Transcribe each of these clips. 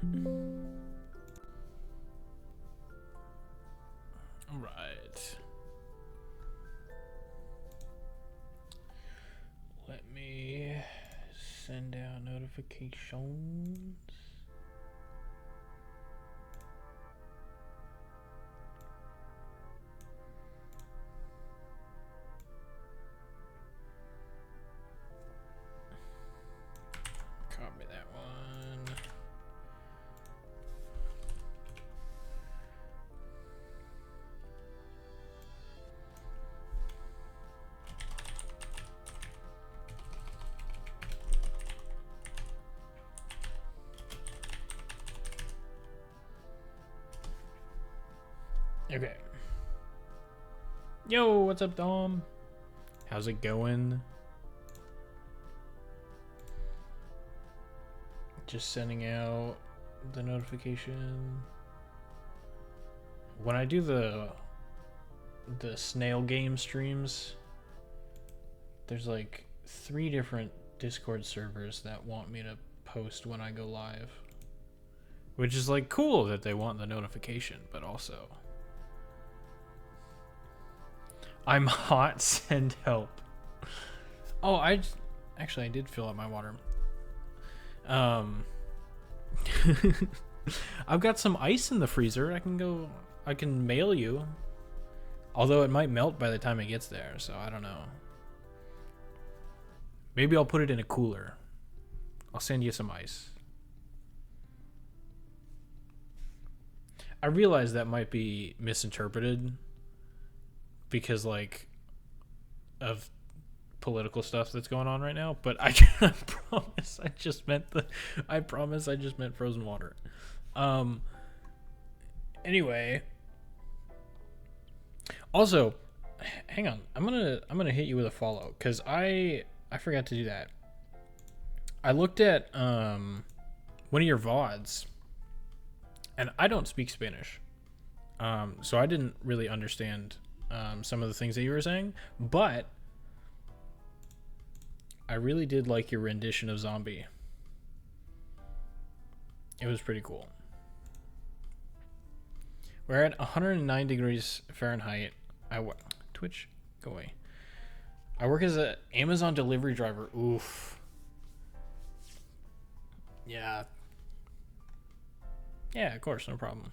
All right. Let me send out notifications. Copy that one. Okay. Yo, what's up, Dom? How's it going? Just sending out the notification. When I do the snail game streams, there's like 3 different Discord servers that want me to post when I go live. Which is like cool that they want the notification, but also I'm hot, send help. Oh, actually I did fill up my water. I've got some ice in the freezer. I can mail you. Although it might melt by the time it gets there, so I don't know. Maybe I'll put it in a cooler. I'll send you some ice. I realize that might be misinterpreted because like of political stuff that's going on right now, but I promise I just meant frozen water. Anyway, also, hang on, I'm gonna hit you with a follow because I forgot to do that. I looked at one of your VODs, and I don't speak Spanish, so I didn't really understand some of the things that you were saying, but I really did like your rendition of Zombie. It was pretty cool. We're at 109 degrees Fahrenheit. Twitch, go away. I work as an Amazon delivery driver. Oof. Yeah. Yeah, of course, no problem.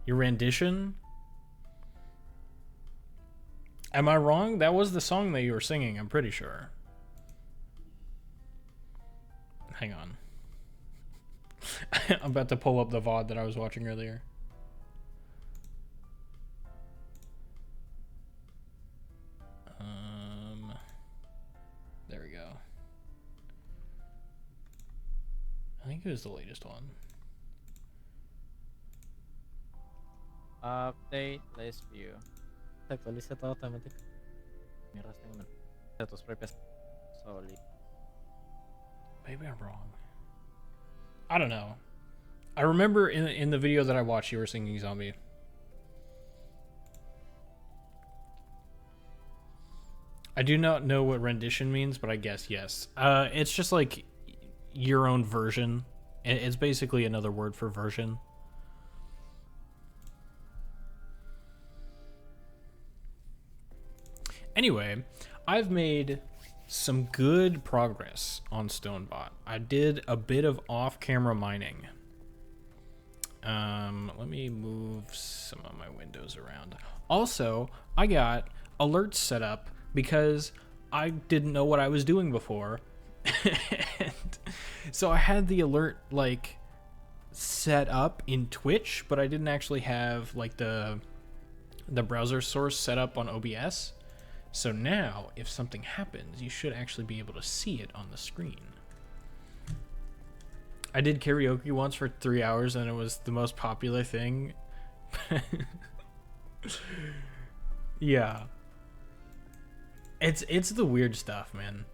Your rendition? Am I wrong? That was the song that you were singing, I'm pretty sure. Hang on. I'm about to pull up the VOD that I was watching earlier. There we go. I think it was the latest one. Update list view. Se actualiza todo automático. Mierda, tengo de tus propias. Solid. Maybe I'm wrong. I don't know. I remember in the video that I watched, you were singing Zombie. I do not know what rendition means, but I guess yes. It's just like your own version. It's basically another word for version. Anyway, I've made some good progress on StoneBot. I did a bit of off-camera mining. Let me move some of my windows around. Also, I got alerts set up because I didn't know what I was doing before. And so I had the alert like set up in Twitch, but I didn't actually have like the browser source set up on OBS. So now, if something happens, you should actually be able to see it on the screen. I did karaoke once for 3 hours, and it was the most popular thing. Yeah. It's the weird stuff, man.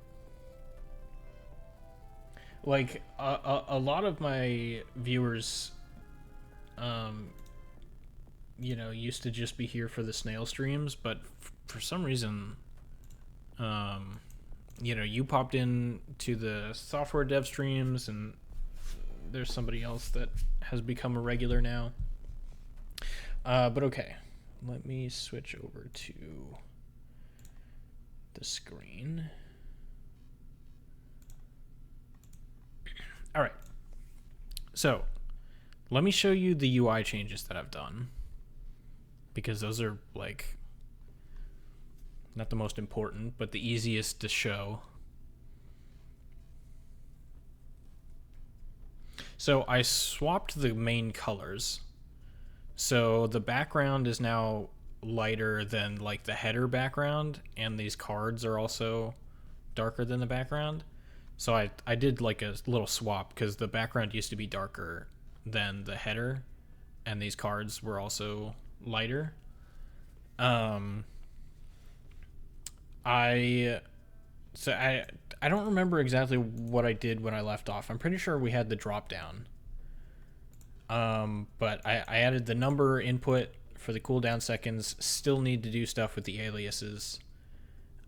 Like, a lot of my viewers, you know, used to just be here for the snail streams, but for some reason, you know, you popped in to the software dev streams, and there's somebody else that has become a regular now. But okay, let me switch over to the screen. All right. So let me show you the UI changes that I've done, because those are like not the most important, but the easiest to show. So I swapped the main colors. So the background is now lighter than like the header background, and these cards are also darker than the background. So I did like a little swap, because the background used to be darker than the header, and these cards were also lighter. I don't remember exactly what I did when I left off. I'm pretty sure we had the drop down. But I added the number input for the cooldown seconds. Still need to do stuff with the aliases.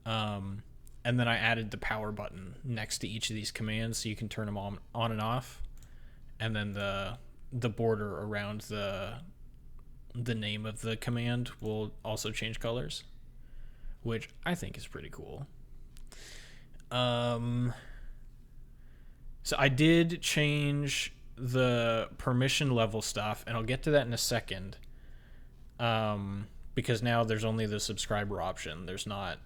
And then I added the power button next to each of these commands, so you can turn them on and off. And then the border around the name of the command will also change colors, which I think is pretty cool. So I did change the permission level stuff, and I'll get to that in a second. Because now there's only the subscriber option. There's not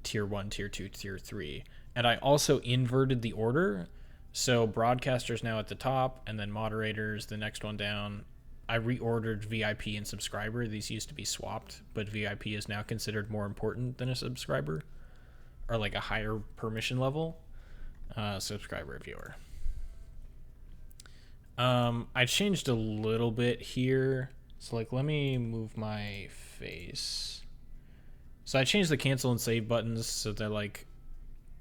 tier 1, tier 2, tier 3. And I also inverted the order. So broadcasters now at the top, and then moderators the next one down. I reordered VIP and subscriber. These used to be swapped, but VIP is now considered more important than a subscriber, or like a higher permission level. Subscriber, viewer. I changed a little bit here. So like, let me move my face. So I changed the cancel and save buttons so they're like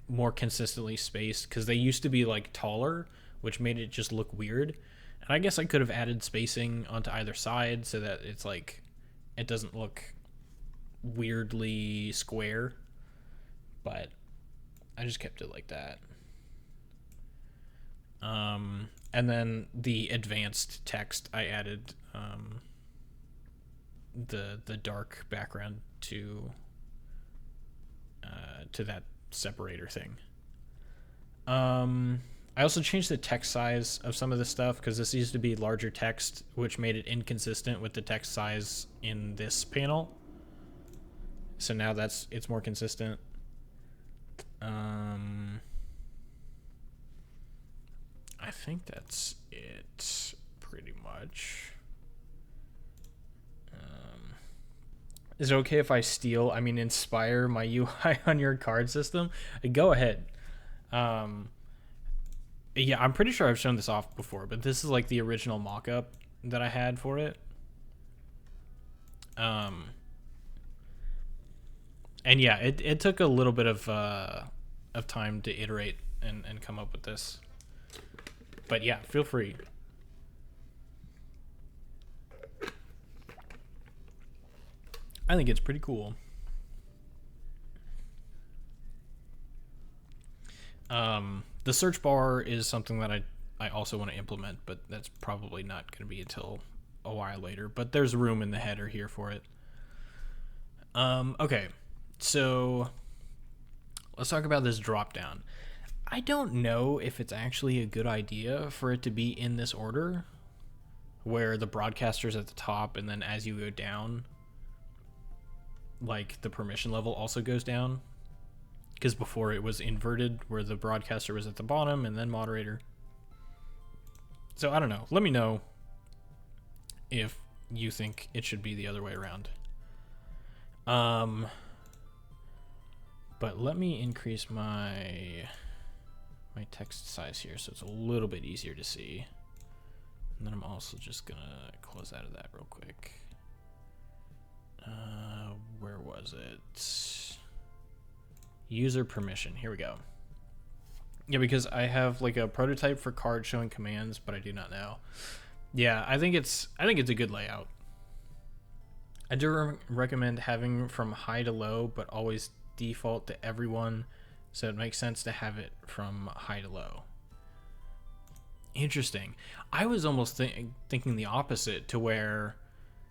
more consistently spaced, because they used to be like taller, which made it just look weird. And I guess I could have added spacing onto either side so that it's like, it doesn't look weirdly square, but I just kept it like that. And then the advanced text, I added the dark background to that separator thing. I also changed the text size of some of the stuff, because this used to be larger text, which made it inconsistent with the text size in this panel. So now it's more consistent. I think that's it, pretty much. Is it okay if I inspire my UI on your card system? Go ahead. Yeah, I'm pretty sure I've shown this off before, but this is like the original mock-up that I had for it. And yeah, it took a little bit of time to iterate and come up with this. But yeah, feel free. I think it's pretty cool. The search bar is something that I also want to implement, but that's probably not going to be until a while later. But there's room in the header here for it. Okay, so let's talk about this drop down. I don't know if it's actually a good idea for it to be in this order, where the broadcaster's at the top, and then as you go down, like the permission level also goes down. Because before it was inverted, where the broadcaster was at the bottom and then moderator. So I don't know. Let me know if you think it should be the other way around. But let me increase my text size here so it's a little bit easier to see. And then I'm also just gonna close out of that real quick. Where was it? User permission. Here we go. Yeah, because I have like a prototype for card showing commands, but I do not know. Yeah, I think it's a good layout. I do recommend having from high to low, but always default to everyone, so it makes sense to have it from high to low. Interesting. I was almost thinking the opposite, to where,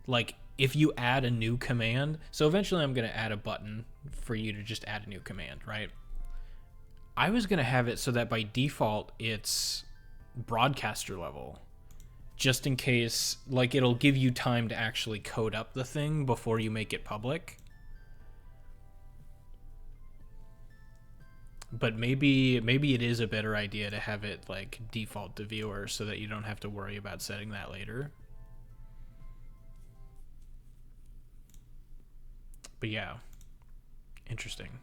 like, if you add a new command, so eventually I'm going to add a button for you to just add a new command, right? I was going to have it so that by default it's broadcaster level, just in case, like, it'll give you time to actually code up the thing before you make it public. But maybe it is a better idea to have it like default to viewer, so that you don't have to worry about setting that later. But yeah, interesting.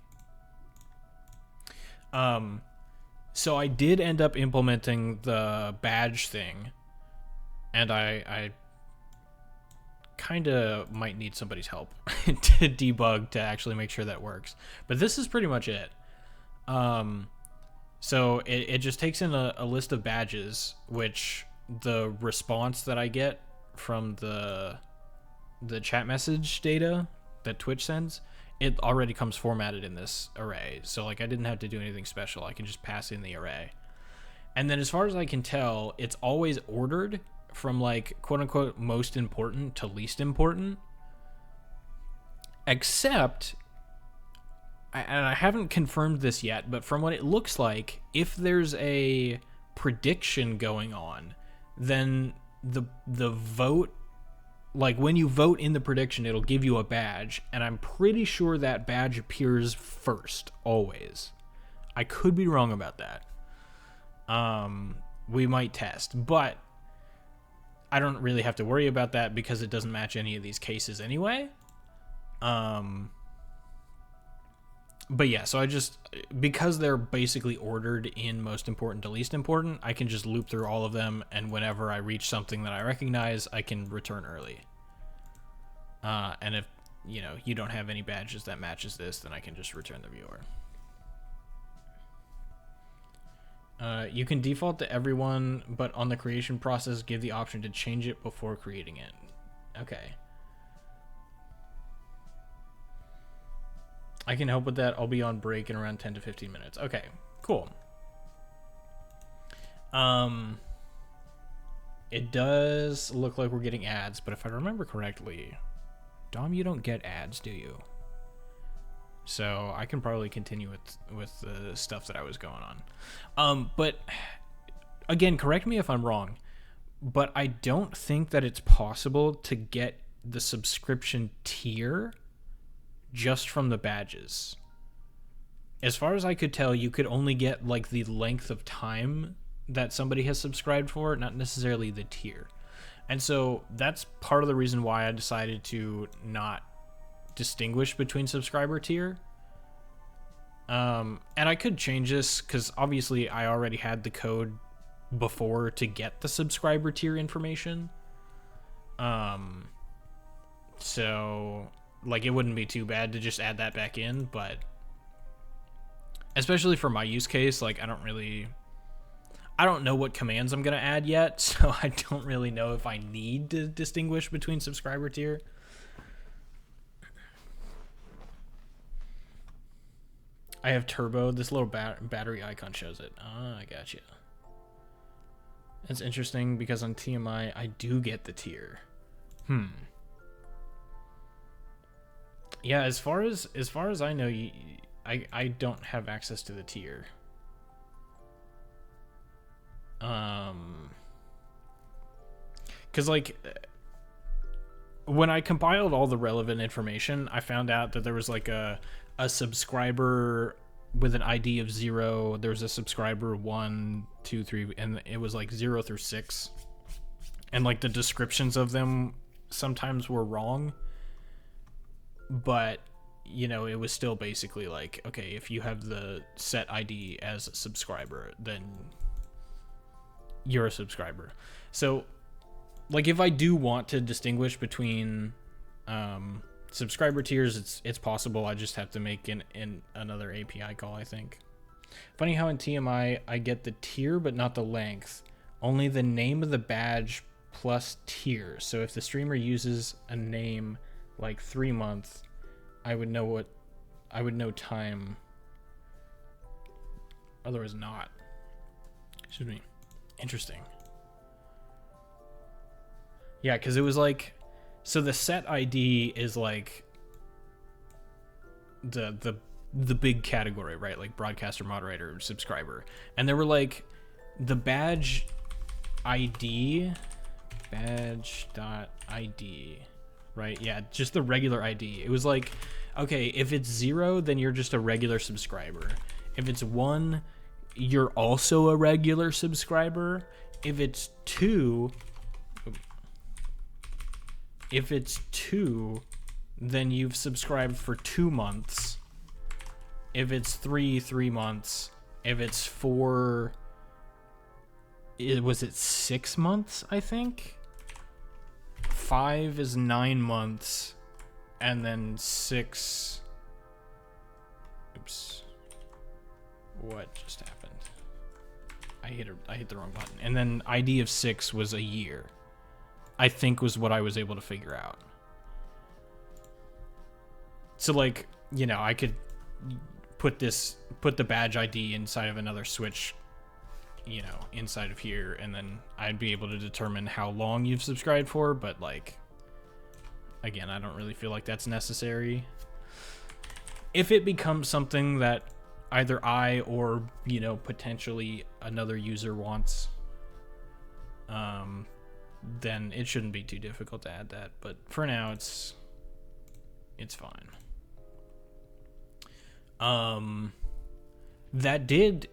So I did end up implementing the badge thing, and I kind of might need somebody's help to debug to actually make sure that works. But this is pretty much it. So it just takes in a list of badges, which the response that I get from the chat message data that Twitch sends, it already comes formatted in this array. So like I didn't have to do anything special. I can just pass in the array. And then as far as I can tell, it's always ordered from like quote unquote most important to least important. Except, and I haven't confirmed this yet, but from what it looks like, if there's a prediction going on, then the vote, like when you vote in the prediction, it'll give you a badge, and I'm pretty sure that badge appears first, always. I could be wrong about that. We might test, but I don't really have to worry about that because it doesn't match any of these cases anyway. But yeah, so I just, because they're basically ordered in most important to least important, I can just loop through all of them, and whenever I reach something that I recognize, I can return early. And if, you know, you don't have any badges that matches this, then I can just return the viewer. You can default to everyone, but on the creation process, give the option to change it before creating it. Okay. I can help with that. I'll be on break in around 10 to 15 minutes. Okay, cool. It does look like we're getting ads, but if I remember correctly, Dom, you don't get ads, do you? So I can probably continue with the stuff that I was going on. But again, correct me if I'm wrong, but I don't think that it's possible to get the subscription tier just from the badges. As far as I could tell, you could only get like the length of time that somebody has subscribed for, not necessarily the tier. And so that's part of the reason why I decided to not distinguish between subscriber tier. And I could change this because obviously I already had the code before to get the subscriber tier information. So like it wouldn't be too bad to just add that back in, but especially for my use case, like I don't know what commands I'm going to add yet, so I don't really know if I need to distinguish between subscriber tier. I have turbo. This little battery icon shows it. Ah, I gotcha. It's interesting because on TMI, I do get the tier. Yeah, as far as I know, I don't have access to the tier. Because like when I compiled all the relevant information, I found out that there was like a subscriber with an ID of 0. There was a subscriber 1, 2, 3, and it was like 0 through 6. And like the descriptions of them sometimes were wrong. But, you know, it was still basically like, okay, if you have the set ID as a subscriber, then you're a subscriber. So, like, if I do want to distinguish between subscriber tiers, it's possible. I just have to make another API call, I think. Funny how in TMI, I get the tier, but not the length. Only the name of the badge plus tier. So if the streamer uses a name like 3 month, I would know time. Otherwise not. Excuse me. Interesting. Yeah, because it was like, so the set ID is like the big category, right? Like broadcaster, moderator, subscriber. And there were like the badge ID, badge.id, right? Yeah, just the regular ID. It was like, okay, if it's 0, then you're just a regular subscriber. If it's 1, you're also a regular subscriber. If it's 2, then you've subscribed for 2 months. If it's 3 months. If it's 4, was it 6 months, I think? 5 is 9 months. And then 6... Oops. What just happened? I hit the wrong button. And then ID of 6 was a year. I think was what I was able to figure out. So like, you know, I could put the badge ID inside of another switch, you know, inside of here, and then I'd be able to determine how long you've subscribed for, but like, again, I don't really feel like that's necessary. If it becomes something that either I or, you know, potentially another user wants, then it shouldn't be too difficult to add that. But for now, it's fine. That did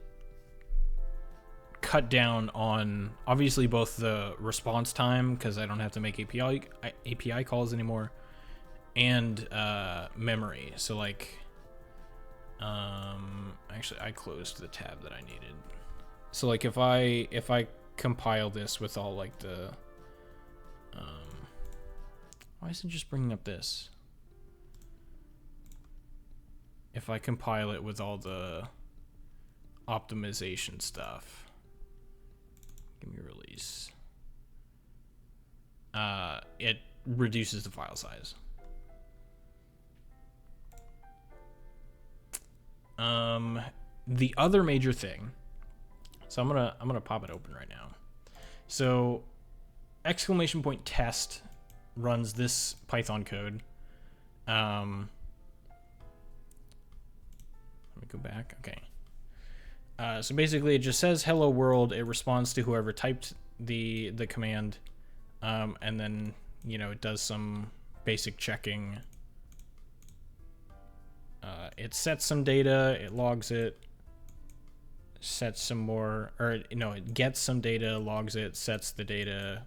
cut down on obviously both the response time, because I don't have to make API calls anymore, and memory. So like, actually I closed the tab that I needed. So like if I compile this with all like the why is it just bringing up this? If I compile it with all the optimization stuff, give me release, it reduces the file size. The other major thing, so I'm gonna pop it open right now. So !test runs this Python code. Let me go back. Okay. So basically it just says hello world. It responds to whoever typed the command. And then, you know, it does some basic checking. It sets some data, it logs it, sets some more, or no, it gets some data, logs it, sets the data,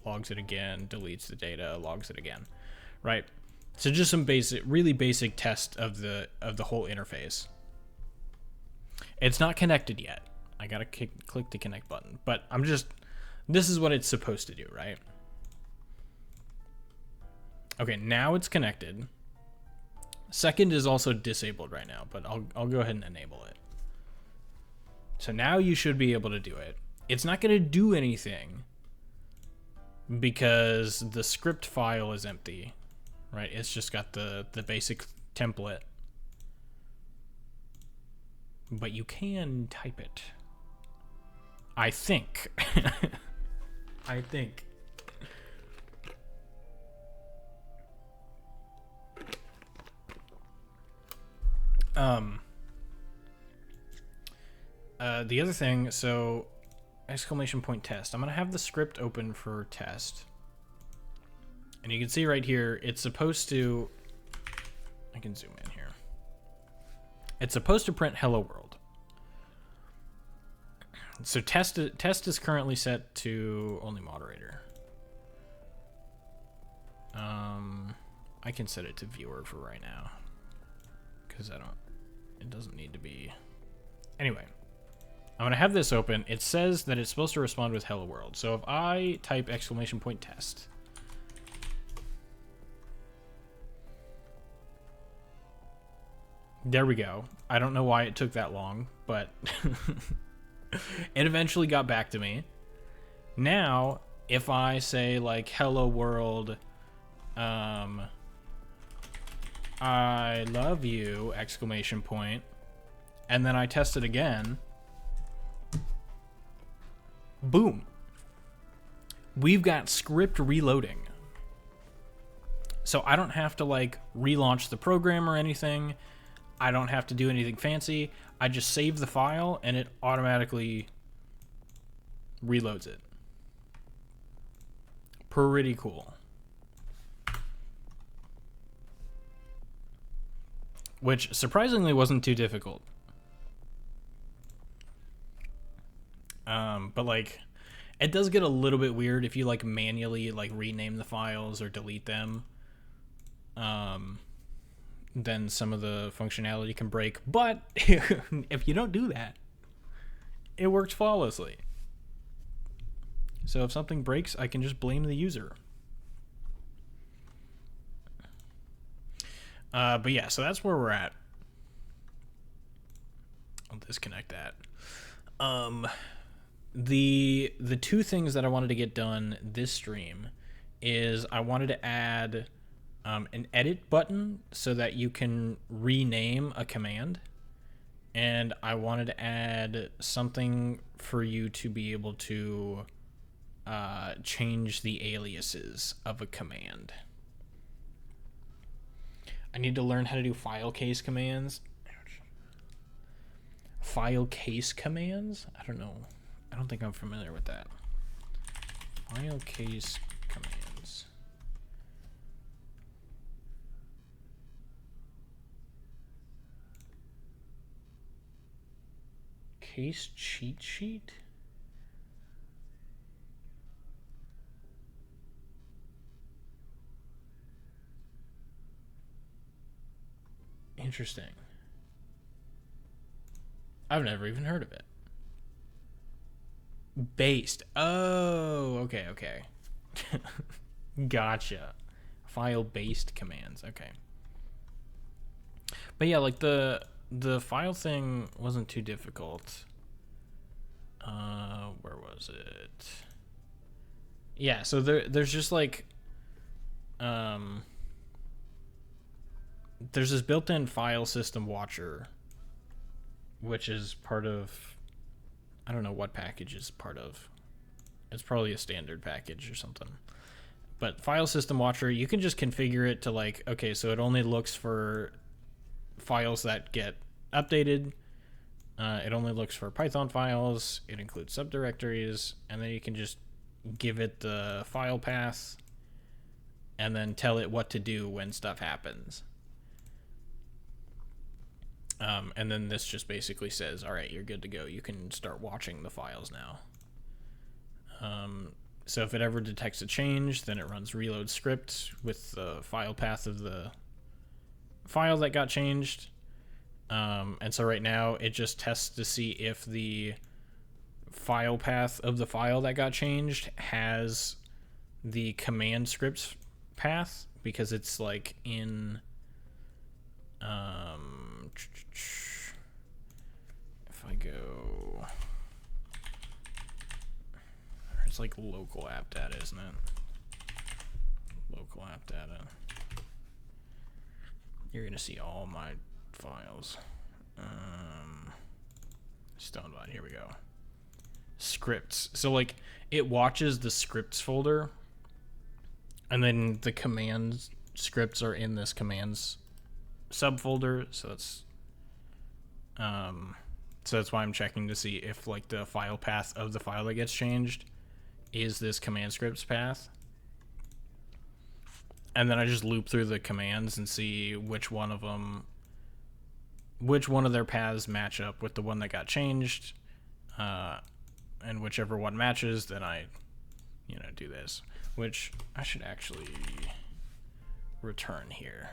logs it again, deletes the data, logs it again, right? So just some really basic test of the whole interface. It's not connected yet. I gotta click the connect button, but this is what it's supposed to do, right? Okay, now it's connected. Second is also disabled right now, but I'll go ahead and enable it. So now you should be able to do it. It's not gonna do anything because the script file is empty, right? It's just got the basic template. But you can type it. I think. I think. The other thing, so !test. I'm gonna have the script open for test. And you can see right here, it's supposed to, I can zoom in here. It's supposed to print hello world. So test is currently set to only moderator. I can set it to viewer for right now, because it doesn't need to be. Anyway, I'm gonna have this open. It says that it's supposed to respond with hello world. So if I type !test, there we go. I don't know why it took that long, but it eventually got back to me. Now, if I say like hello world, I love you, ! And then I test it again. boom. We've got script reloading. So I don't have to like relaunch the program or anything. I don't have to do anything fancy. I just save the file and it automatically reloads it. Pretty cool. Which surprisingly wasn't too difficult. But like, it does get a little bit weird if you like manually like rename the files or delete them. Then some of the functionality can break. But if you don't do that, it works flawlessly. So if something breaks, I can just blame the user. But yeah, so that's where we're at. I'll disconnect that. The two things that I wanted to get done this stream is I wanted to add an edit button so that you can rename a command, and I wanted to add something for you to be able to change the aliases of a command. I need to learn how to do file case commands. File case commands? I don't know. I don't think I'm familiar with that. File case commands. Case cheat sheet? Interesting. I've never even heard of it. Based. Oh, okay. Gotcha. File-based commands. Okay. But yeah, like the file thing wasn't too difficult. Where was it? Yeah, so there's just like there's this built-in file system watcher, which is part of, I don't know what package is part of. It's probably a standard package or something. But file system watcher, you can just configure it to like, okay, so it only looks for files that get updated. It only looks for Python files. It includes subdirectories, and then you can just give it the file path and then tell it what to do when stuff happens. And then this just basically says, all right, you're good to go. You can start watching the files now. So if it ever detects a change, then it runs reload script with the file path of the file that got changed. And so right now it just tests to see if the file path of the file that got changed has the command scripts path, because it's like in if I go, it's like local app data, isn't it? Local app data. You're gonna see all my files. Stonebot, here we go. Scripts. So like it watches the scripts folder, and then the command scripts are in this commands subfolder. So that's why I'm checking to see if like the file path of the file that gets changed is this command scripts path. And then I just loop through the commands and see which one of their paths match up with the one that got changed. And whichever one matches, then I, do this, which I should actually return here,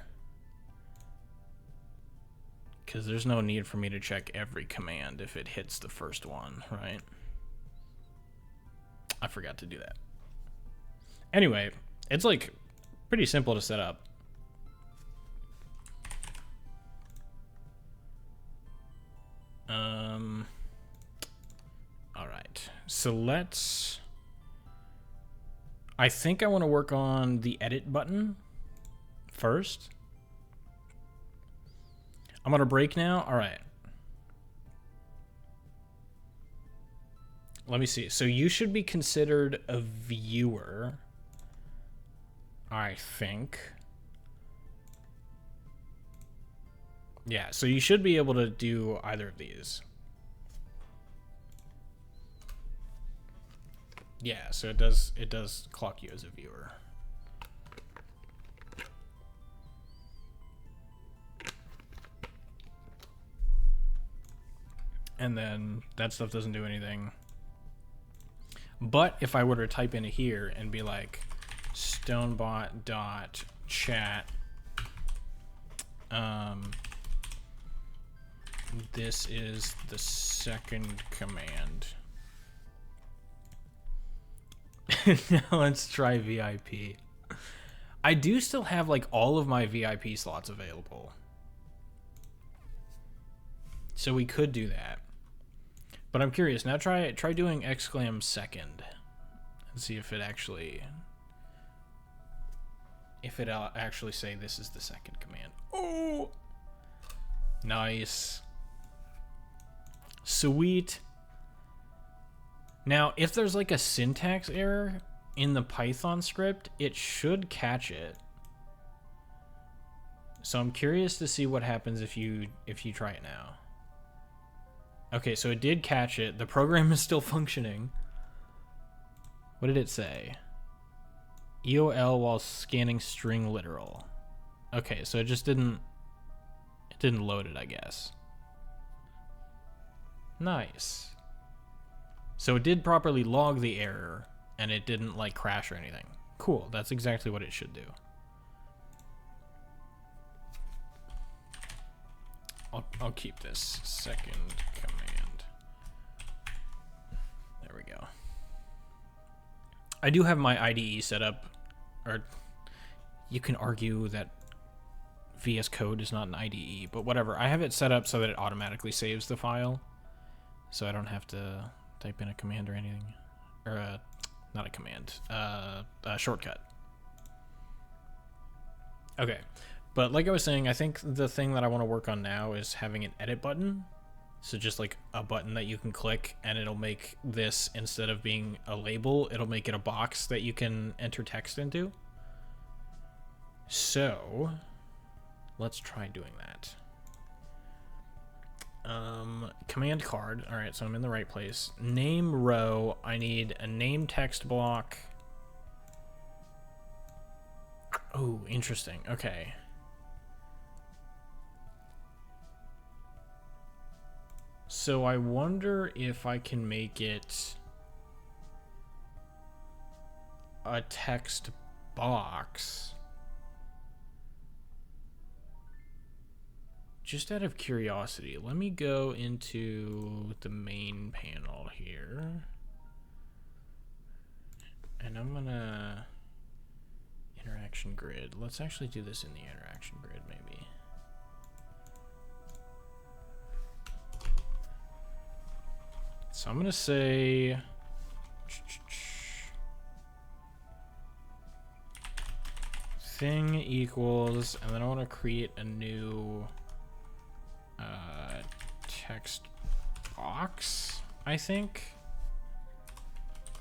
because there's no need for me to check every command if it hits the first one, right? I forgot to do that. Anyway, it's like pretty simple to set up. All right, so I think I want to work on the edit button first. I'm on a break now. All right. Let me see. So you should be considered a viewer, I think. Yeah, so you should be able to do either of these. Yeah, so it does clock you as a viewer. And then that stuff doesn't do anything. But if I were to type into here and be like stonebot.chat, this is the second command. Now let's try VIP. I do still have like all of my VIP slots available. So we could do that. But I'm curious. Now try doing exclam second and see if it actually say this is the second command. Oh, nice, sweet. Now if there's like a syntax error in the Python script, it should catch it. So I'm curious to see what happens if you try it now. Okay, so it did catch it. The program is still functioning. What did it say? EOL while scanning string literal. Okay, so it just didn't load it, I guess. Nice. So it did properly log the error and it didn't like crash or anything. Cool, that's exactly what it should do. I'll keep this second command. There we go. I do have my IDE set up, or you can argue that VS Code is not an IDE, but whatever. I have it set up so that it automatically saves the file, so I don't have to type in a command or anything, or not a command, a shortcut. Okay. But like I was saying, I think the thing that I want to work on now is having an edit button. So just like a button that you can click and it'll make this, instead of being a label, it'll make it a box that you can enter text into. So let's try doing that. Command card. All right, so I'm in the right place. Name row. I need a name text block. Oh, interesting. Okay. So I wonder if I can make it a text box. Just out of curiosity, let me go into the main panel here. And I'm gonna interaction grid. Let's actually do this in the interaction grid maybe. So I'm gonna say thing equals, and then I want to create a new text box, I think.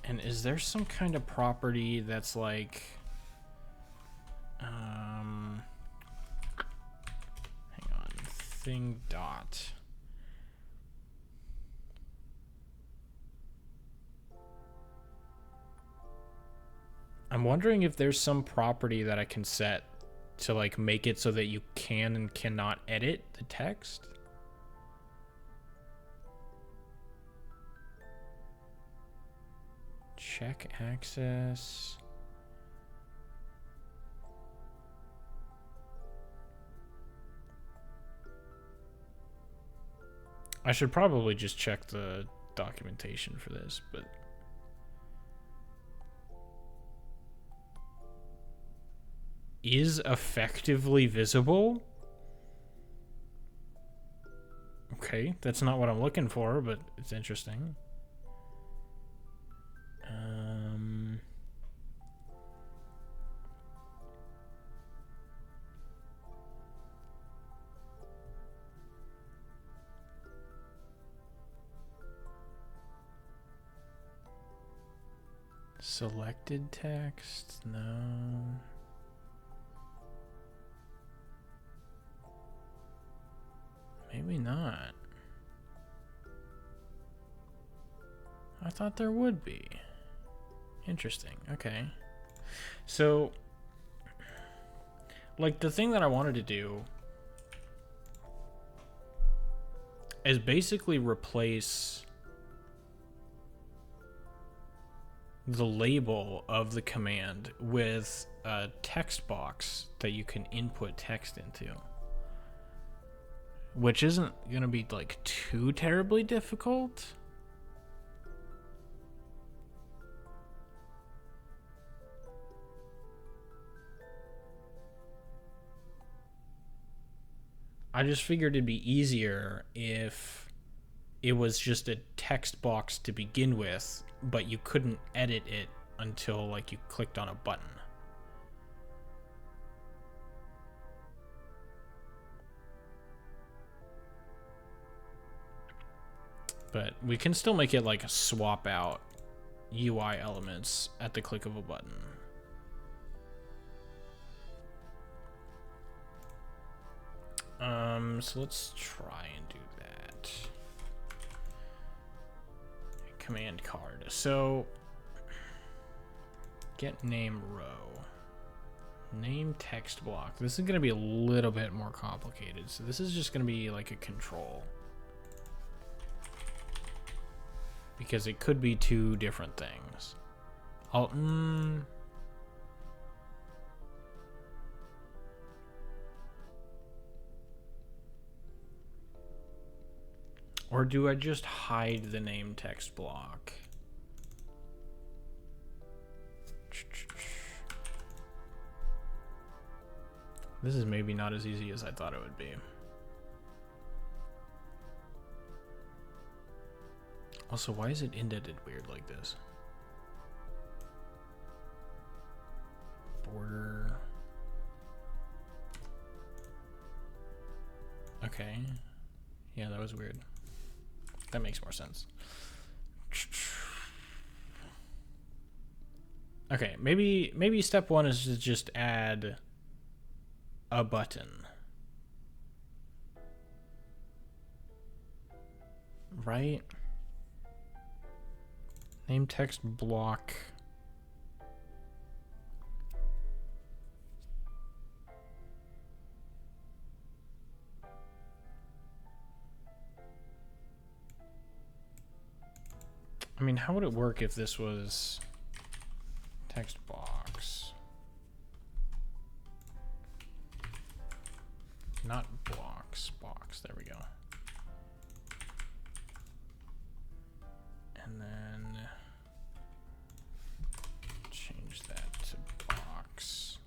And is there some kind of property that's like hang on, thing dot. I'm wondering if there's some property that I can set to like make it so that you can and cannot edit the text. Check access. I should probably just check the documentation for this, but is effectively visible? Okay, that's not what I'm looking for, but it's interesting. Selected text? No. Maybe not. I thought there would be. Interesting. Okay. So, like, the thing that I wanted to do is basically replace the label of the command with a text box that you can input text into, which isn't going to be like too terribly difficult. I just figured it'd be easier if it was just a text box to begin with, but you couldn't edit it until like you clicked on a button. But we can still make it like a swap out UI elements at the click of a button. So let's try and do that. Command card. So get name row. Name text block. This is going to be a little bit more complicated. So this is just going to be like a control, because it could be two different things. Or do I just hide the name text block? This is maybe not as easy as I thought it would be. Also, why is it indented weird like this? Border. Okay. Yeah, that was weird. That makes more sense. Okay, maybe step one is to just add a button. Right? Name text block. I mean, how would it work if this was text box? Not blocks, box. There we go. And then change that to box.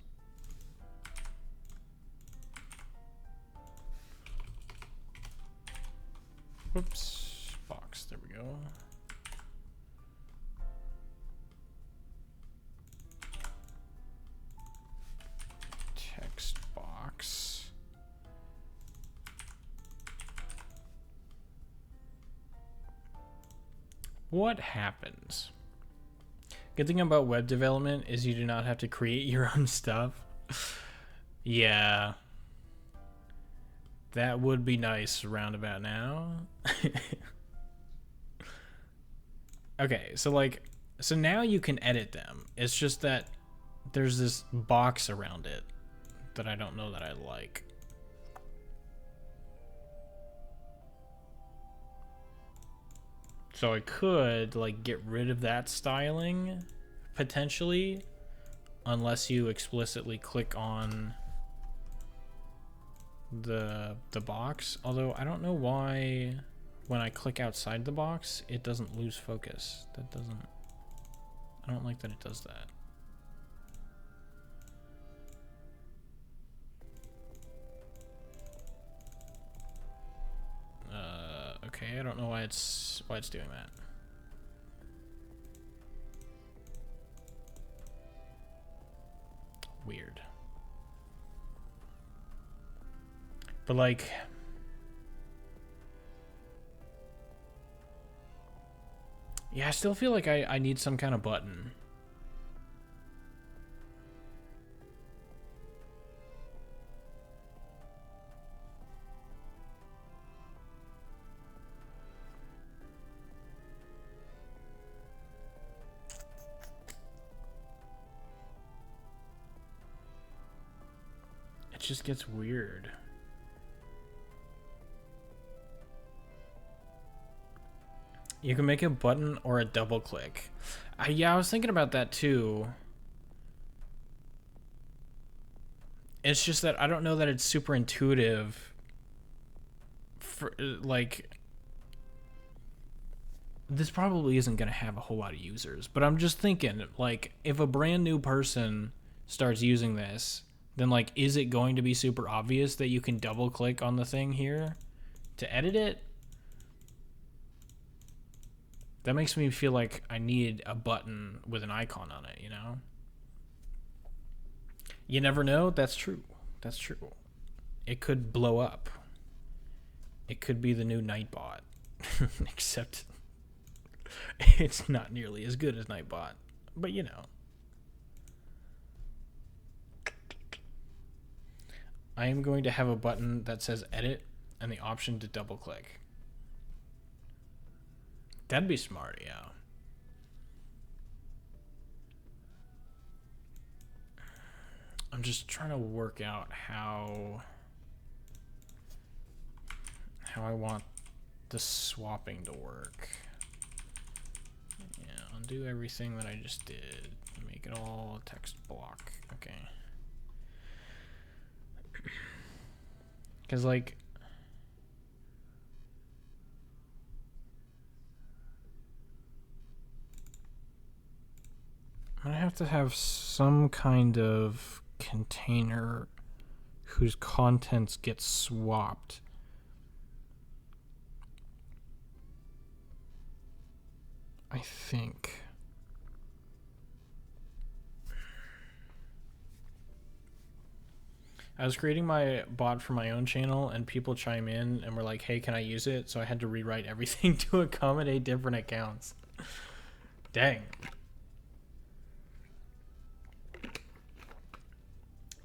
Whoops, box. There we go. Text box. What happens? Good thing about web development is you do not have to create your own stuff. Yeah. That would be nice around about now. Okay, so now you can edit them. It's just that there's this box around it that I don't know that I like. So I could like get rid of that styling potentially, unless you explicitly click on the box. Although I don't know why when I click outside the box it doesn't lose focus. I don't like that it does that. Okay, I don't know why it's doing that. Weird. But like, yeah, I still feel like I need some kind of button just gets weird. You can make a button or a double click. Yeah, I was thinking about that too. It's just that I don't know that it's super intuitive. For, like, this probably isn't going to have a whole lot of users, but I'm just thinking, like, if a brand new person starts using this, then, like, is it going to be super obvious that you can double click on the thing here to edit it? That makes me feel like I need a button with an icon on it, you know? You never know. That's true. That's true. It could blow up. It could be the new Nightbot. Except it's not nearly as good as Nightbot. But you know. I am going to have a button that says edit and the option to double click. That'd be smart, yeah. I'm just trying to work out how I want the swapping to work. Yeah, undo everything that I just did. Make it all text block. Okay. Because, like, I'm gonna have to have some kind of container whose contents get swapped. I think. I was creating my bot for my own channel and people chime in and were like, hey, can I use it? So I had to rewrite everything to accommodate different accounts. Dang.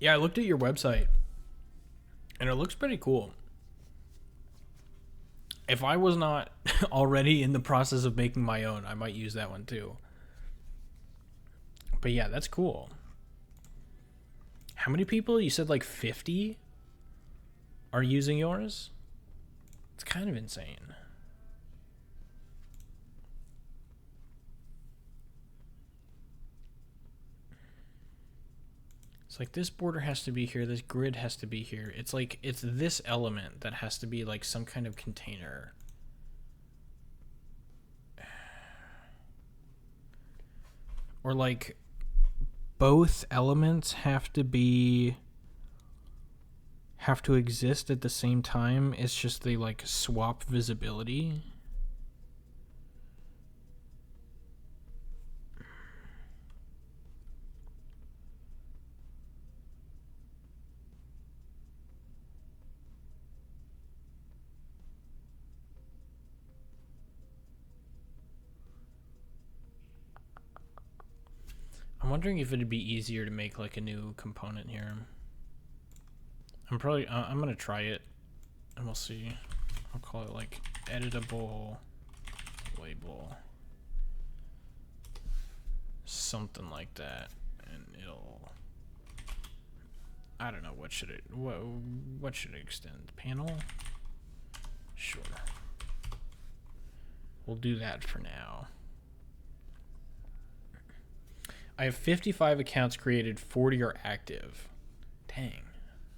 Yeah, I looked at your website and it looks pretty cool. If I was not already in the process of making my own, I might use that one too. But yeah, that's cool. How many people? You said like 50 are using yours? It's kind of insane. It's like this border has to be here, this grid has to be here. It's like it's this element that has to be like some kind of container. Or like both elements have to exist at the same time. It's just they like swap visibility. I'm wondering if it'd be easier to make like a new component here. I'm gonna try it and we'll see. I'll call it like editable label, something like that, and it'll, I don't know, what should it extend? Panel? Sure. We'll do that for now. I have 55 accounts created, 40 are active. Dang.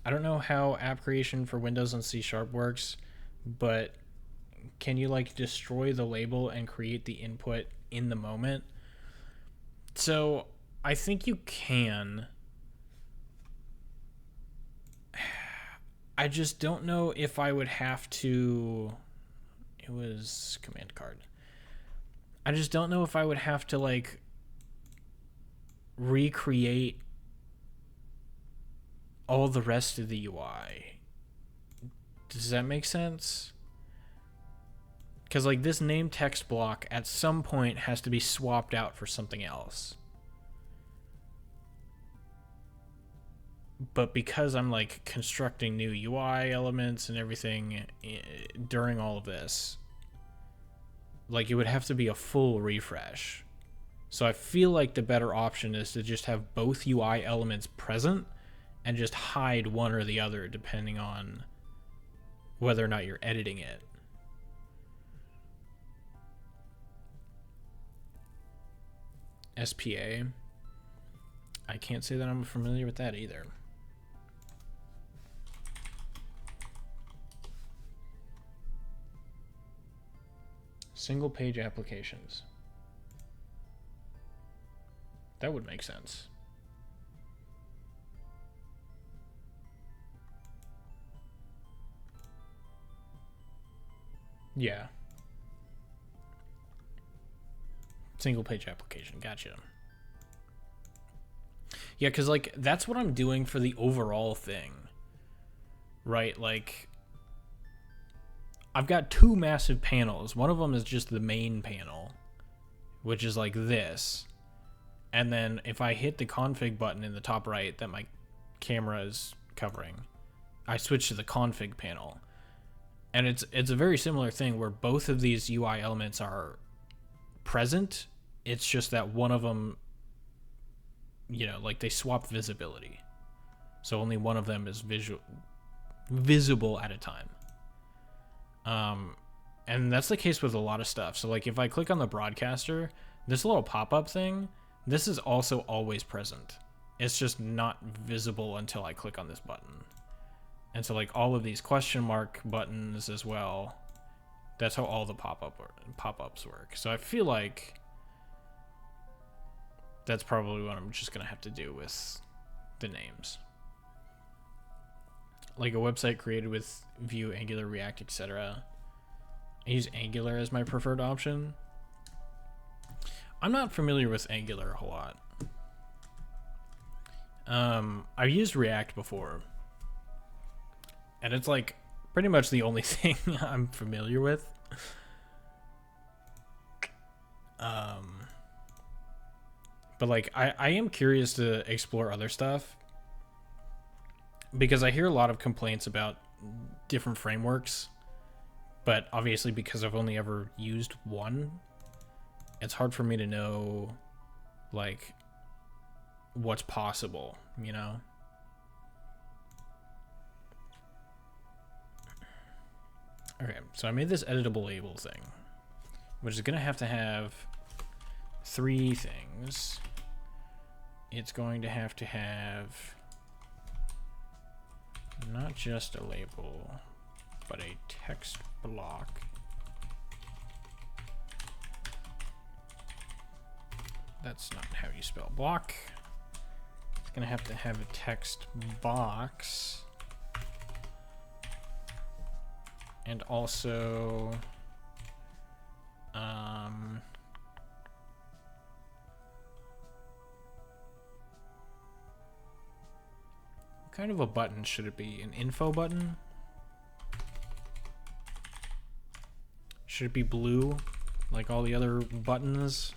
I don't know how app creation for Windows and C# works, but can you like destroy the label and create the input in the moment? So I think you can. I just don't know if I would have to. It was command card. I just don't know if I would have to like recreate all the rest of the UI. Does that make sense? Because like this name text block at some point has to be swapped out for something else. But because I'm like constructing new UI elements and everything during all of this, like it would have to be a full refresh. So I feel like the better option is to just have both UI elements present and just hide one or the other depending on whether or not you're editing it. SPA. I can't say that I'm familiar with that either. Single page applications. That would make sense. Yeah. Single page application. Gotcha. Yeah, because, like, that's what I'm doing for the overall thing. Right? Like, I've got two massive panels. One of them is just the main panel, which is like this. And then if I hit the config button in the top right that my camera is covering, I switch to the config panel. And it's a very similar thing where both of these UI elements are present. It's just that one of them, you know, like they swap visibility. So only one of them is visible at a time. And that's the case with a lot of stuff. So like if I click on the broadcaster, this little pop-up thing, this is also always present. It's just not visible until I click on this button. And so like all of these question mark buttons as well, that's how all the pop-ups work. So I feel like that's probably what I'm just gonna have to do with the names. Like a website created with Vue, Angular, React, etc. I use Angular as my preferred option. I'm not familiar with Angular a whole lot. I've used React before, and it's like pretty much the only thing I'm familiar with. But like I am curious to explore other stuff, because I hear a lot of complaints about different frameworks, but obviously because I've only ever used one, it's hard for me to know like what's possible, you know? Okay, so I made this editable label thing, which is gonna have to have three things. It's going to have not just a label, but a text block. That's not how you spell block. It's gonna have to have a text box. And also, what kind of a button should it be? An info button? Should it be blue, like all the other buttons?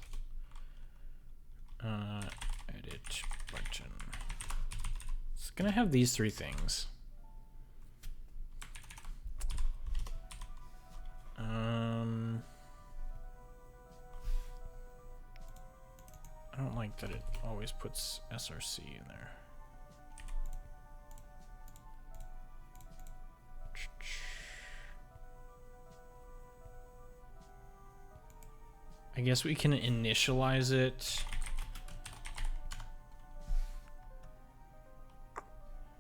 Edit button. It's gonna have these three things. I don't like that it always puts src in there. I guess we can initialize it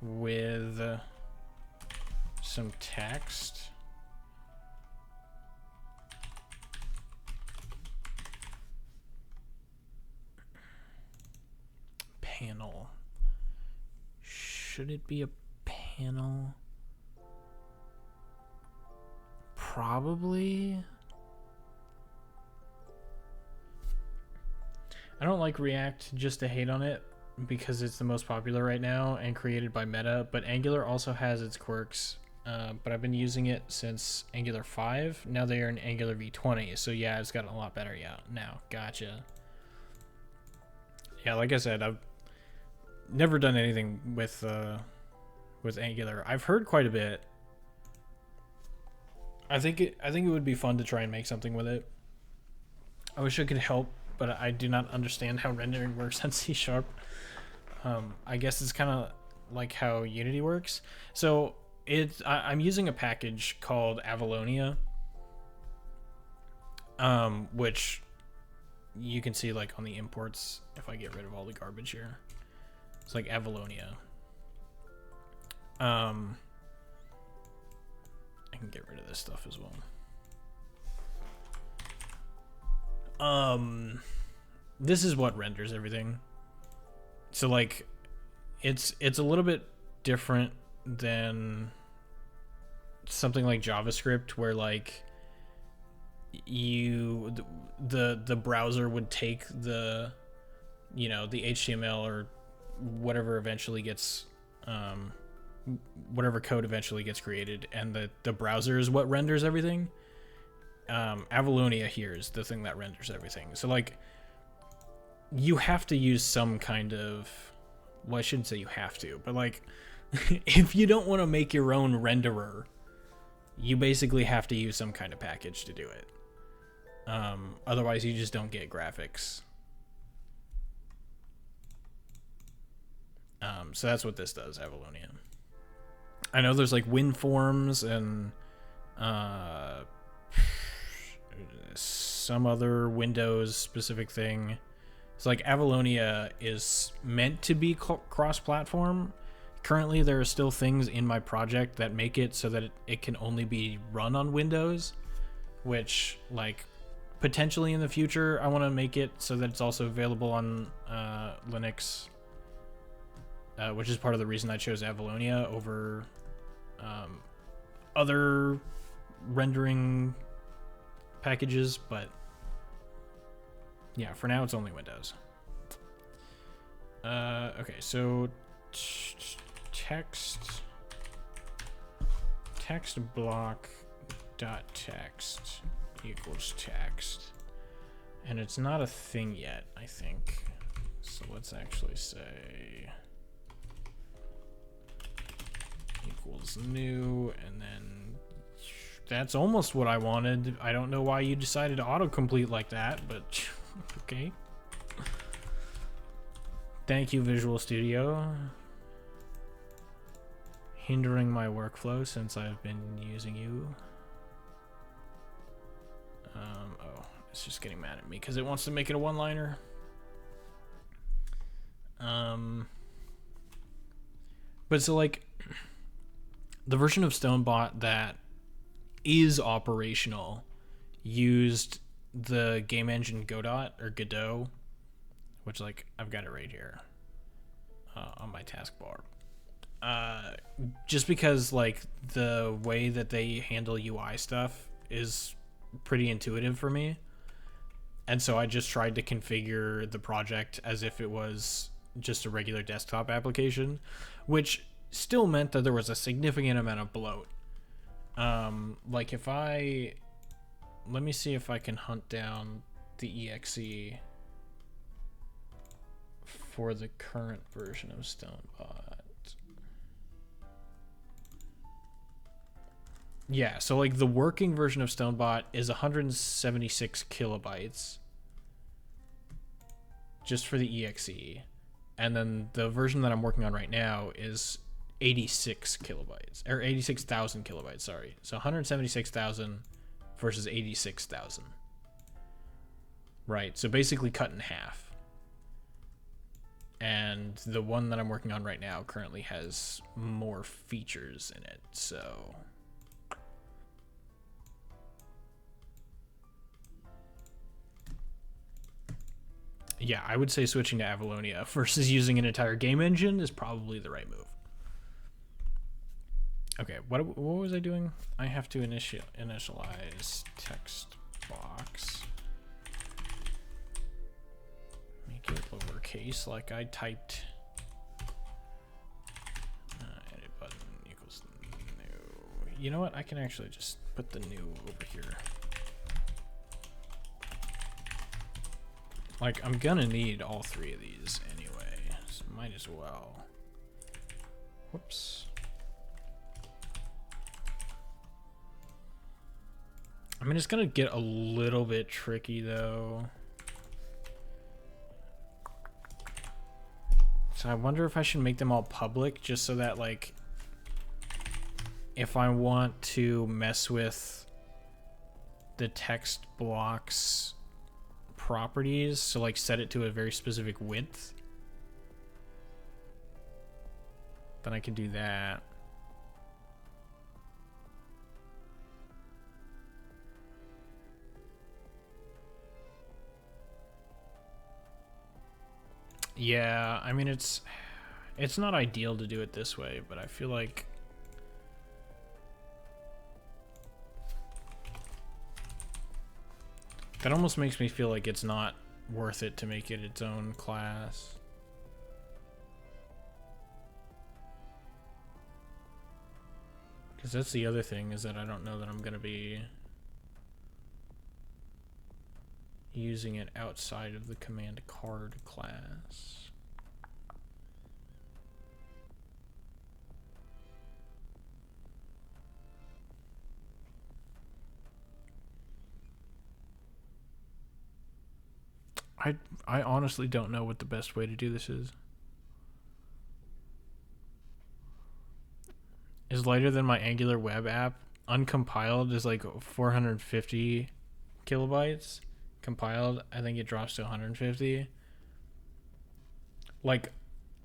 with some text. Panel. Should it be a panel? Probably. I don't like React just to hate on it because it's the most popular right now and created by Meta, but Angular also has its quirks. But I've been using it since Angular 5. Now they are in Angular v20, so yeah, it's gotten a lot better now. Gotcha. Yeah, like I said, I've never done anything with Angular. I've heard quite a bit. I think it would be fun to try and make something with it. I wish I could help, but I do not understand how rendering works on C#. I guess it's kind of like how Unity works. So I'm using a package called Avalonia, which you can see like on the imports if I get rid of all the garbage here. It's like Avalonia. I can get rid of this stuff as well. This is what renders everything. So like it's a little bit different than something like JavaScript, where like the browser would take the the HTML or whatever eventually gets whatever code eventually gets created, and the browser is what renders everything. Avalonia here is the thing that renders everything. So like you have to use some kind of, well, I shouldn't say you have to, but like if you don't want to make your own renderer, you basically have to use some kind of package to do it. Otherwise you just don't get graphics. So that's what this does, Avalonia. I know there's like WinForms and some other Windows specific thing. It's like Avalonia is meant to be cross-platform. Currently, there are still things in my project that make it so that it can only be run on Windows, which, like, potentially in the future, I want to make it so that it's also available on Linux, which is part of the reason I chose Avalonia over other rendering packages, but yeah, for now it's only Windows. Okay, so text block dot text equals text, and it's not a thing yet, I think. So let's actually say equals new, and then that's almost what I wanted. I don't know why you decided to autocomplete like that, but okay. Thank you, Visual Studio. Hindering my workflow since I've been using you. Oh, it's just getting mad at me because it wants to make it a one-liner. But so like the version of StoneBot that is operational used the game engine Godot or Godot, which like I've got it right here on my taskbar. Just because like the way that they handle UI stuff is pretty intuitive for me, and so I just tried to configure the project as if it was just a regular desktop application, which still meant that there was a significant amount of bloat. Like if let me see if I can hunt down the exe for the current version of StoneBot. Yeah, so like the working version of StoneBot is 176 kilobytes just for the exe, and then the version that I'm working on right now is 86 kilobytes, or 86,000 kilobytes, sorry. So 176,000 versus 86,000. Right, so basically cut in half. And the one that I'm working on right now currently has more features in it, so yeah, I would say switching to Avalonia versus using an entire game engine is probably the right move. Okay, what was I doing? I have to initialize text box. Make it lowercase like I typed. Edit button equals new. You know what? I can actually just put the new over here. Like, I'm gonna need all three of these anyway, so might as well. Whoops. I mean, it's gonna get a little bit tricky though. So I wonder if I should make them all public just so that, like, if I want to mess with the text blocks properties, so like set it to a very specific width, then I can do that. Yeah, I mean, it's not ideal to do it this way, but I feel like that almost makes me feel like it's not worth it to make it its own class. Because that's the other thing, is that I don't know that I'm going to be using it outside of the command card class. I honestly don't know what the best way to do this is. Is lighter than my Angular web app. Uncompiled is like 450 kilobytes. Compiled, I think it drops to 150. Like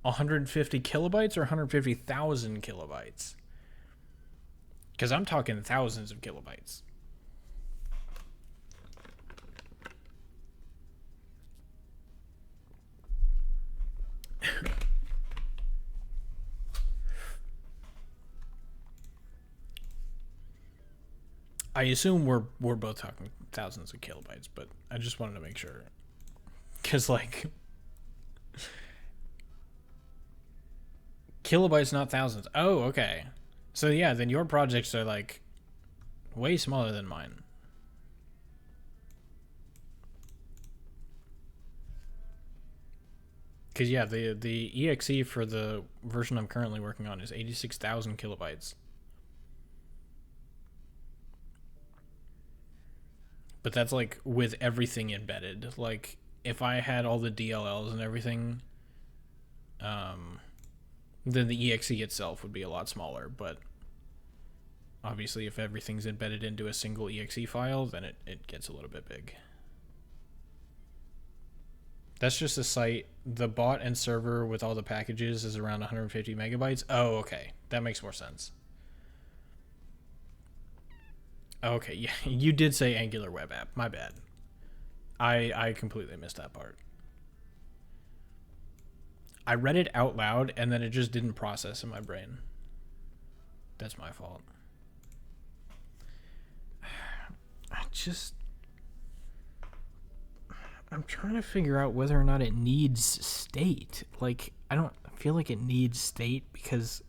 150 kilobytes or 150,000 kilobytes? Because I'm talking thousands of kilobytes. I assume we're both talking thousands of kilobytes, but I just wanted to make sure. Because, like, kilobytes, not thousands. Oh, okay. So, yeah, then your projects are, like, way smaller than mine. Because, yeah, the exe for the version I'm currently working on is 86,000 kilobytes. But that's, like, with everything embedded. Like, if I had all the DLLs and everything, then the exe itself would be a lot smaller. But obviously, if everything's embedded into a single exe file, then it gets a little bit big. That's just a site. The bot and server with all the packages is around 150 megabytes. Oh, okay. That makes more sense. Okay, yeah, you did say Angular web app. My bad. I completely missed that part. I read it out loud and then it just didn't process in my brain. That's my fault. I'm trying to figure out whether or not it needs state. Like, I don't feel like it needs state because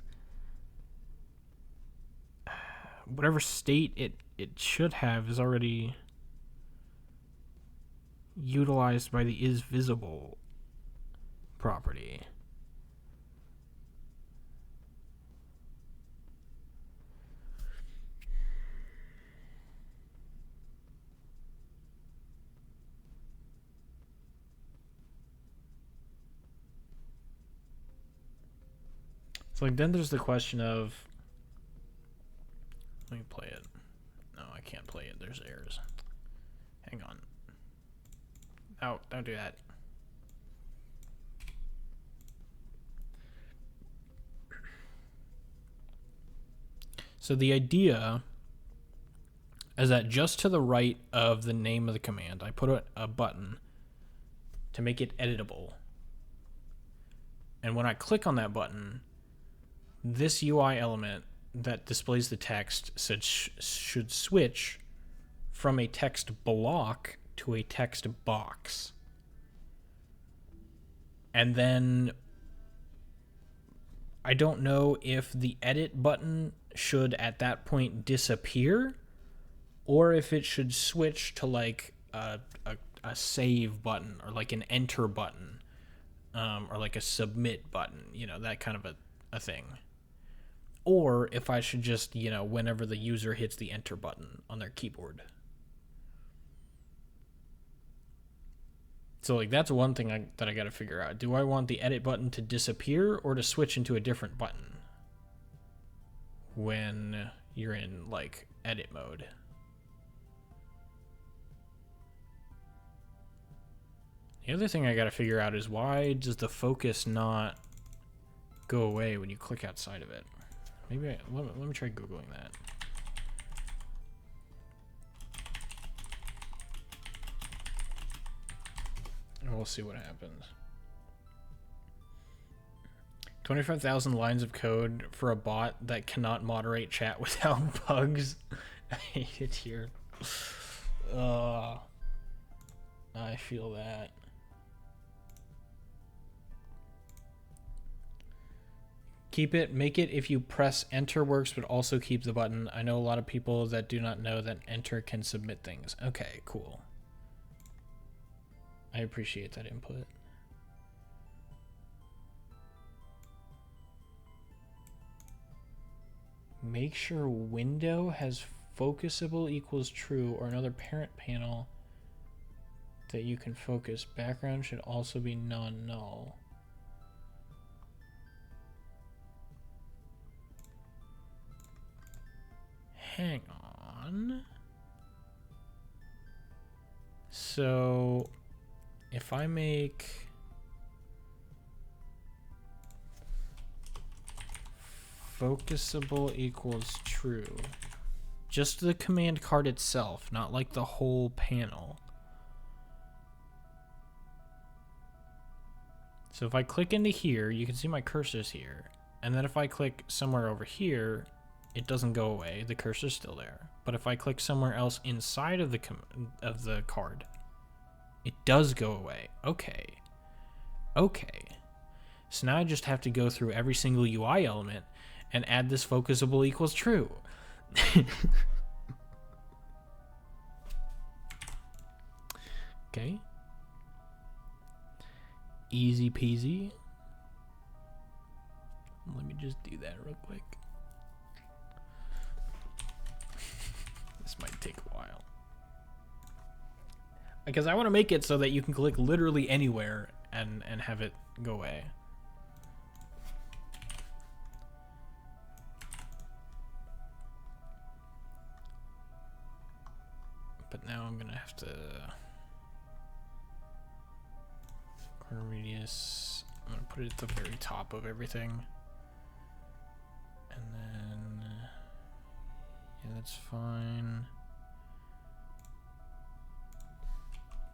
whatever state it should have is already utilized by the isVisible property. So, like, then there's the question of, let me play it. No, I can't play it. There's errors. Hang on. Oh, don't do that. So the idea is that just to the right of the name of the command, I put a button to make it editable. And when I click on that button, this UI element that displays the text should switch from a text block to a text box. And then I don't know if the edit button should at that point disappear or if it should switch to like a save button or like an enter button or like a submit button, you know, that kind of a thing. Or if I should just, you know, whenever the user hits the enter button on their keyboard. So like that's one thing that I got to figure out. Do I want the edit button to disappear or to switch into a different button when you're in like edit mode? The other thing I got to figure out is why does the focus not go away when you click outside of it? Maybe let me try Googling that. And we'll see what happens. 25,000 lines of code for a bot that cannot moderate chat without bugs. I hate it here. I feel that. Keep it, make it if you press enter works, but also keep the button. I know a lot of people that do not know that enter can submit things. Okay, cool. I appreciate that input. Make sure window has focusable equals true or another parent panel that you can focus. Background should also be non-null. Hang on. So if I make focusable equals true, just the command card itself, not like the whole panel. So if I click into here, you can see my cursor's here. And then if I click somewhere over here, it doesn't go away. The cursor's still there. But if I click somewhere else inside of the card, it does go away. Okay. Okay. So now I just have to go through every single UI element and add this focusable equals true. Okay. Easy peasy. Let me just do that real quick. This might take a while. Because I want to make it so that you can click literally anywhere and have it go away. But now I'm gonna have to corner radius. I'm gonna put it at the very top of everything. And then yeah, that's fine.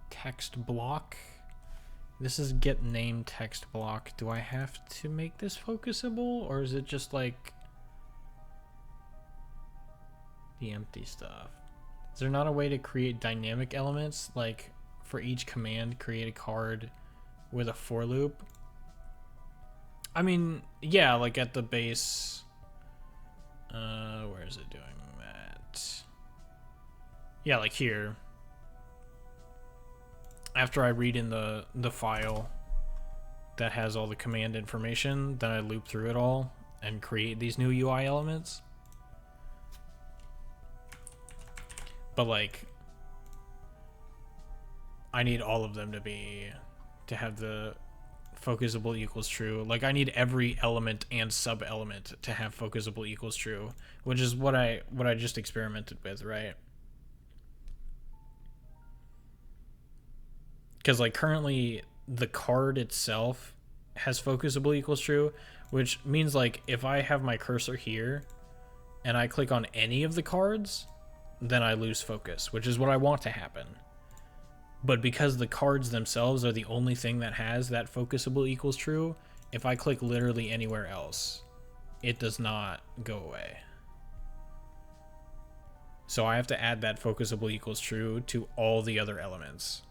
Text block. This is get name text block. Do I have to make this focusable, or is it just like the empty stuff? Is there not a way to create dynamic elements, like for each command create a card with a for loop? I mean, yeah, like at the base. Where is it doing that? Yeah, like here. After I read in the file that has all the command information, then I loop through it all and create these new UI elements. But like, I need all of them to have the focusable equals true. Like I need every element and sub element to have focusable equals true, which is what I just experimented with, right? Because like currently the card itself has focusable equals true, which means like if I have my cursor here and I click on any of the cards, then I lose focus, which is what I want to happen. But because the cards themselves are the only thing that has that focusable equals true, if I click literally anywhere else, it does not go away. So I have to add that focusable equals true to all the other elements.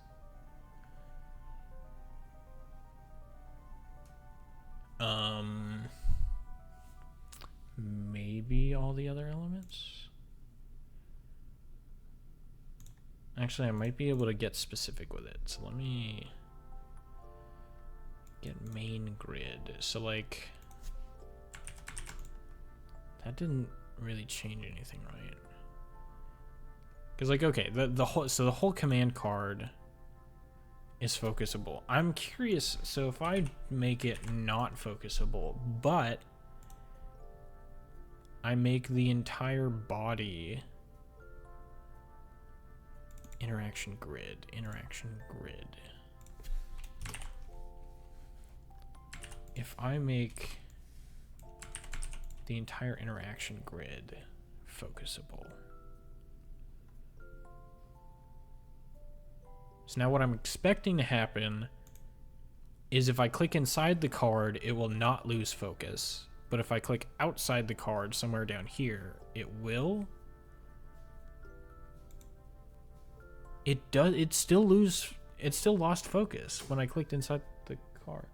Maybe all the other elements? Actually, I might be able to get specific with it. So let me get main grid. So like, that didn't really change anything, right? Because like, okay, the whole command card is focusable. I'm curious, so if I make it not focusable, but I make the entire body interaction grid. If I make the entire interaction grid focusable. So now what I'm expecting to happen is if I click inside the card, it will not lose focus. But if I click outside the card somewhere down here, it will. It does. It still lost focus when I clicked inside the card.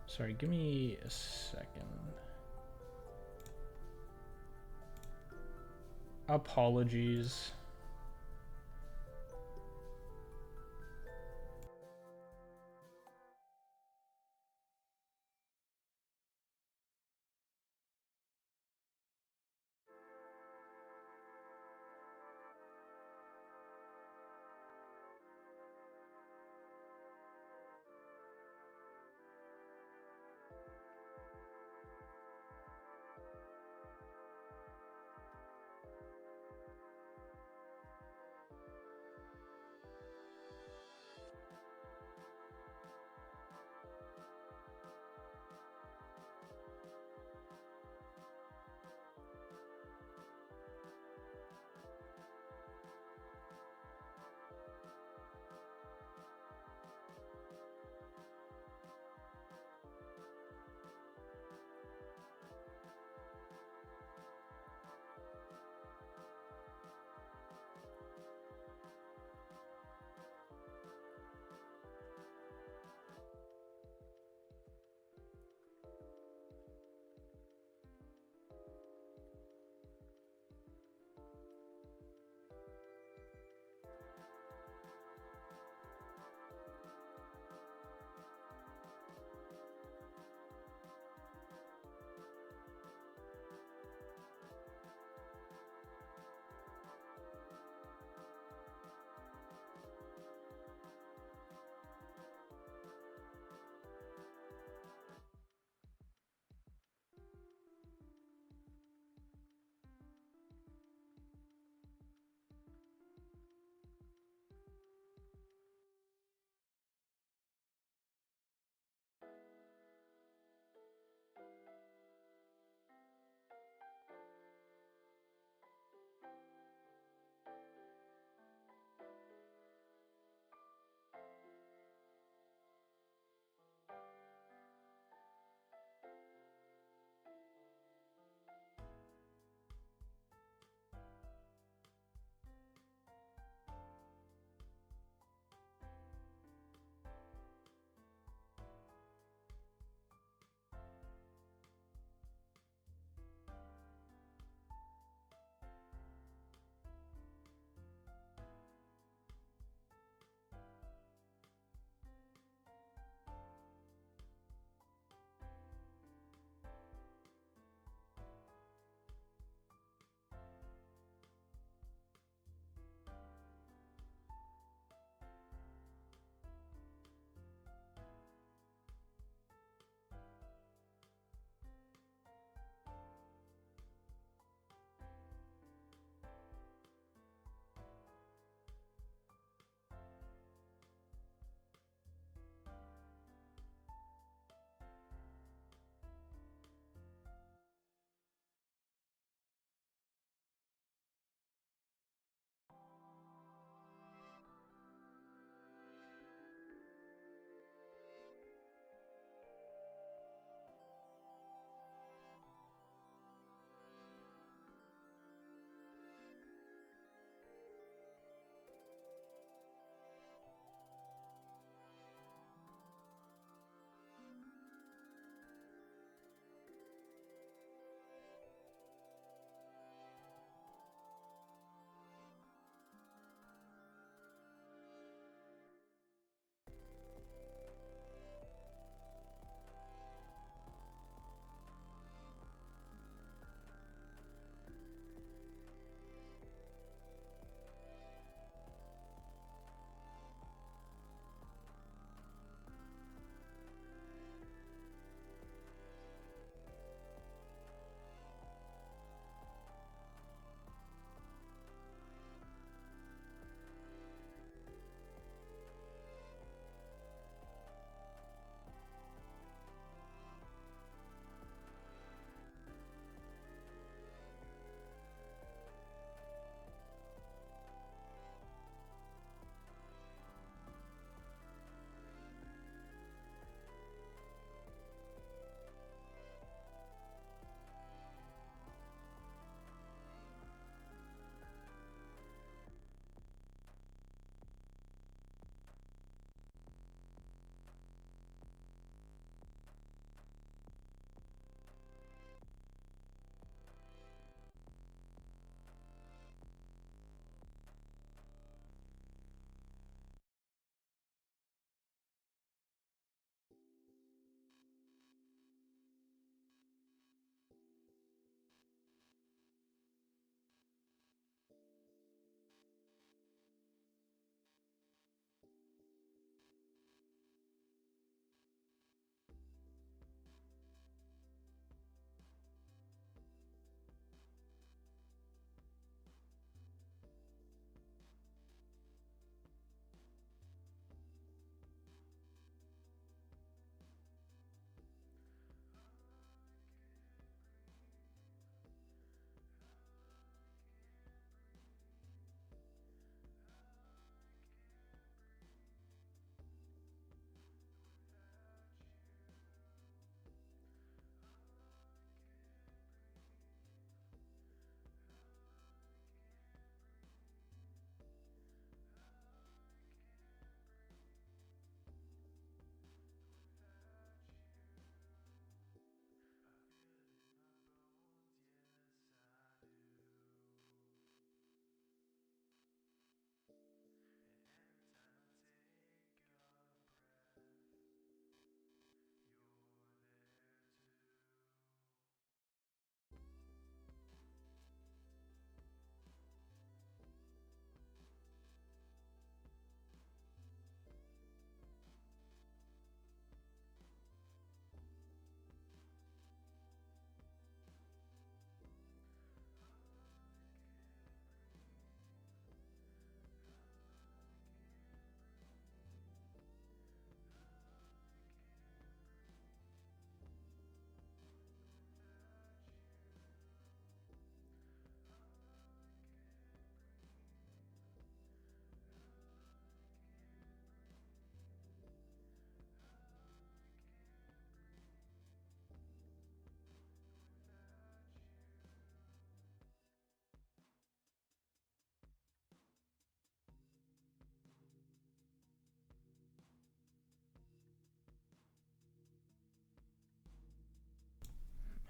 Sorry, give me a second. Apologies.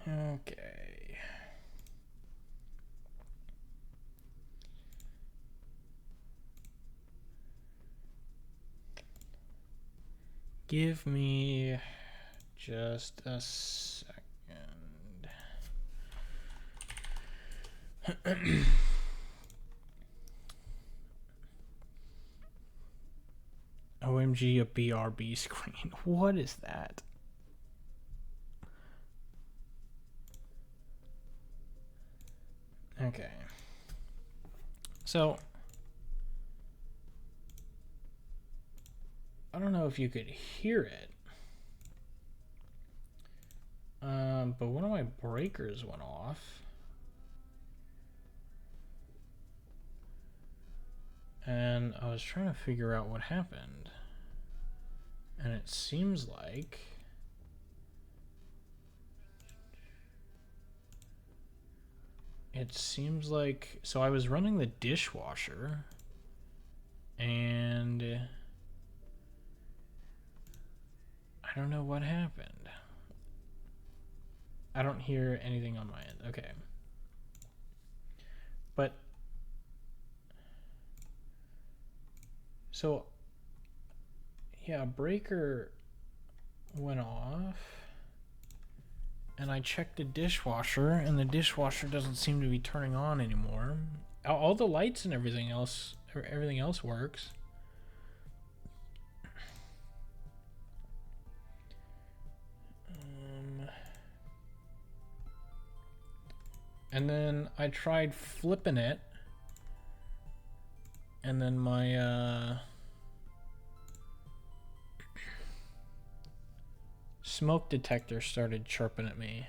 Okay. Give me just a second. OMG, a BRB screen. What is that? Okay. So, I don't know if you could hear it. But one of my breakers went off. And I was trying to figure out what happened. And it seems like... So I was running the dishwasher. And... I don't know what happened. I don't hear anything on my end. Okay. But... So... Yeah, a breaker went off. And I checked the dishwasher, and the dishwasher doesn't seem to be turning on anymore. All the lights and everything else works. And then I tried flipping it, and then my smoke detector started chirping at me.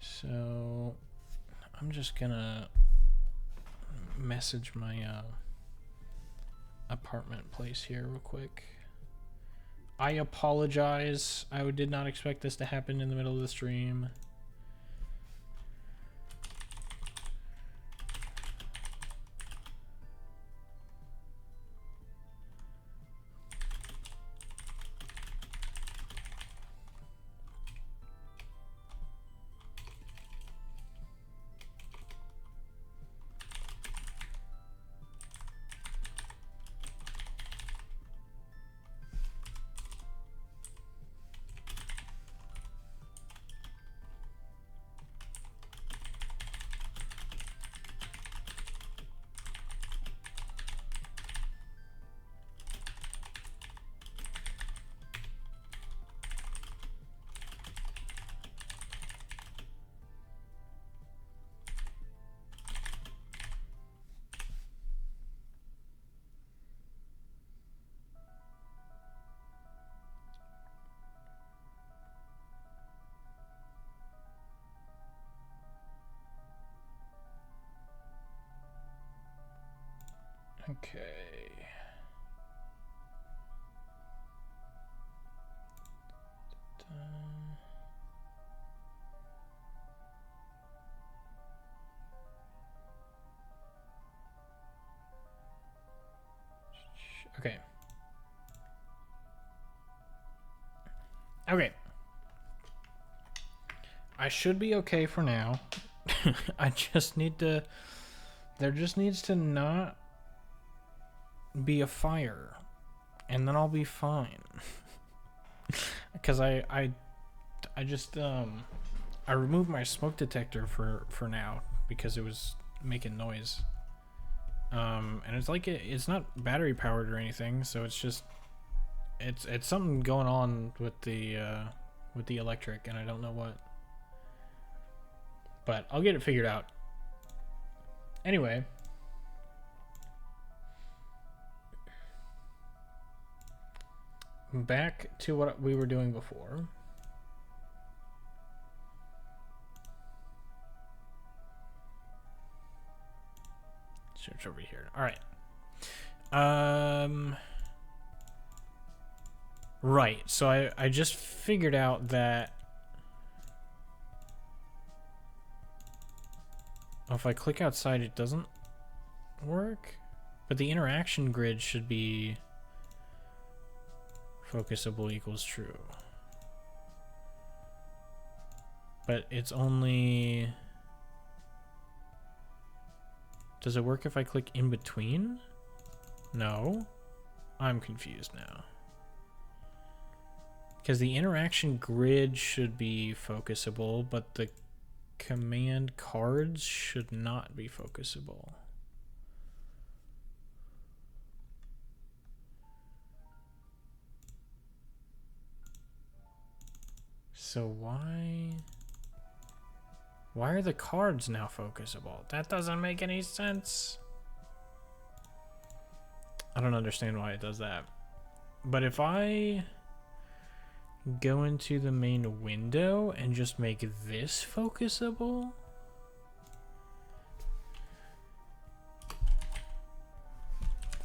So I'm just gonna message my apartment place here real quick. I apologize. I did not expect this to happen in the middle of the stream. Okay. Okay. Okay. I should be okay for now. I just need to... There just needs to not be a fire. And then I'll be fine. Because I just... I removed my smoke detector for now. Because it was making noise. And it's like it's not battery powered or anything. So it's just... It's something going on with the electric. And I don't know what. But I'll get it figured out. Anyway. Back to what we were doing before. Search over here. All right. Right. So I just figured out that if I click outside, it doesn't work. But the interaction grid should be focusable equals true. But it's only... Does it work if I click in between? No. I'm confused now. Because the interaction grid should be focusable, but the command cards should not be focusable. So why are the cards now focusable? That doesn't make any sense. I don't understand why it does that. But if I go into the main window and just make this focusable,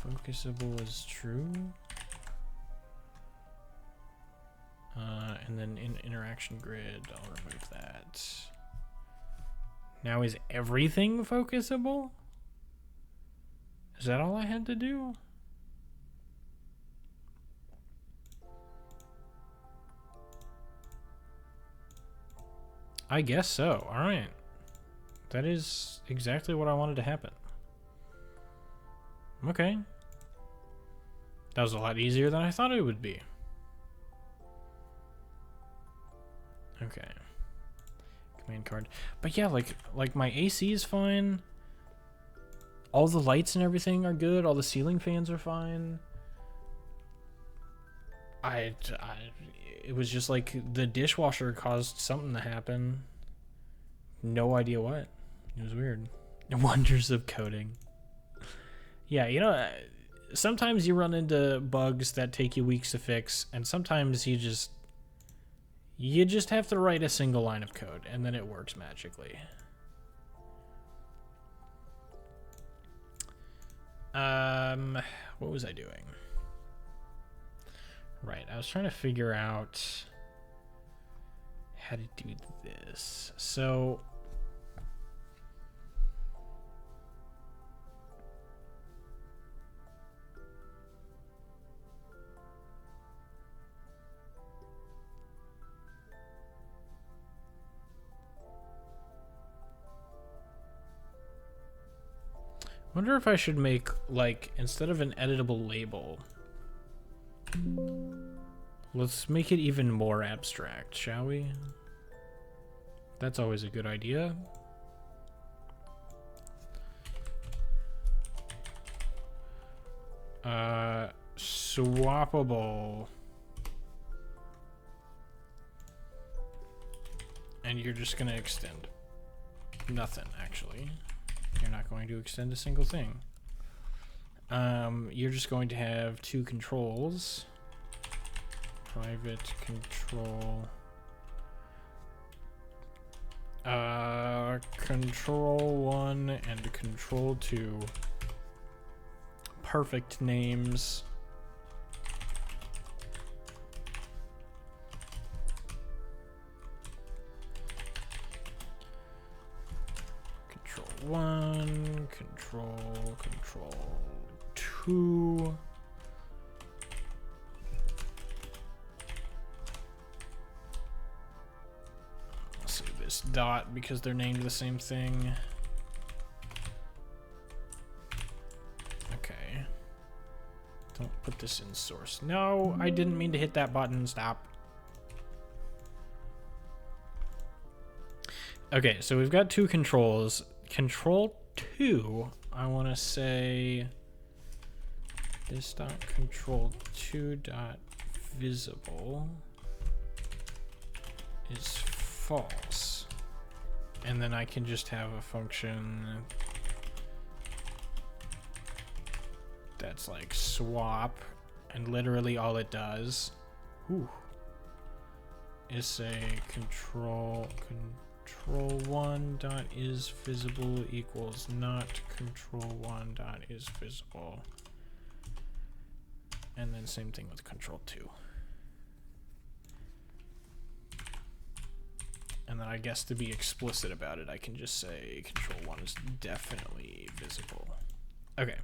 focusable is true. And then in interaction grid, I'll remove that. Now is everything focusable? Is that all I had to do? I guess so. All right. That is exactly what I wanted to happen. Okay. That was a lot easier than I thought it would be. Okay. Command card. But yeah, like my AC is fine. All the lights and everything are good. All the ceiling fans are fine. It was just like the dishwasher caused something to happen. No idea what. It was weird. Wonders of coding. Yeah, you know, sometimes you run into bugs that take you weeks to fix, and sometimes you just have to write a single line of code, and then it works magically. What was I doing? Right, I was trying to figure out how to do this. So wonder if I should make, like, instead of an editable label, let's make it even more abstract, shall we? That's always a good idea. Swappable. And you're just gonna extend nothing, actually. You're not going to extend a single thing. You're just going to have two controls. Private control. Control 1 and control 2. Perfect names. Control 1, control 2. I'll say this dot because they're named the same thing. Okay. Don't put this in source. No, I didn't mean to hit that button. Stop. Okay, so we've got two controls. Control 2, I want to say this dot control 2 dot visible is false, and then I can just have a function that's like swap, and literally all it does is say control 1 dot is visible equals not control 1 dot is visible, and then same thing with control 2. And then I guess to be explicit about it, I can just say control 1 is definitely visible. Okay.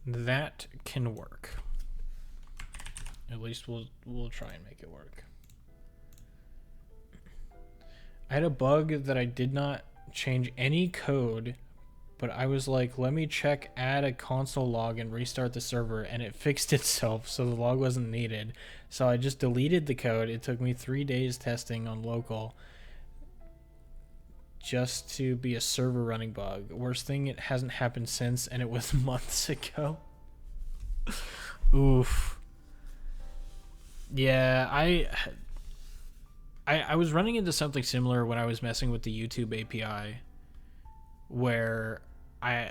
That can work. At least we'll try and make it work. I had a bug that I did not change any code, but I was like, let me check, add a console log and restart the server, and it fixed itself, so the log wasn't needed. So I just deleted the code. It took me 3 days testing on local just to be a server running bug. Worst thing, it hasn't happened since, and it was months ago. Oof. Yeah, I was running into something similar when I was messing with the YouTube API, where I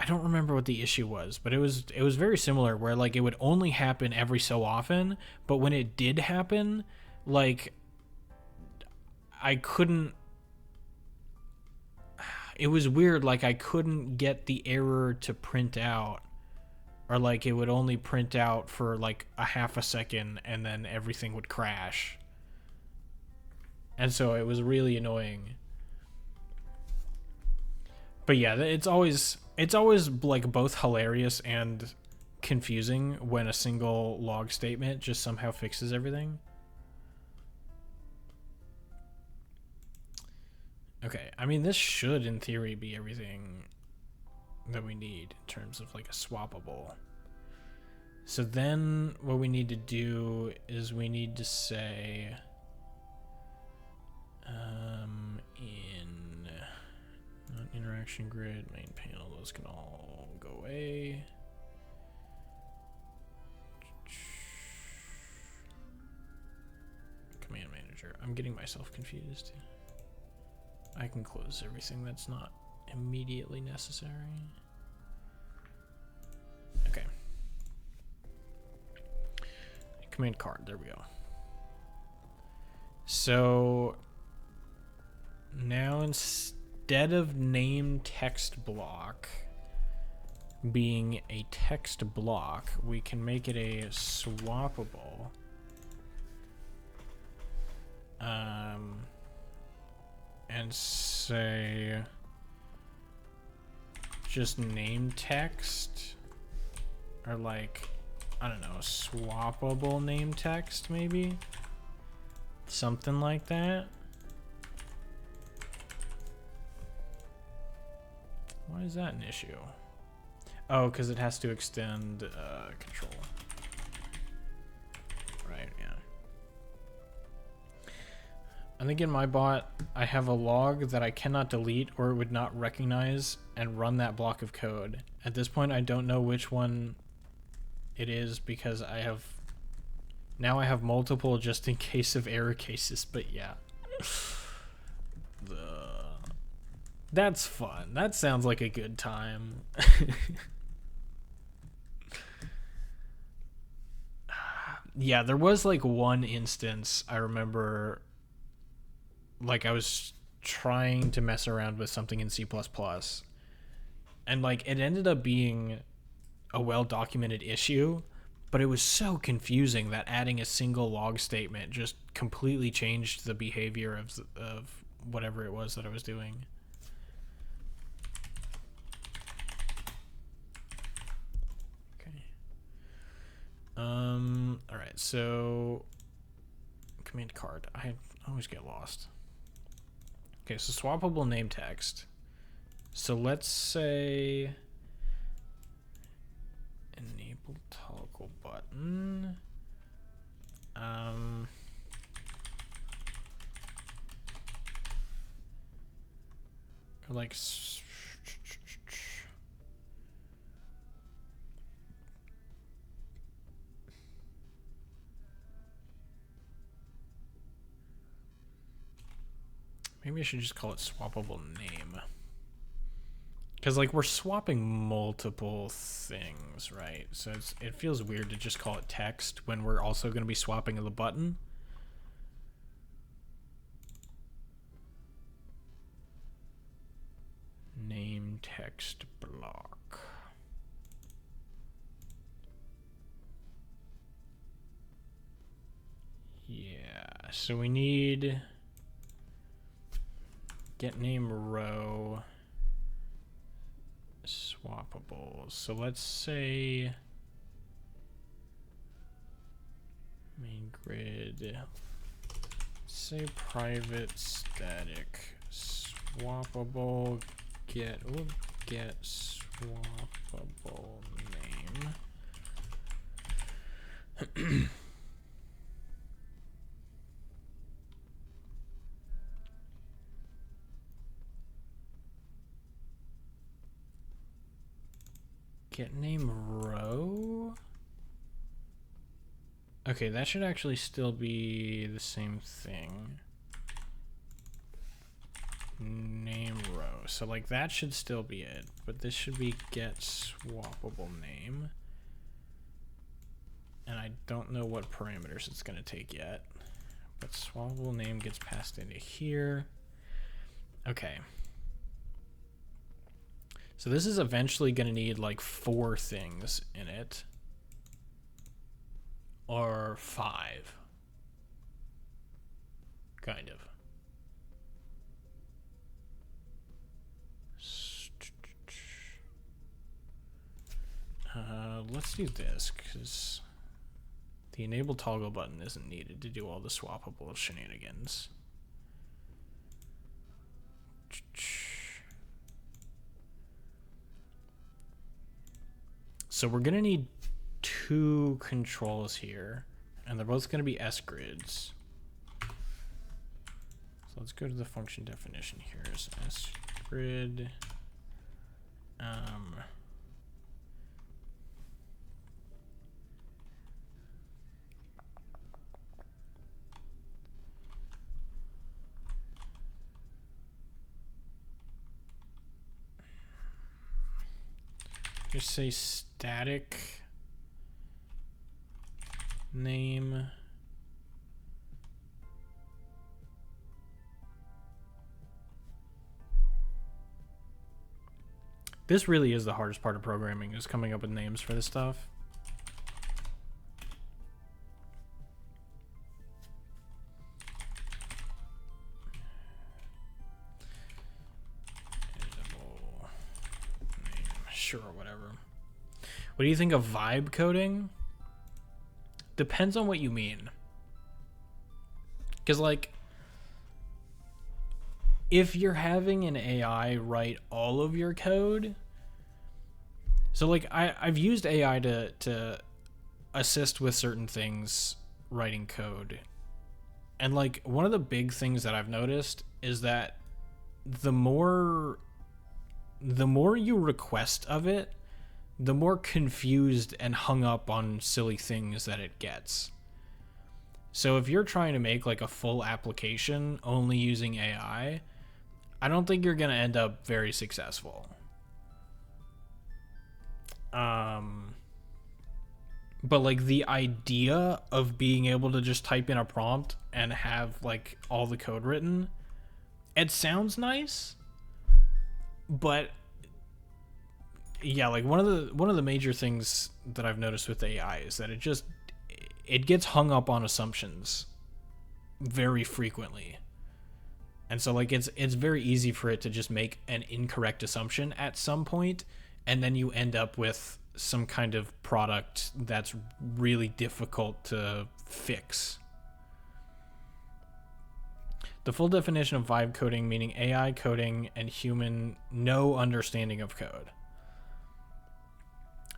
don't remember what the issue was, but it was very similar, where like it would only happen every so often, but when it did happen, like I couldn't, it was weird, like I couldn't get the error to print out, or like it would only print out for like a half a second and then everything would crash. And so it was really annoying. But yeah, it's always like both hilarious and confusing when a single log statement just somehow fixes everything. Okay, I mean, this should in theory be everything that we need in terms of like a swappable. So then what we need to do is we need to say in not interaction grid, main panel, those can all go away. Command manager. I'm getting myself confused. I can close everything that's not immediately necessary. Okay. Command card, there we go. So now instead of name text block being a text block, we can make it a swappable. And say just name text, or like, I don't know, swappable name text, maybe something like that. Why is that an issue? Oh, because it has to extend control. Right, yeah. I think in my bot, I have a log that I cannot delete or it would not recognize and run that block of code. At this point, I don't know which one it is because I have multiple just in case of error cases, but yeah. That's fun. That sounds like a good time. Yeah, there was like one instance I remember, like I was trying to mess around with something in C++, and like it ended up being a well-documented issue, but it was so confusing that adding a single log statement just completely changed the behavior of whatever it was that I was doing. All right, so command card. I always get lost. Okay, so swappable name text. So let's say enable toggle button. Or like maybe I should just call it swappable name. Because like we're swapping multiple things, right? So it feels weird to just call it text when we're also going to be swapping the button. Name text block. Yeah, so we need get name row, swappable. So let's say main grid, say private static swappable get swappable name. Get name row. Okay, that should actually still be the same thing. Name row. So like that should still be it, but this should be get swappable name. And I don't know what parameters it's going to take yet. But swappable name gets passed into here. Okay. So this is eventually going to need like 4 things in it. Or 5. Kind of. Let's do this, because the enable toggle button isn't needed to do all the swappable shenanigans. So we're going to need 2 controls here, and they're both going to be S-grids. So let's go to the function definition here as S-grid. Just say static name this really is the hardest part of programming, is coming up with names for this stuff. Sure, whatever. What do you think of vibe coding? Depends on what you mean. Because, like, if you're having an AI write all of your code, so like I've used AI to assist with certain things writing code, and like one of the big things that I've noticed is that the more you request of it, the more confused and hung up on silly things that it gets. So if you're trying to make like a full application only using AI, I don't think you're going to end up very successful. But like the idea of being able to just type in a prompt and have like all the code written, it sounds nice, but yeah, like one of the major things that I've noticed with AI is that it gets hung up on assumptions very frequently. And so like it's very easy for it to just make an incorrect assumption at some point, and then you end up with some kind of product that's really difficult to fix. The full definition of vibe coding, meaning AI coding and human no understanding of code.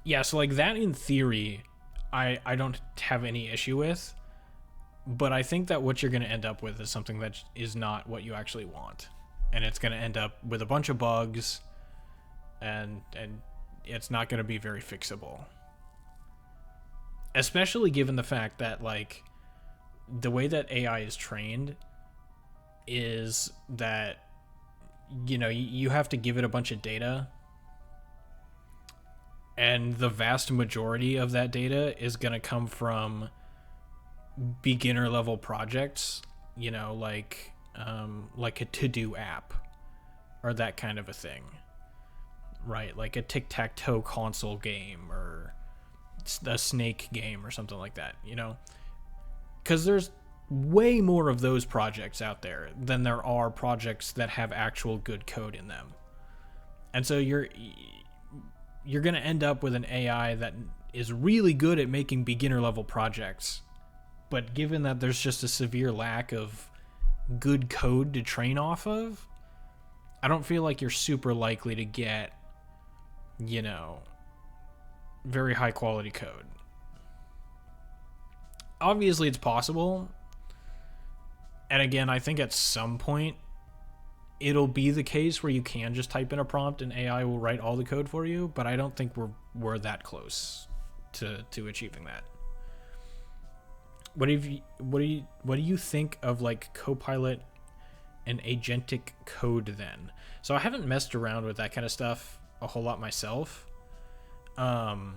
Yeah, so like that in theory, I don't have any issue with, but I think that what you're going to end up with is something that is not what you actually want. And it's going to end up with a bunch of bugs, and it's not going to be very fixable. Especially given the fact that like the way that AI is trained is that, you know, you have to give it a bunch of data, and the vast majority of that data is going to come from beginner level projects, you know, like a to-do app or that kind of a thing, right? Like a tic-tac-toe console game or a snake game or something like that, you know, because there's way more of those projects out there than there are projects that have actual good code in them. And so you're going to end up with an AI that is really good at making beginner level projects. But given that there's just a severe lack of good code to train off of, I don't feel like you're super likely to get, you know, very high quality code. Obviously it's possible. And again, I think at some point it'll be the case where you can just type in a prompt and AI will write all the code for you, but I don't think we're that close to achieving that. What do you think of like Copilot and agentic code then? So I haven't messed around with that kind of stuff a whole lot myself. From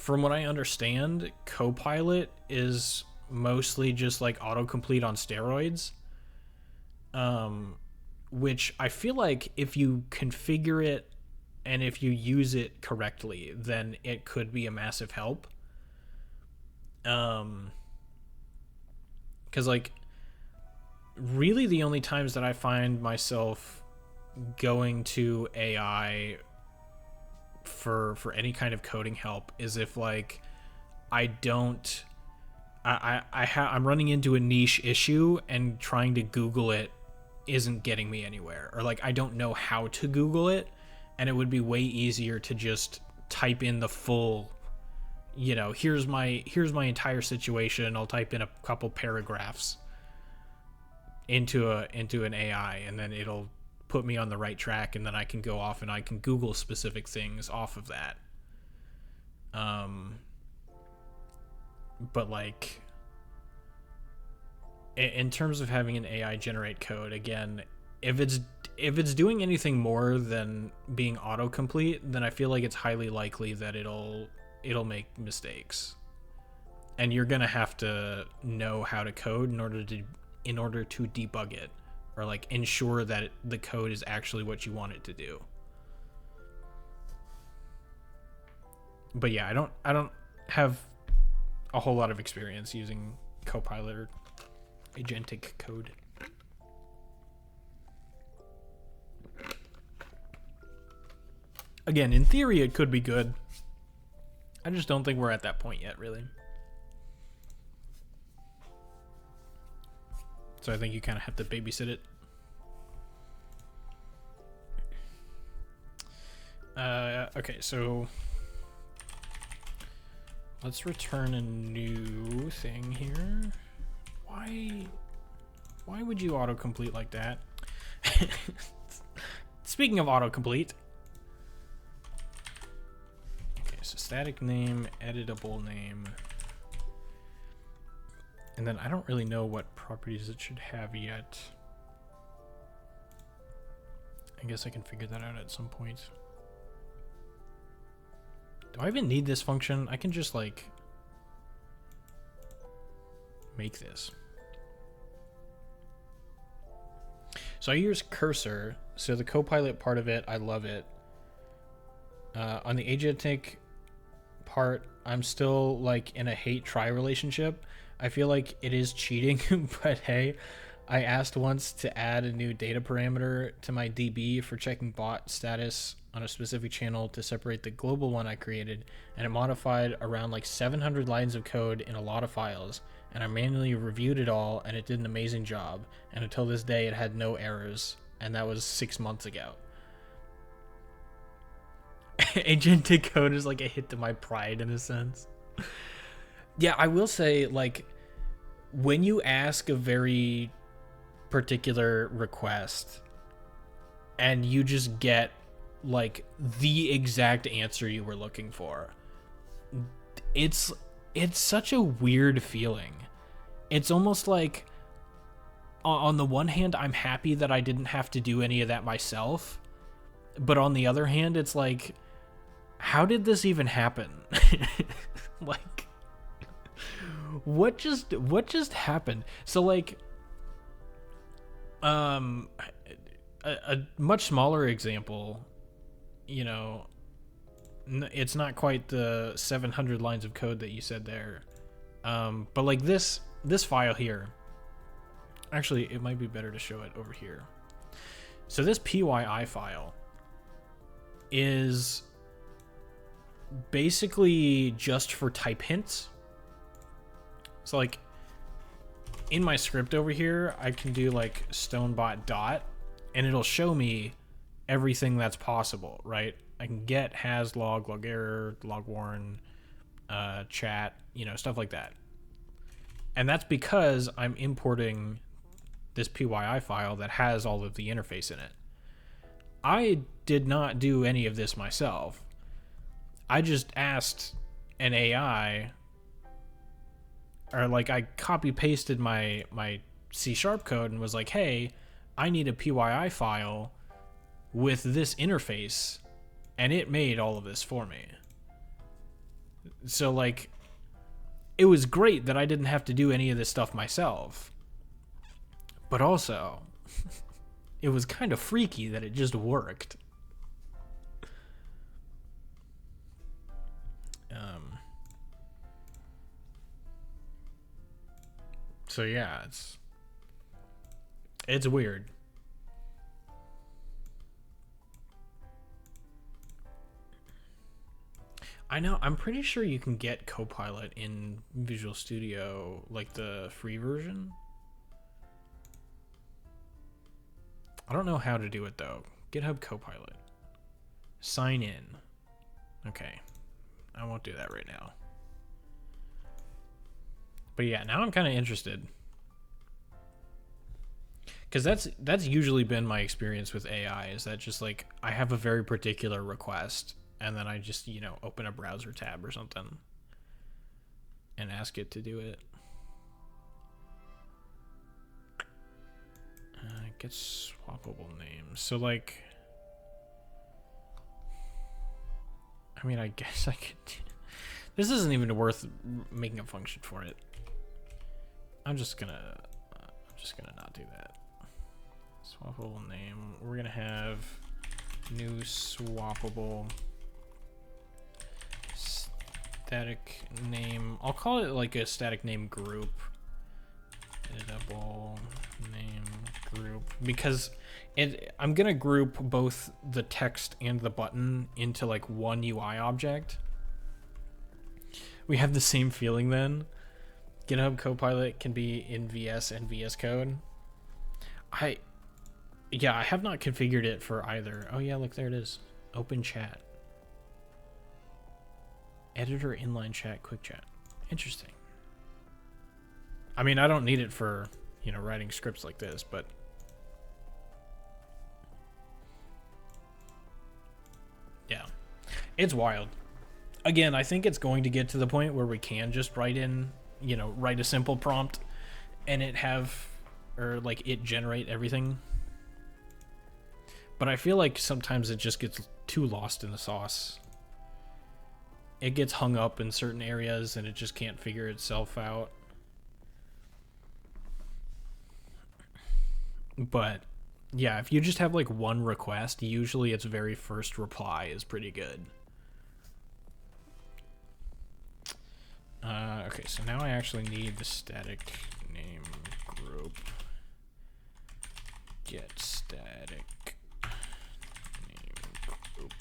what I understand, Copilot is mostly just like autocomplete on steroids. Which I feel like if you configure it and if you use it correctly, then it could be a massive help. Because like really the only times that I find myself going to AI for any kind of coding help is if like I'm running into a niche issue and trying to Google it isn't getting me anywhere, or like I don't know how to Google it, and it would be way easier to just type in the full, you know, here's my entire situation. I'll type in a couple paragraphs into an AI, and then it'll put me on the right track, and then I can go off and I can Google specific things off of that. But like in terms of having an AI generate code, again, if it's doing anything more than being autocomplete, then I feel like it's highly likely that it'll make mistakes, and you're gonna have to know how to code in order to debug it, or like ensure that the code is actually what you want it to do. But yeah, I don't have a whole lot of experience using Copilot or agentic code. Again, in theory, it could be good. I just don't think we're at that point yet, really. So I think you kind of have to babysit it. Okay, so let's return a new thing here. Why would you autocomplete like that? Speaking of autocomplete. Okay, so static name, editable name. And then I don't really know what properties it should have yet. I guess I can figure that out at some point. Do I even need this function? I can just like make this. So I use cursor. So the Copilot part of it, I love it. On the agentic part, I'm still like in a hate-try relationship. I feel like it is cheating, but hey, I asked once to add a new data parameter to my DB for checking bot status on a specific channel to separate the global one I created, and it modified around like 700 lines of code in a lot of files, and I manually reviewed it all, and it did an amazing job, and until this day it had no errors, and that was 6 months ago. Agentic code is like a hit to my pride in a sense. Yeah, I will say, like, when you ask a very particular request and you just get like the exact answer you were looking for, it's such a weird feeling. It's almost like, on the one hand, I'm happy that I didn't have to do any of that myself, but on the other hand, it's like, how did this even happen? Like, what just happened? So like, a much smaller example, you know, it's not quite the 700 lines of code that you said there, but like this file here, actually it might be better to show it over here. So this PYI file is basically just for type hints. So like in my script over here, I can do like stonebot dot, and it'll show me everything that's possible, right? I can get, has, log error, log warn, chat, you know, stuff like that. And that's because I'm importing this PYI file that has all of the interface in it. I did not do any of this myself. I just asked an AI, or like I copy pasted my C# code and was like, hey, I need a PYI file with this interface, and it made all of this for me. So like, it was great that I didn't have to do any of this stuff myself, but also it was kind of freaky that it just worked. So yeah, it's weird. I know, I'm pretty sure you can get Copilot in Visual Studio, like the free version. I don't know how to do it though. GitHub Copilot. Sign in. Okay. I won't do that right now. But yeah, now I'm kind of interested. Because that's usually been my experience with AI, is that just like I have a very particular request, and then I just, you know, open a browser tab or something and ask it to do it. Get swappable names. So like, I mean, I guess I could do, this isn't even worth making a function for it. I'm just gonna not do that. Swappable name. We're gonna have new swappable static name. I'll call it like a static name group. Editable name group, because I'm gonna group both the text and the button into like one UI object. We have the same feeling then. GitHub Copilot can be in VS and VS Code. I have not configured it for either. Oh yeah, look, there it is. Open chat. Editor inline chat, quick chat. Interesting. I mean, I don't need it for, you know, writing scripts like this, but yeah, it's wild. Again, I think it's going to get to the point where we can just write a simple prompt and it generate everything. But I feel like sometimes it just gets too lost in the sauce. It gets hung up in certain areas and it just can't figure itself out. But yeah, if you just have like one request, usually its very first reply is pretty good. Okay, so now I actually need the static name group. Get static name group.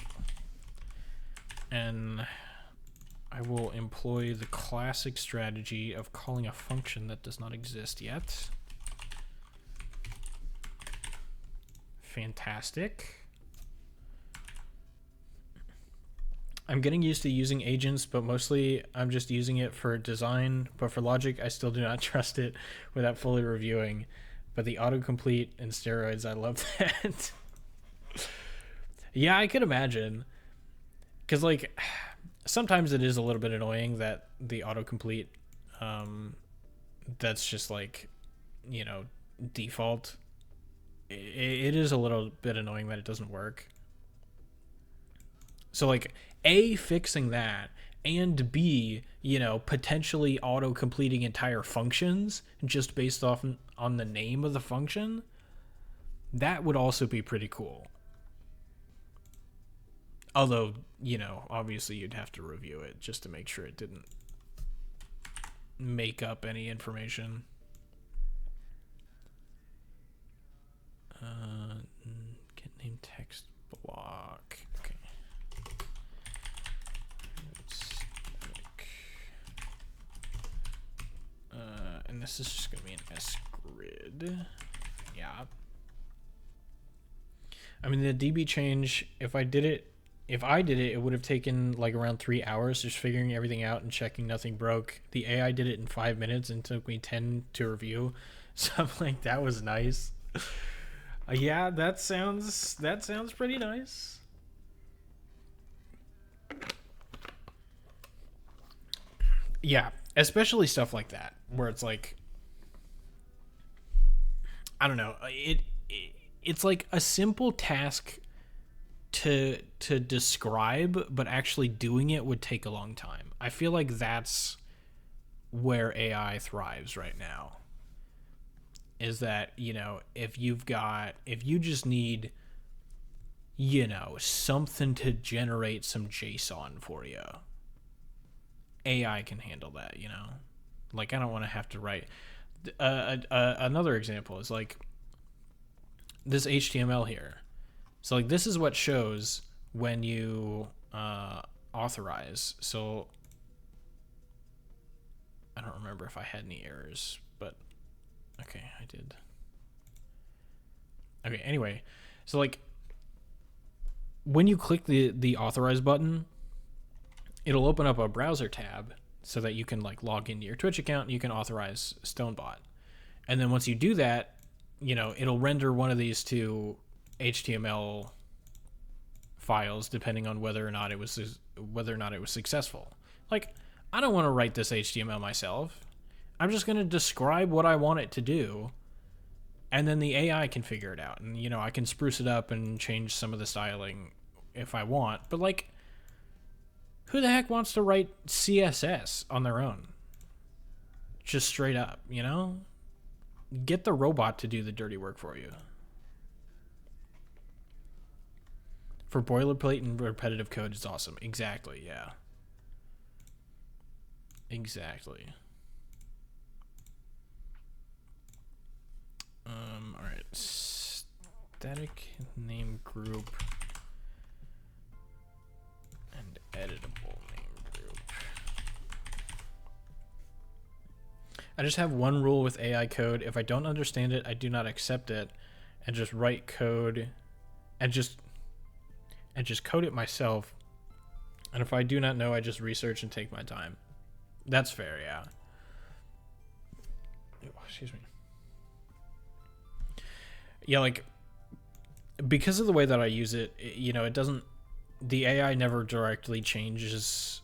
And I will employ the classic strategy of calling a function that does not exist yet. Fantastic. I'm getting used to using agents, but mostly I'm just using it for design. But for logic, I still do not trust it without fully reviewing. But the autocomplete and steroids, I love that. Yeah, I could imagine. Because, like, sometimes it is a little bit annoying that the autocomplete, that's just, like, you know, default. It is a little bit annoying that it doesn't work. So, like, A, fixing that, and B, you know, potentially auto-completing entire functions just based off on the name of the function, that would also be pretty cool. Although, you know, obviously you'd have to review it just to make sure it didn't make up any information. Get name text block. Okay. and this is just gonna be an S grid. Yeah. I mean, the DB change, if I did it, it would have taken like around 3 hours just figuring everything out and checking nothing broke. The AI did it in 5 minutes and took me 10 to review. So I'm like, that was nice. Yeah, that sounds pretty nice. Yeah, especially stuff like that where it's like, I don't know, it's like a simple task to describe, but actually doing it would take a long time. I feel like that's where AI thrives right now. Is that, you know, if you just need, you know, something to generate some JSON for you, AI can handle that, you know? Like, I don't want to have to write. Another example is like this HTML here. So like this is what shows when you authorize. So I don't remember if I had any errors, but okay, I did. Okay, anyway, so like when you click the authorize button, it'll open up a browser tab so that you can like log into your Twitch account and you can authorize StoneBot. And then once you do that, you know, it'll render one of these two HTML files depending on whether or not it was successful. Like, I don't want to write this HTML myself. I'm just going to describe what I want it to do, and then the AI can figure it out. And, you know, I can spruce it up and change some of the styling if I want. But, like, who the heck wants to write CSS on their own? Just straight up, you know? Get the robot to do the dirty work for you. For boilerplate and repetitive code, it's awesome. Exactly, yeah. Exactly. All right. Static name group and editable name group. I just have one rule with AI code. If I don't understand it, I do not accept it, and just write code and just code it myself. And if I do not know, I just research and take my time. That's fair, yeah. Oh, excuse me. Yeah, like, because of the way that I use it, you know, it doesn't, the AI never directly changes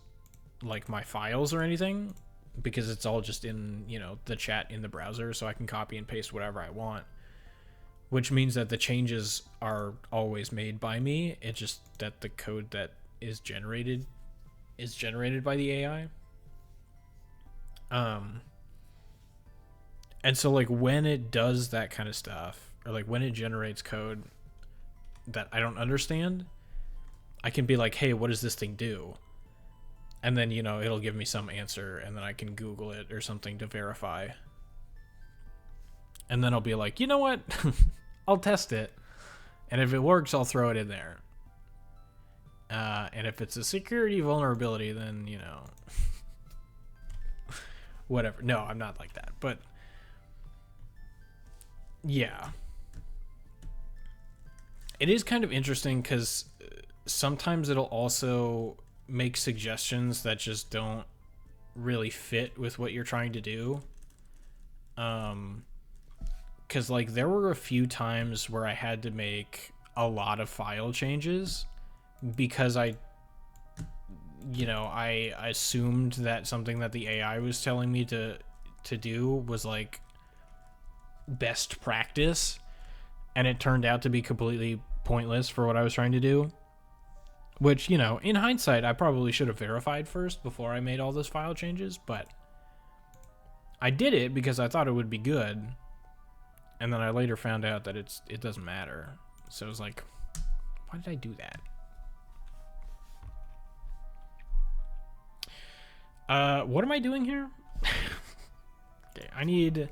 like my files or anything, because it's all just in, you know, the chat in the browser, so I can copy and paste whatever I want, which means that the changes are always made by me. It's just that the code that is generated by the AI. And so like when it does that kind of stuff, or like when it generates code that I don't understand, I can be like, hey, what does this thing do? And then, you know, it'll give me some answer, and then I can Google it or something to verify. And then I'll be like, you know what? I'll test it. And if it works, I'll throw it in there. And if it's a security vulnerability, then, you know, whatever. No, I'm not like that. But yeah. It is kind of interesting because sometimes it'll also make suggestions that just don't really fit with what you're trying to do. Because like there were a few times where I had to make a lot of file changes because I assumed that something that the AI was telling me to do was like best practice, and it turned out to be completely pointless for what I was trying to do. Which, you know, in hindsight, I probably should have verified first before I made all those file changes, but I did it because I thought it would be good, and then I later found out that it doesn't matter. So I was like, why did I do that? What am I doing here? Okay, I need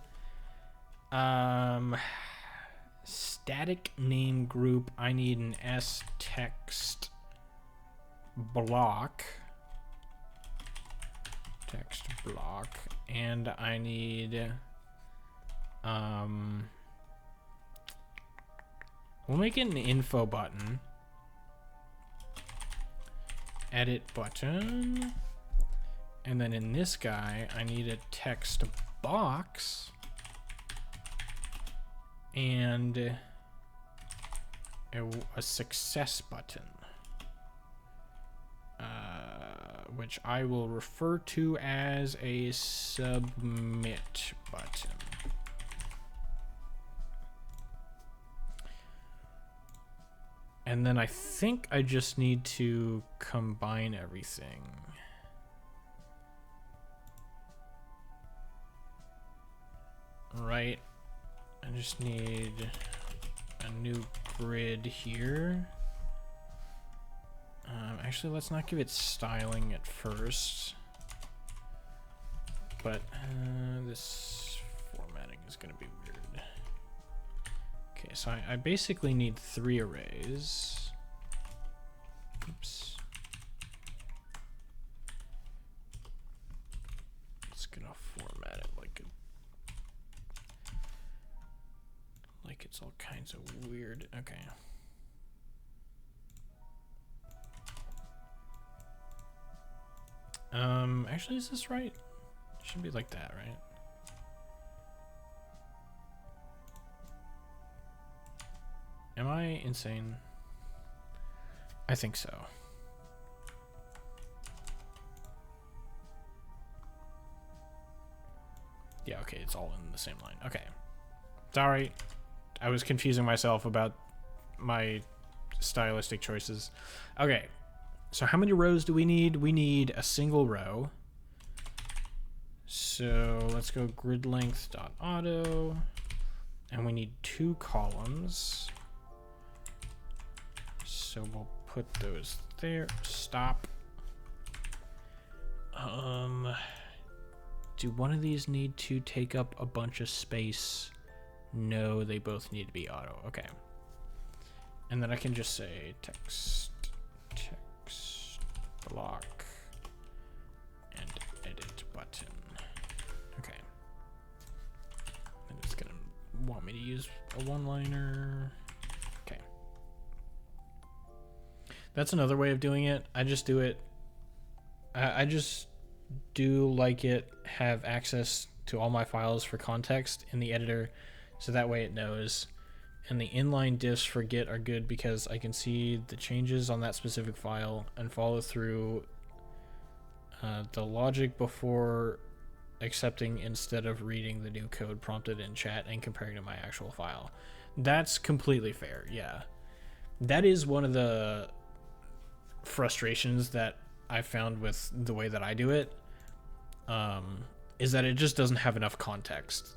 static name group. I need an S text block, and I need We'll make it an info button. Edit button. And then in this guy, I need a text box. And a success button. Which I will refer to as a submit button. And then I think I just need to combine everything. Right. I just need a new grid here. Actually, let's not give it styling at first. But this formatting is going to be weird. Okay, so I basically need 3 arrays. Oops. It's going to format it like it's all kinds of weird. Okay. Actually, is this right? It should be like that, right? Am I insane? I think so. Yeah, okay, it's all in the same line. Okay. Sorry. I was confusing myself about my stylistic choices. Okay. So how many rows do we need? We need a single row. So let's go grid length dot auto, and we need 2 columns. So we'll put those there. Stop. Do one of these need to take up a bunch of space? No, they both need to be auto. Okay. And then I can just say text block and edit button. Okay. And it's gonna want me to use a one-liner. Okay. That's another way of doing it. I just do it. I just do like it have access to all my files for context in the editor, so that way it knows. And the inline diffs for Git are good because I can see the changes on that specific file and follow through the logic before accepting instead of reading the new code prompted in chat and comparing to my actual file. That's completely fair, yeah. That is one of the frustrations that I found with the way that I do it, is that it just doesn't have enough context.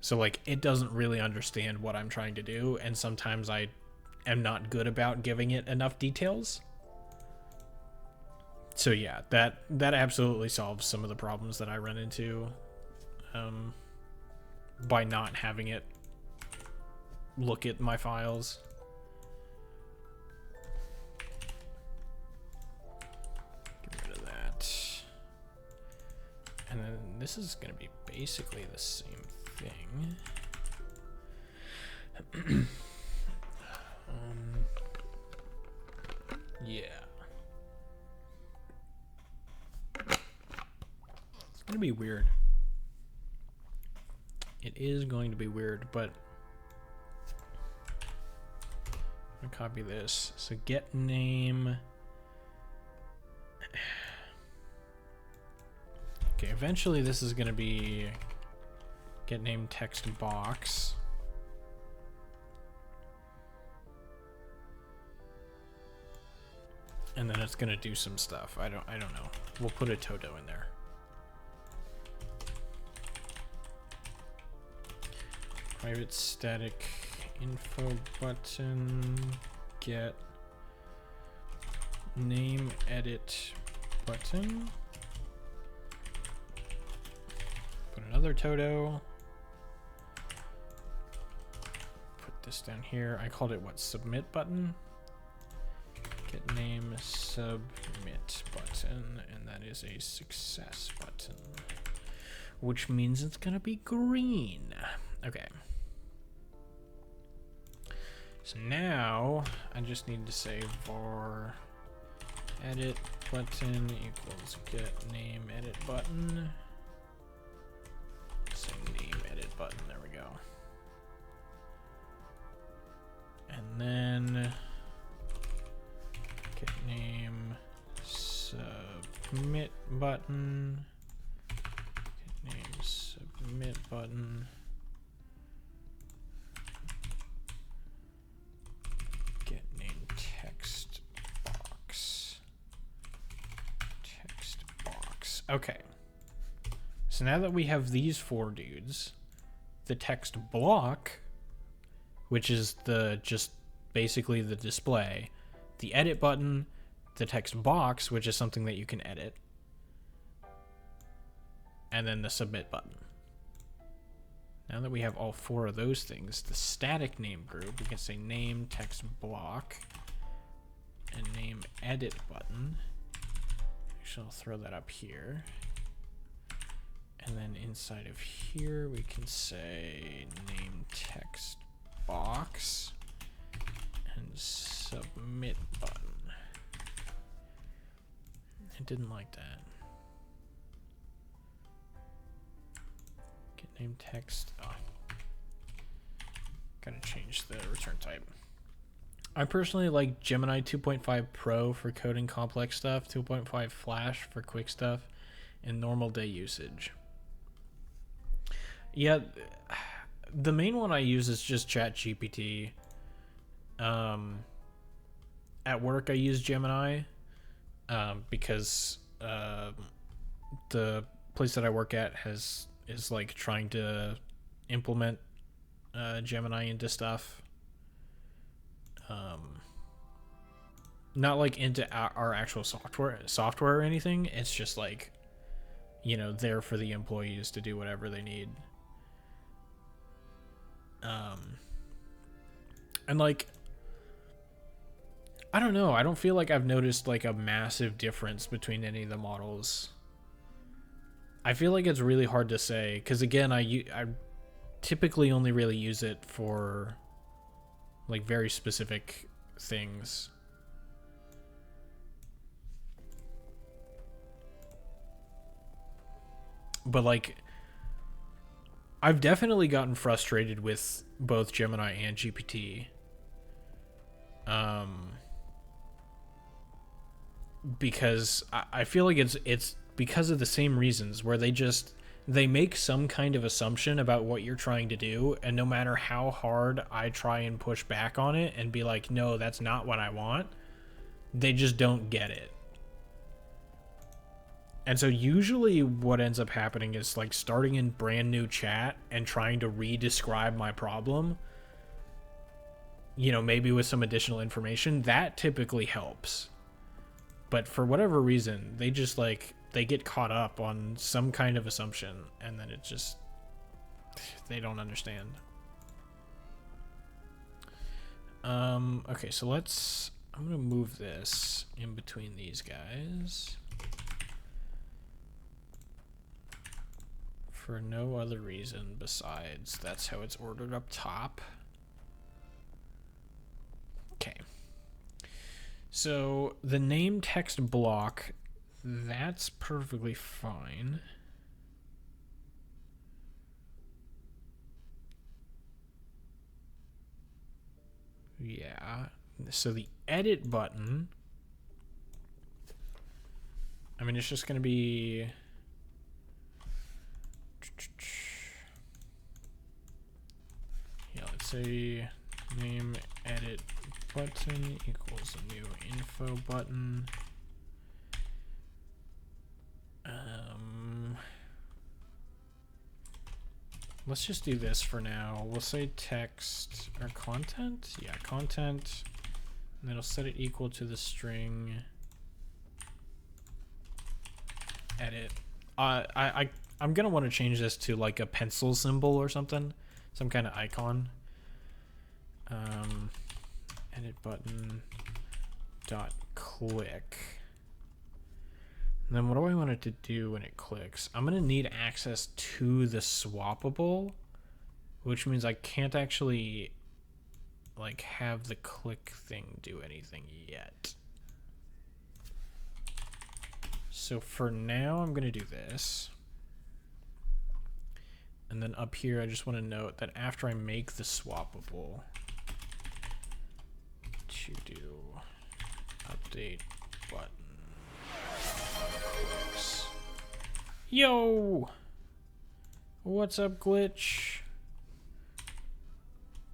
So like it doesn't really understand what I'm trying to do, and sometimes I am not good about giving it enough details. So yeah, that absolutely solves some of the problems that I run into by not having it look at my files. Get rid of that. And then this is going to be basically the same thing. Yeah. It's going to be weird. It is going to be weird, but I'm going to copy this. So get name. Okay, eventually this is going to be get name text box. And then it's going to do some stuff. I don't know. We'll put a Toto in there. Private static info button, get name edit button. Put another Toto. Put this down here. I called it what? Submit button. Get name submit button, and that is a success button, which means it's gonna be green. Okay. So now I just need to say var edit button equals get name edit button. Say name edit button. There we go. And then get name submit button. Get name submit button. Get name text box. Text box. Okay. So now that we have these four dudes, the text block, which is the just basically the display, the edit button, the text box, which is something that you can edit, and then the submit button. Now that we have all four of those things, the static name group, we can say name text block and name edit button. Actually, I'll throw that up here. And then inside of here, we can say name text box and submit button. I didn't like that. Get name text. Oh. Gotta change the return type. I personally like Gemini 2.5 Pro for coding complex stuff, 2.5 Flash for quick stuff, and normal day usage. Yeah, the main one I use is just ChatGPT. At work I use Gemini because the place that I work at is like trying to implement Gemini into stuff. Not like into our actual software or anything. It's just like, you know, there for the employees to do whatever they need. And like, I don't know. I don't feel like I've noticed like a massive difference between any of the models. I feel like it's really hard to say because again, I typically only really use it for like very specific things. But like, I've definitely gotten frustrated with both Gemini and GPT. Because I feel like it's because of the same reasons where they make some kind of assumption about what you're trying to do, and no matter how hard I try and push back on it and be like, no, that's not what I want, they just don't get it. And so usually what ends up happening is like starting in brand new chat and trying to re-describe my problem, you know, maybe with some additional information. That typically helps. But for whatever reason, they just like, they get caught up on some kind of assumption and then it just, they don't understand. Okay, so I'm gonna move this in between these guys. For no other reason besides that's how it's ordered up top. Okay. So the name text block, that's perfectly fine. Yeah. So the edit button, I mean, it's just going to be... Yeah, let's say name edit button equals a new info button. Let's just do this for now. We'll say text or content. Yeah, content. And then I'll set it equal to the string edit. I'm gonna want to change this to like a pencil symbol or something, some kind of icon. Edit button dot click. And then what do I want it to do when it clicks? I'm gonna need access to the swappable which means I can't actually like have the click thing do anything yet. So for now, I'm going to do this. And then up here, I just want to note that after I make the swappable, to do update button. Yo! What's up, Glitch?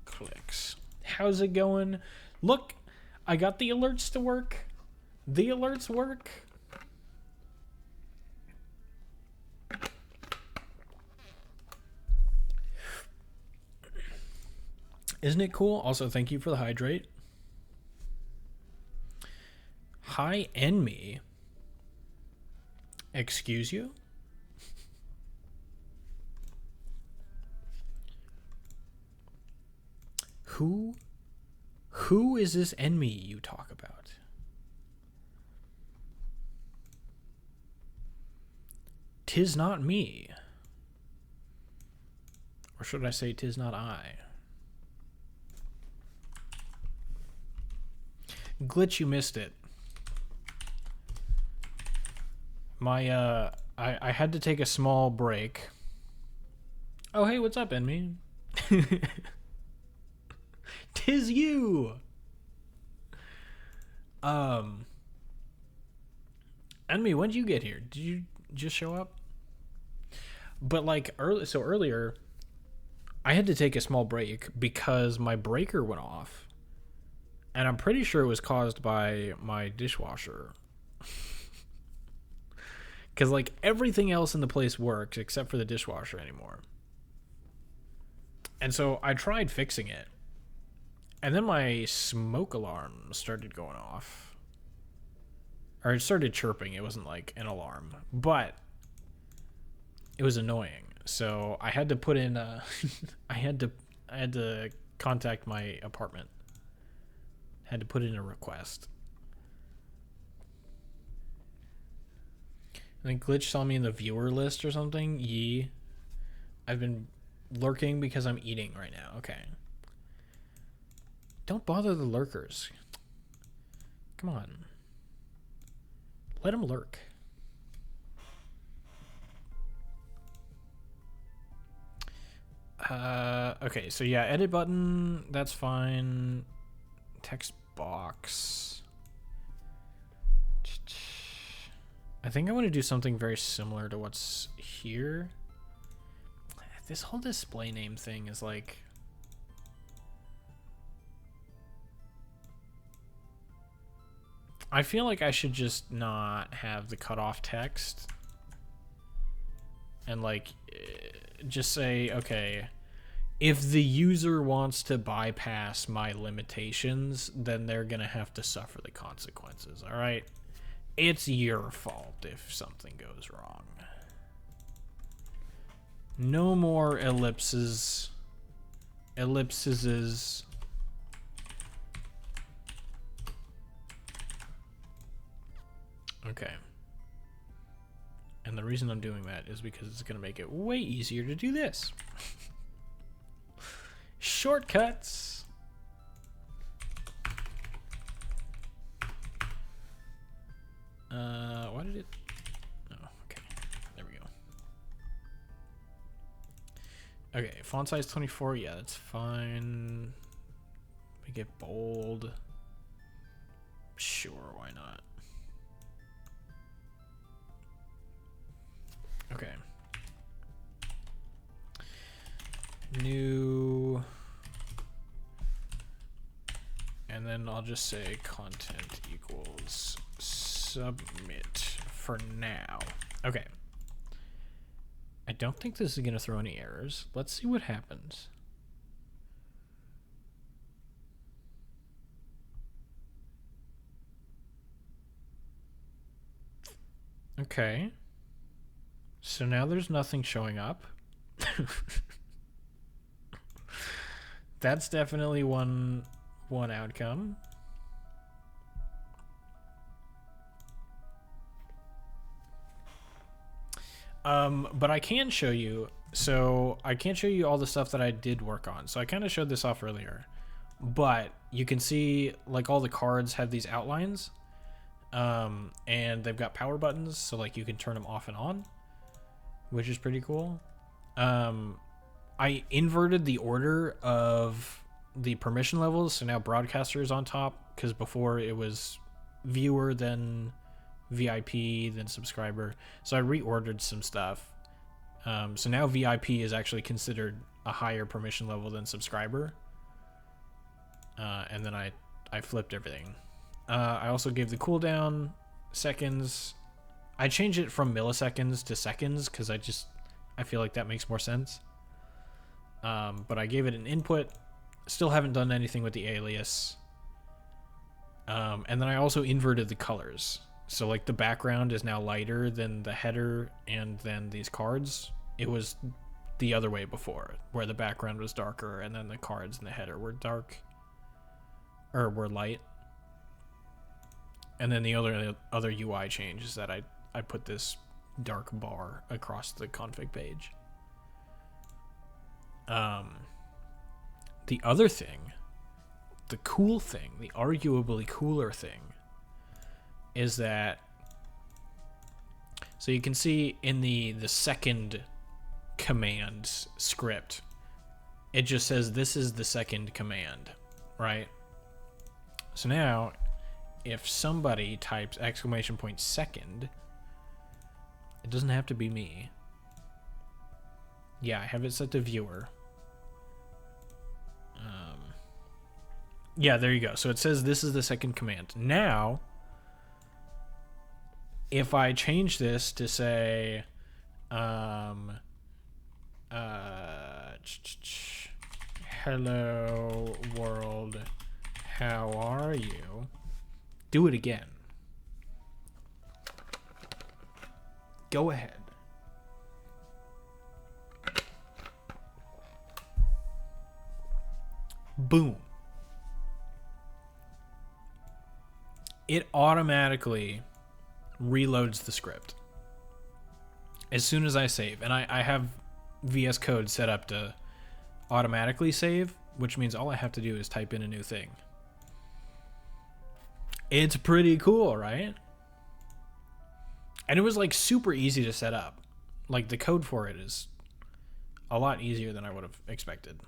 Clicks. How's it going? Look, I got the alerts to work. The alerts work. Isn't it cool? Also, thank you for the hydrate. Hi, enemy. Excuse you? Who is this enemy you talk about? Tis not me. Or should I say tis not I? Glitch, you missed it. My I had to take a small break. Oh hey, what's up, enemy? Tis you. Enemy, when did you get here? Did you just show up? But like earlier I had to take a small break because my breaker went off. And I'm pretty sure it was caused by my dishwasher. Because, like, everything else in the place works except for the dishwasher anymore. And so I tried fixing it. And then my smoke alarm started going off. Or it started chirping. It wasn't, like, an alarm. But it was annoying. So I had to put in a... I had to contact my apartment. Had to put in a request. I think Glitch saw me in the viewer list or something. Yee. I've been lurking because I'm eating right now. Okay. Don't bother the lurkers. Come on. Let them lurk. Okay, so yeah, edit button, that's fine. Text box. I think I want to do something very similar to what's here. This whole display name thing is like... I feel like I should just not have the cutoff text. And like, just say, okay, if the user wants to bypass my limitations, then they're going to have to suffer the consequences, all right? It's your fault if something goes wrong. No more ellipses. Ellipses. Okay. And the reason I'm doing that is because it's going to make it way easier to do this. Shortcuts. Why did it? Oh, okay. There we go. Okay, font size 24. Yeah, that's fine. Make it bold. Sure, why not? Okay. New. And then I'll just say content equals submit for now. Okay. I don't think this is going to throw any errors. Let's see what happens. Okay. So now there's nothing showing up. That's definitely one outcome. But I can show you So I can't show you all the stuff that I did work on. So I kind of showed this off earlier, but you can see like all the cards have these outlines, and they've got power buttons. So like you can turn them off and on, which is pretty cool. I inverted the order of the permission levels. So now broadcaster is on top, because before it was viewer, then VIP, then subscriber. So I reordered some stuff. So now VIP is actually considered a higher permission level than subscriber. And then I flipped everything. I also gave the cooldown seconds. I changed it from milliseconds to seconds because I feel like that makes more sense. But I gave it an input. Still haven't done anything with the alias. And then I also inverted the colors. So like the background is now lighter than the header and then these cards. It was the other way before, where the background was darker and then the cards and the header were dark, or were light. And then the other UI change is that I put this dark bar across the config page. The other thing, the cool thing, the arguably cooler thing, is that, so you can see in the second command script, it just says this is the second command, right? So now if somebody types !second, it doesn't have to be me. Yeah, I have it set to viewer. Yeah, there you go. So it says this is the second command. Now, if I change this to say, hello world, how are you? Do it again. Go ahead. Boom. It automatically reloads the script as soon as I save. And I have VS Code set up to automatically save, which means all I have to do is type in a new thing. It's pretty cool, right? And it was like super easy to set up. Like the code for it is a lot easier than I would have expected.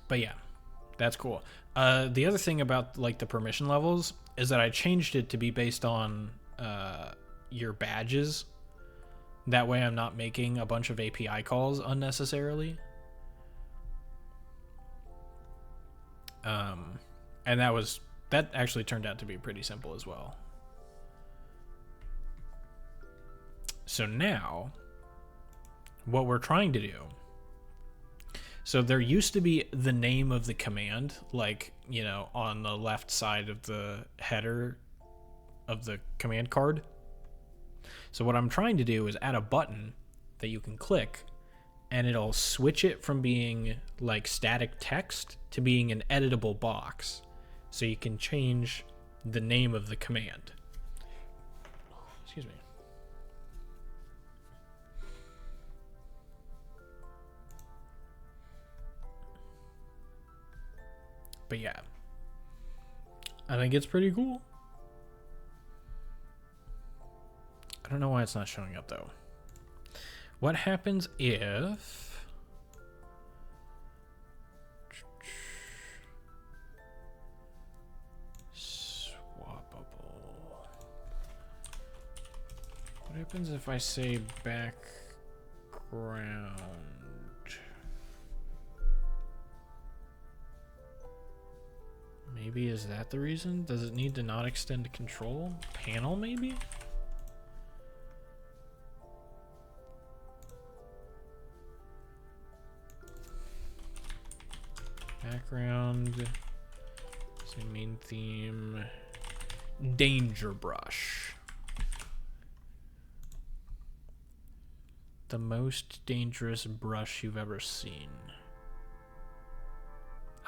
But yeah, that's cool. The other thing about like the permission levels is that I changed it to be based on your badges. That way I'm not making a bunch of API calls unnecessarily. And that actually turned out to be pretty simple as well. So now, what we're trying to do, so there used to be the name of the command, like, you know, on the left side of the header of the command card. So what I'm trying to do is add a button that you can click, and it'll switch it from being like static text to being an editable box. So you can change the name of the command. Excuse me. But yeah, I think it's pretty cool. I don't know why it's not showing up though. What happens if swappable? What happens if I say background? Maybe is that the reason? Does it need to not extend control? Panel maybe? Background, say main theme, danger brush. The most dangerous brush you've ever seen.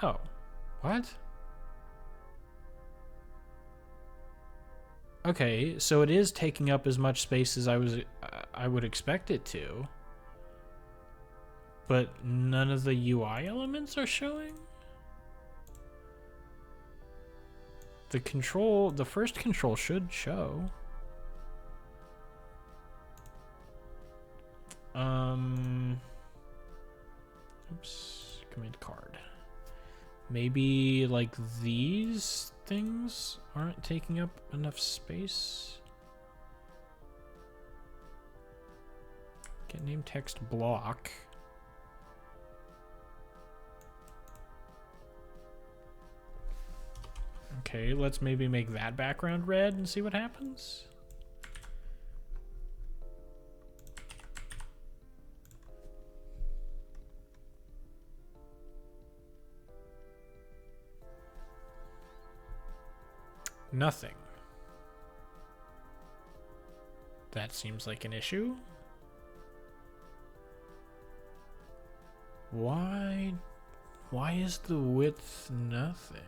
Oh, what? Okay, so it is taking up as much space as I would expect it to. But none of the UI elements are showing? The first control should show. Oops, command card. Maybe like these things aren't taking up enough space. Get name text block. Okay, let's maybe make that background red and see what happens. Nothing. That seems like an issue. Why is the width nothing?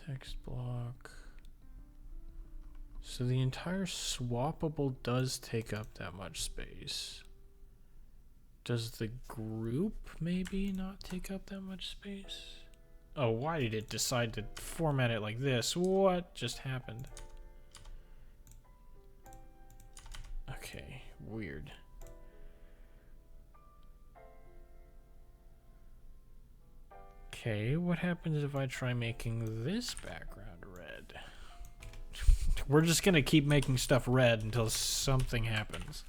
Text block. So the entire swappable does take up that much space. Does the group maybe not take up that much space? Oh, why did it decide to format it like this? What just happened? Okay, weird. Okay, what happens if I try making this background red? We're just gonna keep making stuff red until something happens.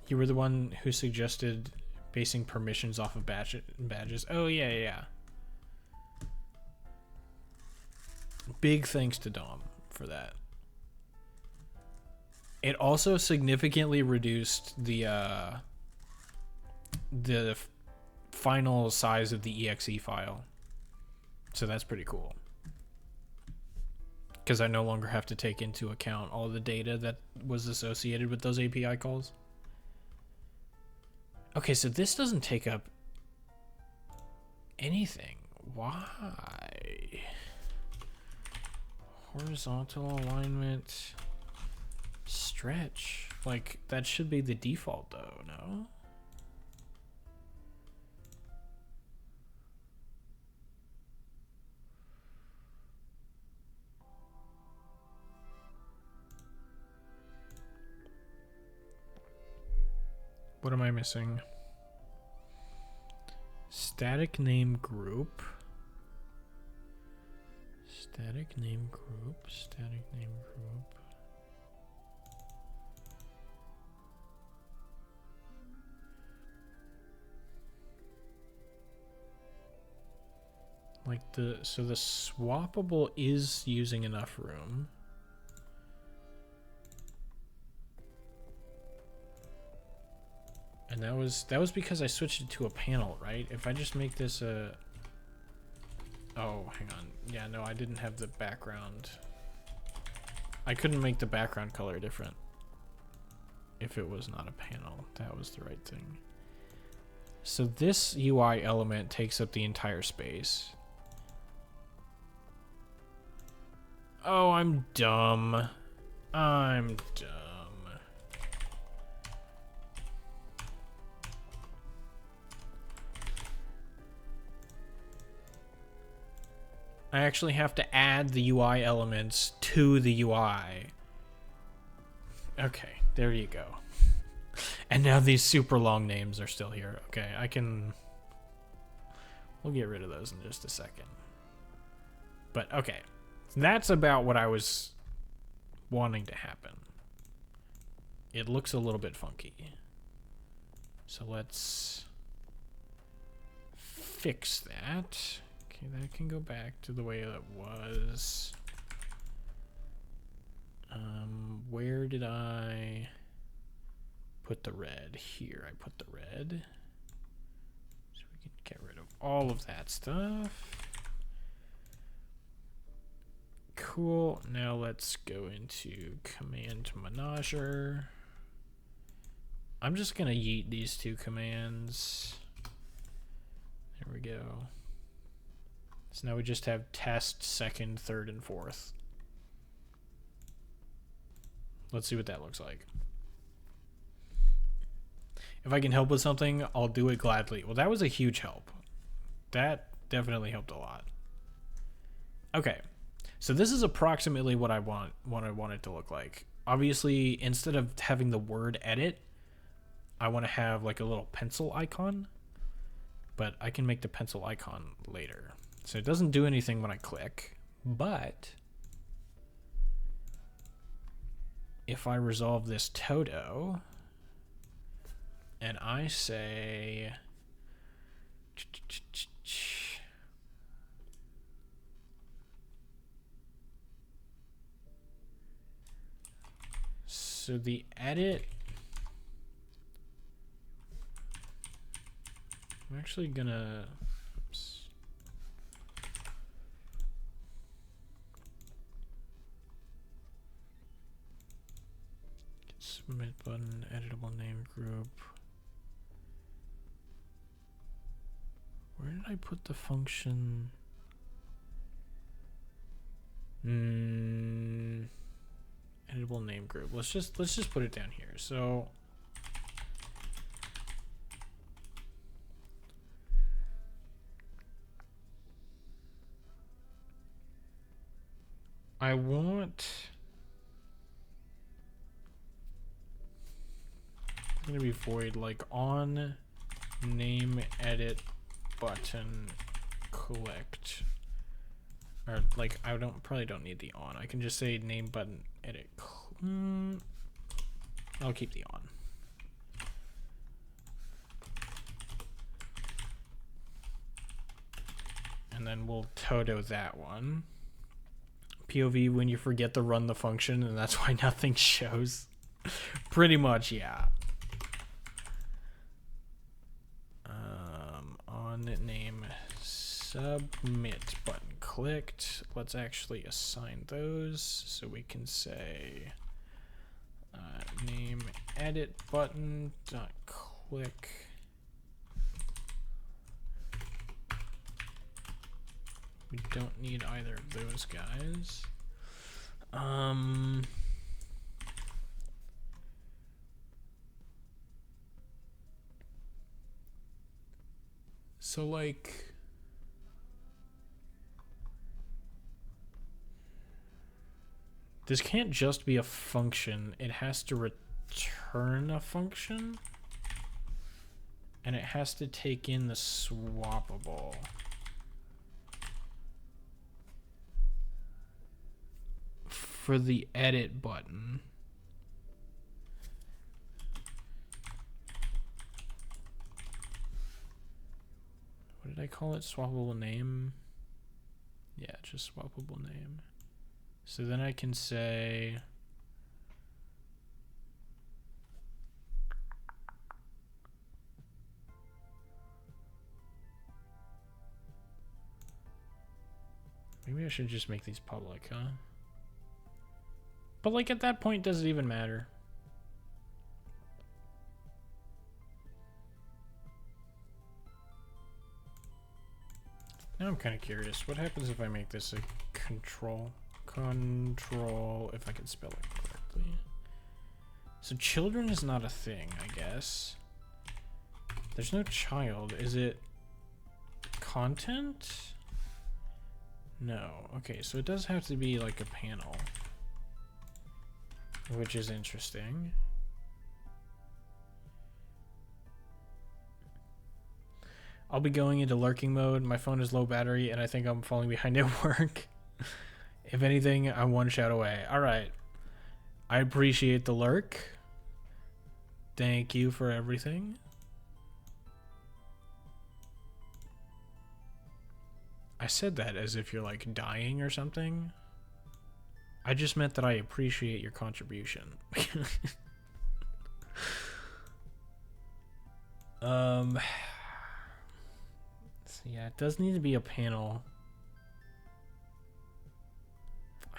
You were the one who suggested basing permissions off of badges. Oh, yeah, yeah. Big thanks to Dom for that. It also significantly reduced the final size of the exe file. So that's pretty cool. Because I no longer have to take into account all the data that was associated with those API calls. Okay, so this doesn't take up anything. Why? Horizontal alignment. Stretch. Like, that should be the default, though, no? What am I missing? Static name group. Static name group. Static name group. Like so the swappable is using enough room. And that was because I switched it to a panel, right? If I just make this a... Oh, hang on. Yeah, no, I didn't have the background. I couldn't make the background color different if it was not a panel. That was the right thing. So this UI element takes up the entire space. Oh, I'm dumb. I'm dumb. I actually have to add the UI elements to the UI. Okay, there you go. And now these super long names are still here. Okay, we'll get rid of those in just a second. But okay, that's about what I was wanting to happen. It looks a little bit funky. So let's fix that. Okay, that can go back to the way it was. Where did I put the red? Here, I put the red. So we can get rid of all of that stuff. Cool. cool. Now let's go into command menager. I'm just gonna yeet these two commands. There we go. So now we just have test, second, third, and fourth. Let's see what that looks like. If I can help with something, I'll do it gladly. Well, that was a huge help. That definitely helped a lot. Okay, so this is approximately what I want it to look like. Obviously, instead of having the word edit, I want to have like a little pencil icon, but I can make the pencil icon later. So it doesn't do anything when I click, but if I resolve this Toto and I say so the edit, I'm actually gonna submit button, editable name group. Where did I put the function? Editable name group. Let's just put it down here. So I want, it's gonna be void like on name edit button clicked, or like I probably don't need the on. I can just say name button edit. I'll keep the on. And then we'll Toto that one. POV when you forget to run the function and that's why nothing shows. Pretty much, yeah. On name submit button clicked. Let's actually assign those so we can say name edit button dot click. We don't need either of those guys. So like this can't just be a function, it has to return a function and it has to take in the swappable. For the edit button. What did I call it? Swappable name? Yeah, just swappable name. So then I can say maybe I should just make these public, huh? But like at that point, does it even matter? Now I'm kind of curious. What happens if I make this a control, if I can spell it correctly? So children is not a thing, I guess. There's no child. Is it content? No. Okay, so it does have to be like a panel. Which is interesting. I'll be going into lurking mode. My phone is low battery and I think I'm falling behind at work. If anything, I'm one shot away. Alright. I appreciate the lurk. Thank you for everything. I said that as if you're like dying or something. I just meant that I appreciate your contribution. So yeah, it does need to be a panel.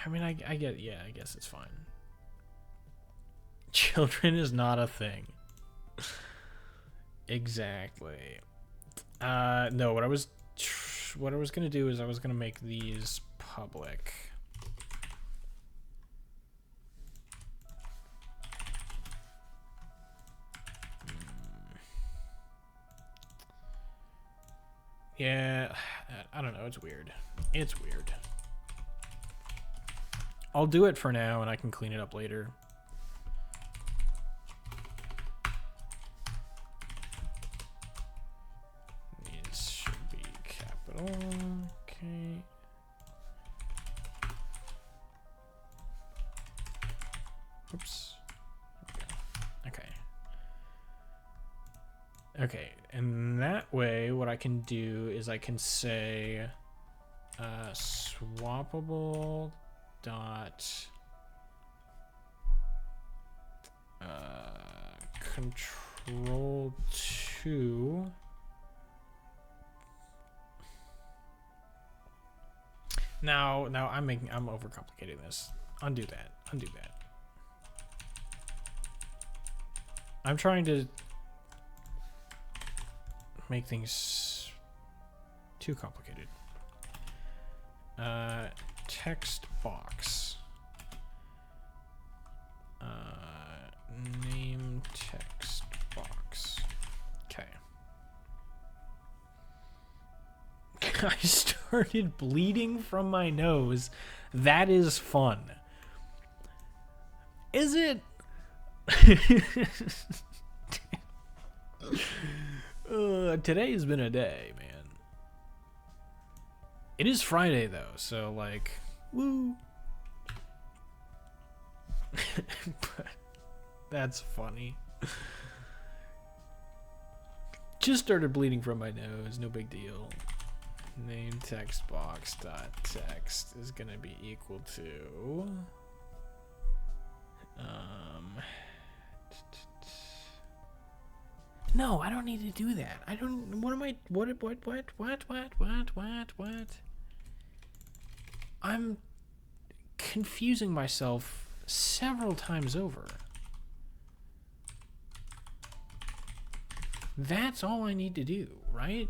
I mean, I get, yeah, I guess it's fine. Children is not a thing. Exactly. No, what I was gonna do is I was gonna make these public. Yeah, I don't know, it's weird. It's weird. I'll do it for now and I can clean it up later. These should be capital. Okay. Oops. Okay. Okay, and that way what I can do is I can say swappable dot control 2 now I'm overcomplicating this. Undo that. I'm trying to make things too complicated. Text box. Name text box. Okay. I started bleeding from my nose. That is fun. Is it? Today has been a day, man. It is Friday though, so like, woo. But that's funny. Just started bleeding from my nose, no big deal. Name text box dot text is gonna be equal to no, I don't need to do that. I don't. What am I? What? I'm confusing myself several times over. That's all I need to do, right?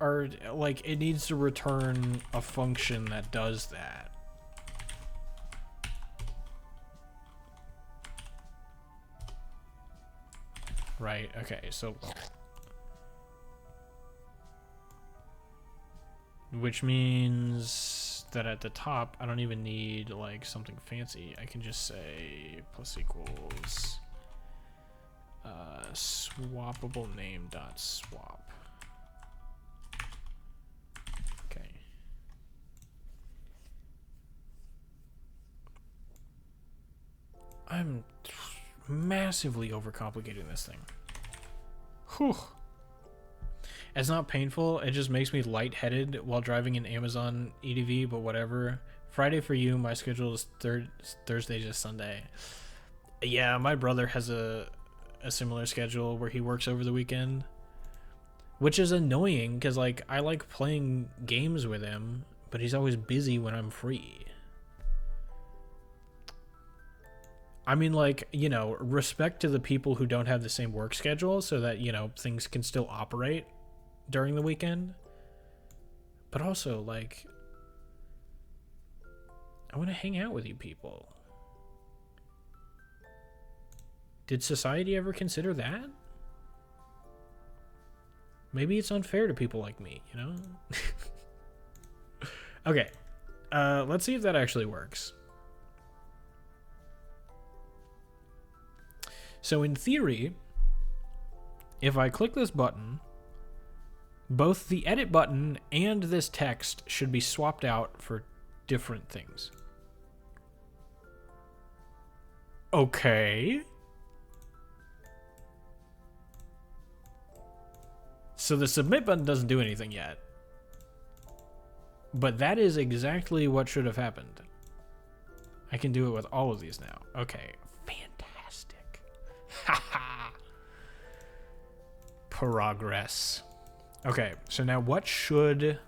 Or, like, it needs to return a function that does that. Right, okay, so... Which means that at the top, I don't even need, like, something fancy. I can just say plus equals swappable name dot swap. Okay. I'm massively overcomplicating this thing. Whew. It's not painful, it just makes me lightheaded while driving an Amazon EDV, but whatever. Friday for you, my schedule is Thursday to Sunday. Yeah, my brother has a similar schedule where he works over the weekend, which is annoying because, like, I like playing games with him, but he's always busy when I'm free. I mean, like, you know, respect to the people who don't have the same work schedule so that, you know, things can still operate during the weekend. But also, like, I want to hang out with you people. Did society ever consider that? Maybe it's unfair to people like me, you know? Okay. Let's see if that actually works. So in theory, if I click this button, both the edit button and this text should be swapped out for different things. Okay. So the submit button doesn't do anything yet. But that is exactly what should have happened. I can do it with all of these now. Okay. Fantastic. Haha. Progress. Okay, so now what should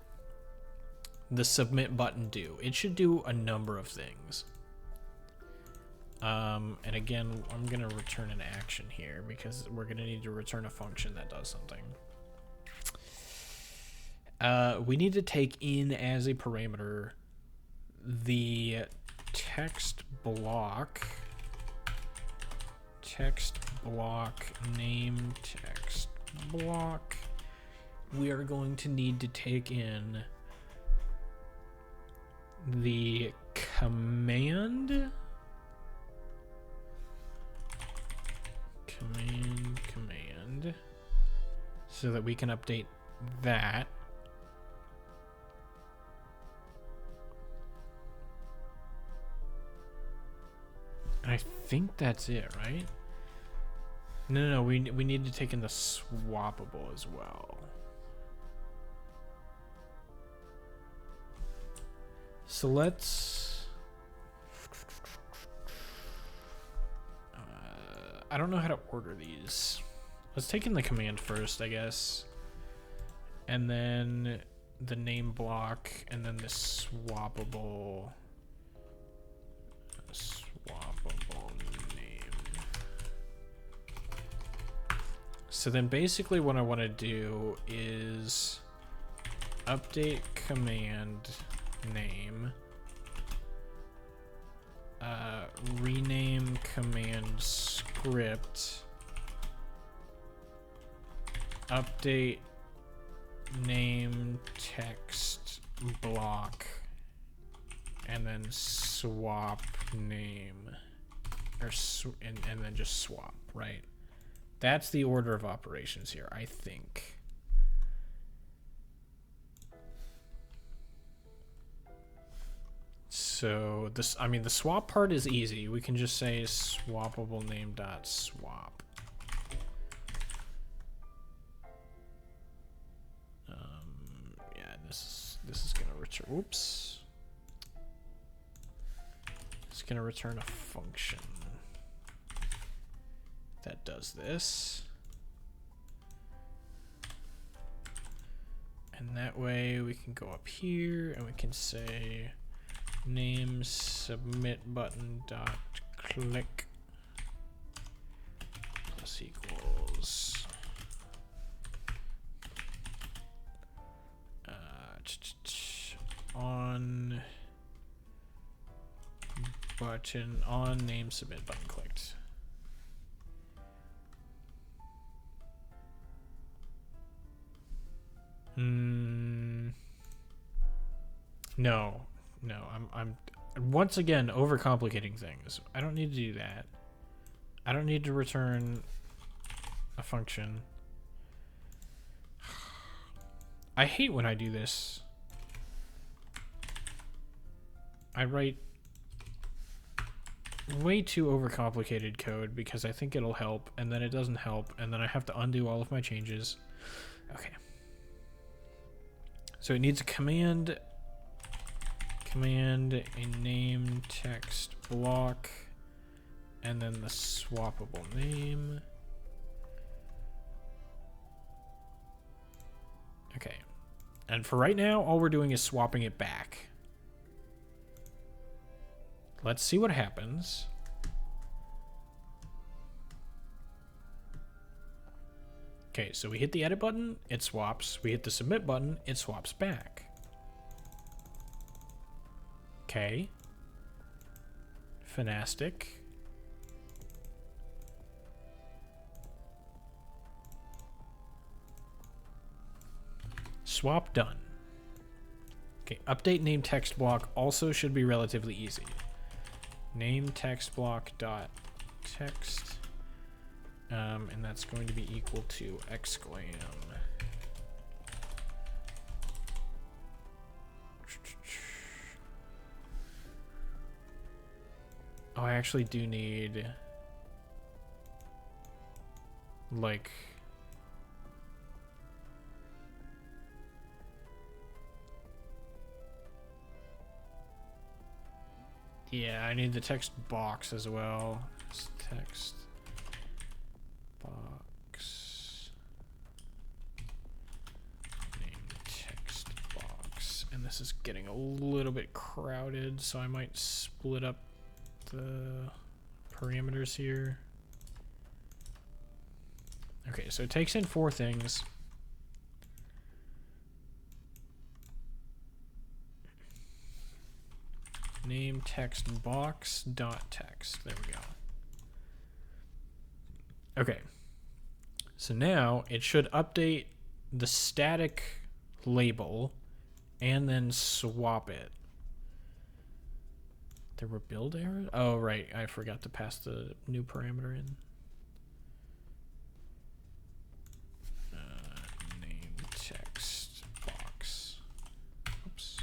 the submit button do? It should do a number of things. And again, I'm gonna return an action here because we're gonna need to return a function that does something. We need to take in as a parameter the text block name text block. We are going to need to take in the command so that we can update that. And I think that's it, right? No, we need to take in the swappable as well. So let's... I don't know how to order these. Let's take in the command first, I guess. And then the name block, and then the swappable name. So then basically what I want to do is update command name, rename command script, update name text block, and then swap name, or and then just swap, right? That's the order of operations here, I think. So this, I mean, the swap part is easy. We can just say swappable name dot swap. Yeah, this is gonna return. Oops. It's gonna return a function that does this. And that way we can go up here and we can say name submit button dot click plus equals on button on name submit button clicked. No, I'm once again overcomplicating things. I don't need to do that. I don't need to return a function. I hate when I do this. I write way too overcomplicated code because I think it'll help, and then it doesn't help, and then I have to undo all of my changes. Okay. So it needs a command, a name text block, and then the swappable name. Okay. And for right now, all we're doing is swapping it back. Let's see what happens. Okay, so we hit the edit button, it swaps. We hit the submit button, it swaps back. Okay. Finastic. Swap done. Okay, update name text block also should be relatively easy. Name text block dot text, and that's going to be equal to exclam. Oh, I actually do need like yeah, I need the text box as well. It's text box name text box, and this is getting a little bit crowded, so I might split up the parameters here. Okay, so it takes in 4 things. Name text box dot text. There we go. Okay. So now it should update the static label and then swap it. There were build errors? Oh, right. I forgot to pass the new parameter in. Name text box. Oops.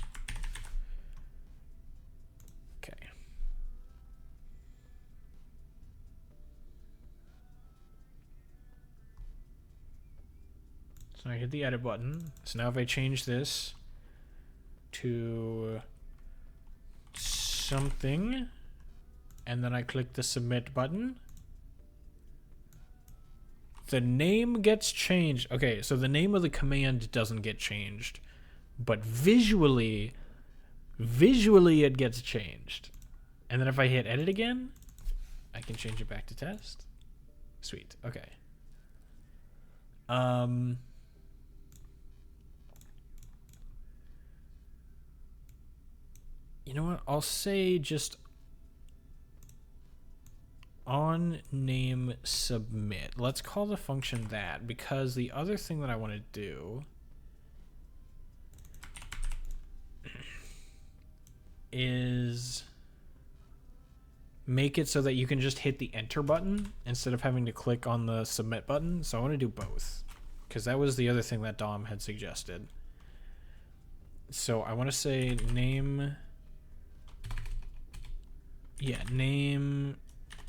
Okay. So I hit the edit button. So now if I change this to something, and then I click the submit button, the name gets changed. Okay, so the name of the command doesn't get changed, but visually it gets changed. And then if I hit edit again, I can change it back to test. Sweet. Okay. You know what? I'll say just on name submit. Let's call the function that, because the other thing that I want to do is make it so that you can just hit the enter button instead of having to click on the submit button. So I want to do both, because that was the other thing that Dom had suggested. So I want to say name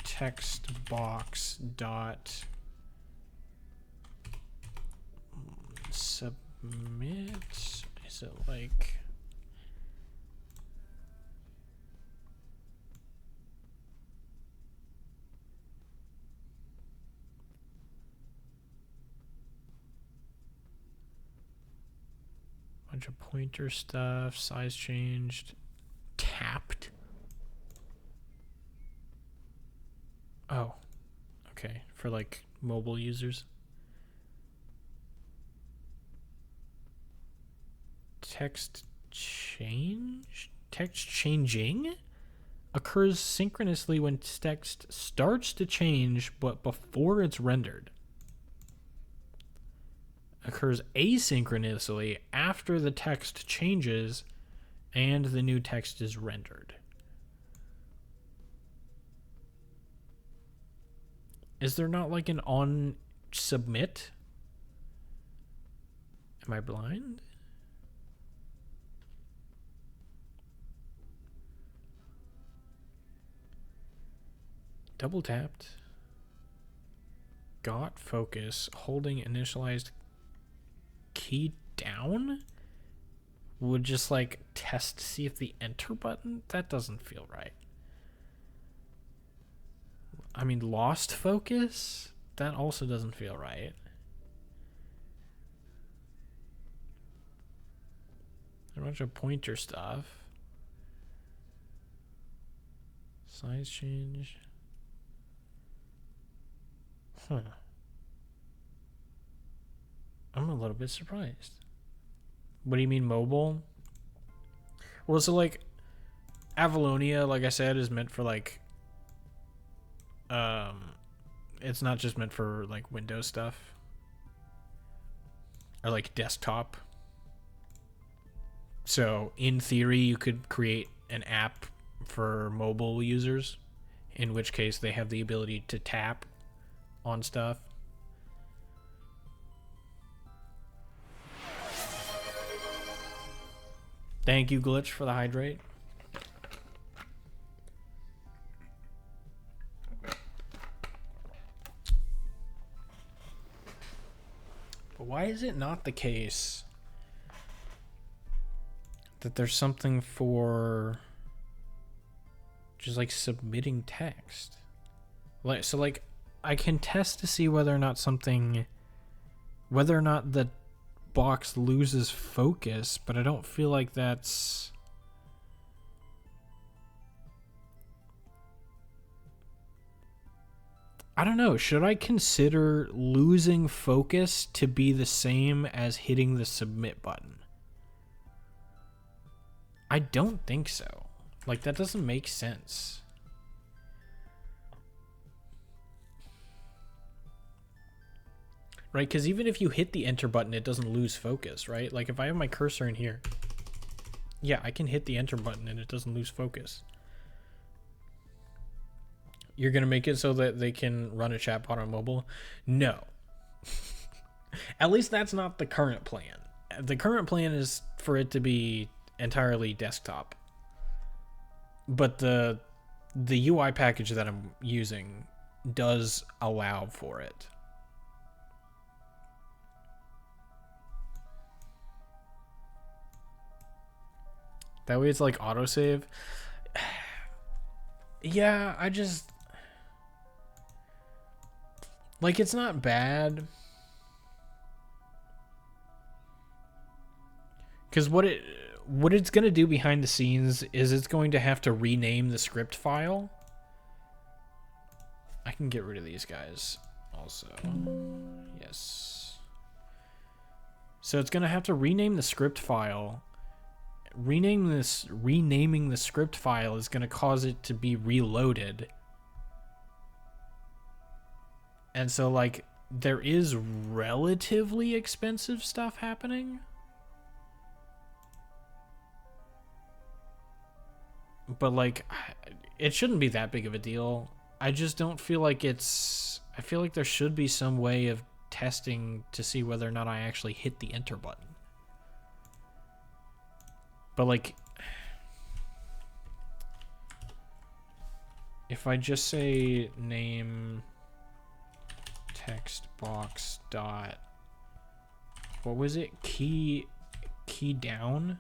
text box dot submit. Is it like bunch of pointer stuff, size changed, tapped? Oh, okay, for like mobile users. Text changing occurs synchronously when text starts to change, but before it's rendered. Occurs asynchronously after the text changes and the new text is rendered. Is there not like an on submit? Am I blind? Double tapped. Got focus. Holding initialized key down would just like test to see if the enter button. That doesn't feel right. I mean, lost focus? That also doesn't feel right. A bunch of pointer stuff. Size change. Huh. I'm a little bit surprised. What do you mean mobile? Well, so like Avalonia, like I said, is meant for like it's not just meant for like Windows stuff or like desktop. So in theory, you could create an app for mobile users, in which case they have the ability to tap on stuff. Thank you, Glitch, for the hydrate. But why is it not the case that there's something for just like submitting text? Like, so like I can test to see whether or not the box loses focus, but I don't feel like that's... I don't know. Should I consider losing focus to be the same as hitting the submit button? I don't think so. Like, that doesn't make sense. Right? Because even if you hit the enter button, it doesn't lose focus, right? Like, if I have my cursor in here, yeah, I can hit the enter button and it doesn't lose focus. You're going to make it so that they can run a chatbot on mobile? No. At least that's not the current plan. The current plan is for it to be entirely desktop. But the UI package that I'm using does allow for it. That way it's like autosave. Yeah, I just... Like, it's not bad. Because what it's going to do behind the scenes is it's going to have to rename the script file. I can get rid of these guys also. Yes. So it's going to have to rename the script file. Renaming the script file is going to cause it to be reloaded. And so, like, there is relatively expensive stuff happening. But, like, it shouldn't be that big of a deal. I just don't feel like it's... I feel like there should be some way of testing to see whether or not I actually hit the enter button. But, like, if I just say name text box dot, what was it? Key down?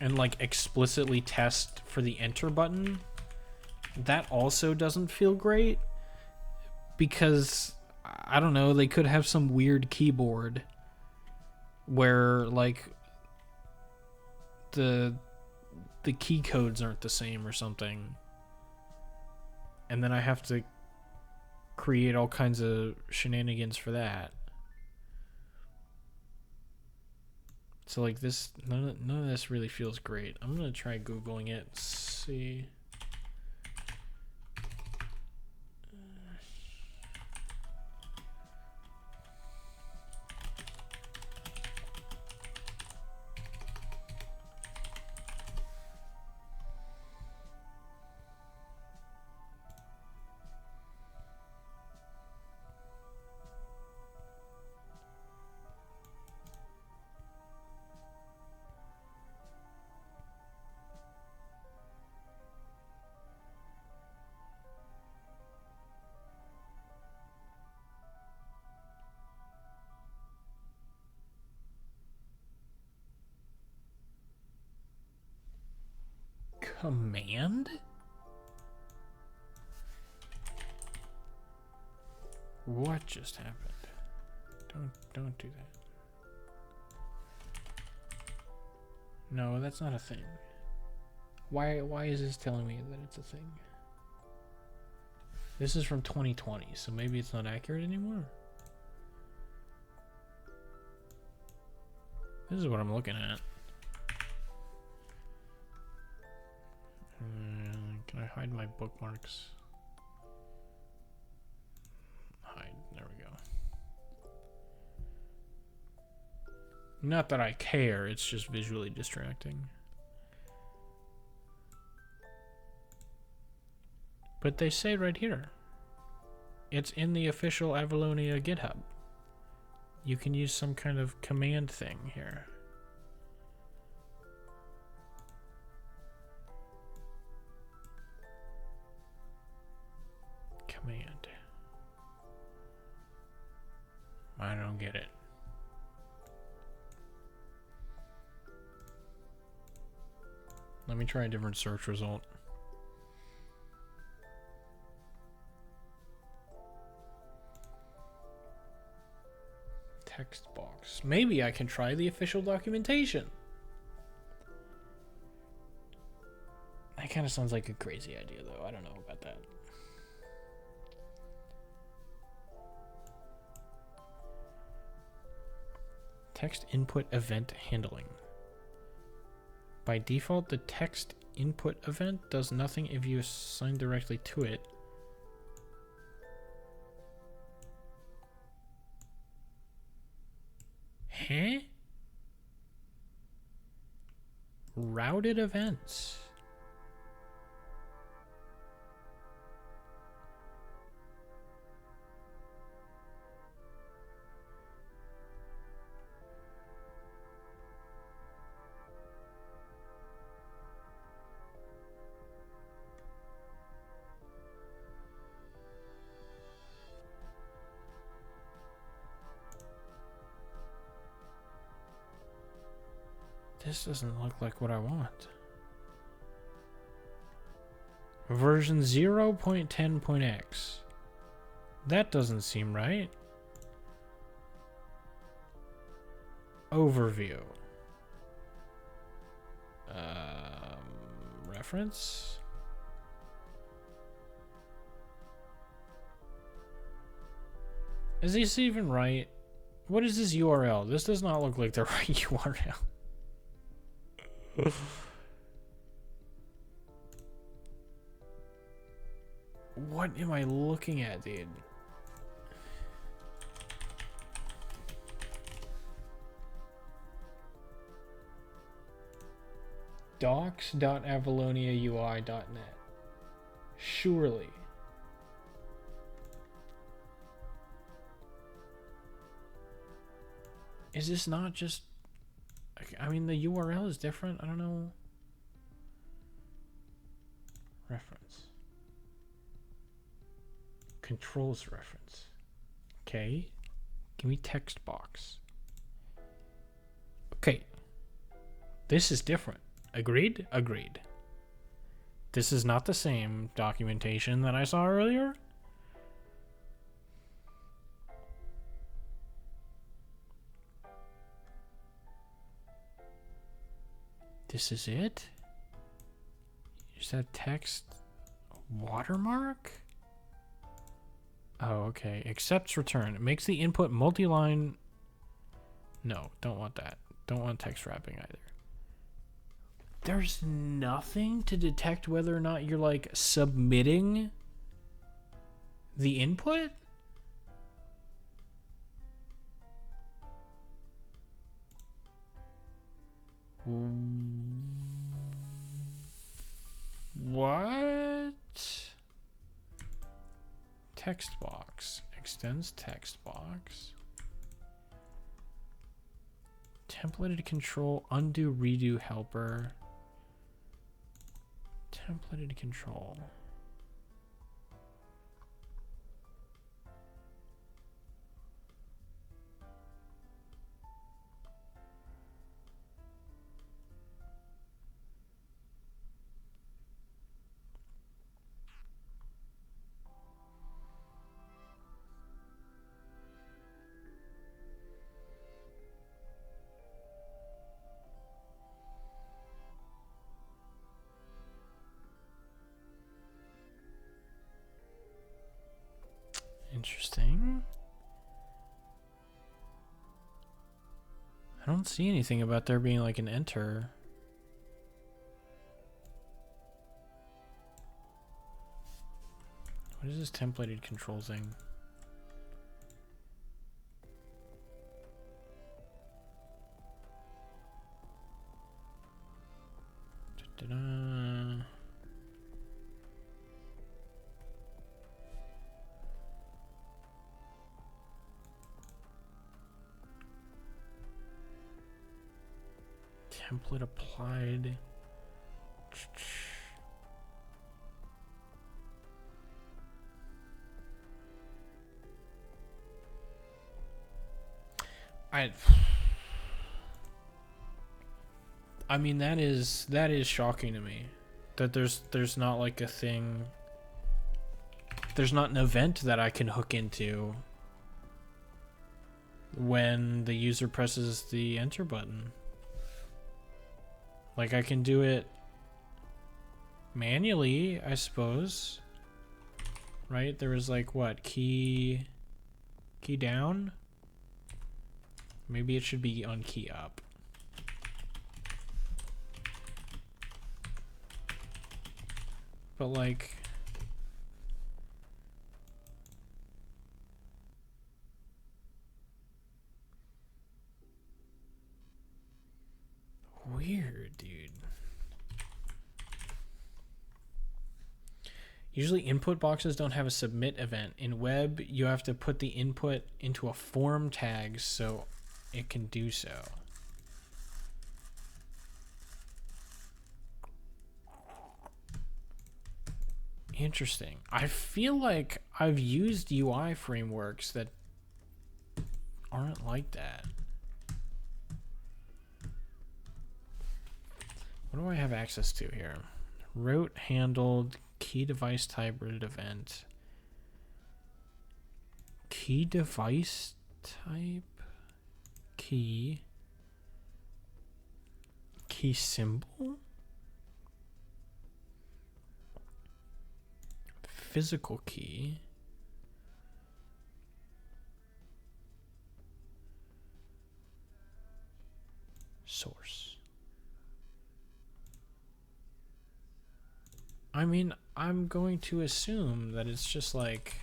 And, like, explicitly test for the enter button, that also doesn't feel great. Because, I don't know, they could have some weird keyboard where, like, the key codes aren't the same or something. And then I have to create all kinds of shenanigans for that. So, like, this, none of this really feels great. I'm going to try Googling it, see... Command? What just happened? Don't do that. No, that's not a thing. Why is this telling me that it's a thing? This is from 2020, so maybe it's not accurate anymore. This is what I'm looking at. Can I hide my bookmarks? Hide. There we go. Not that I care, it's just visually distracting. But they say right here. It's in the official Avalonia GitHub. You can use some kind of command thing here. Command. I don't get it. Let me try a different search result. text box. Maybe I can try the official documentation. That kind of sounds like a crazy idea, though. I don't know about that. Text input event handling. By default, the text input event does nothing if you assign directly to it. Huh? Routed events. This doesn't look like what I want. Version 0.10.x. That doesn't seem right. Overview. Reference. Is this even right? What is this URL? This does not look like the right URL. What am I looking at, dude? docs.avaloniaui.net. Surely. Is this not just... I mean, the URL is different. I don't know. Reference. Controls reference. Okay. Give me text box. Okay. This is different. Agreed? Agreed. This is not the same documentation that I saw earlier. This is it? Is that text watermark? Oh, okay. Accepts return. It makes the input multi-line. No, don't want that. Don't want text wrapping either. There's nothing to detect whether or not you're like submitting the input? What? Text box. Extends text box. Templated control. Undo redo helper. Templated control. Interesting. I don't see anything about there being like an enter. What is this templated control thing? Da-da-da. Template applied. I mean that is shocking to me that there's not like a thing. There's not an event that I can hook into. when the user presses the enter button. Like, I can do it manually, I suppose. Right? There was like, what, key down? Maybe it should be on key up. But like, weird, dude. Usually input boxes don't have a submit event. In web, you have to put the input into a form tag so it can do so. Interesting. I feel like I've used UI frameworks that aren't like that. What do I have access to here? Route handled, key device type root event. Key device type, key symbol, physical key, source. I mean, I'm going to assume that it's just like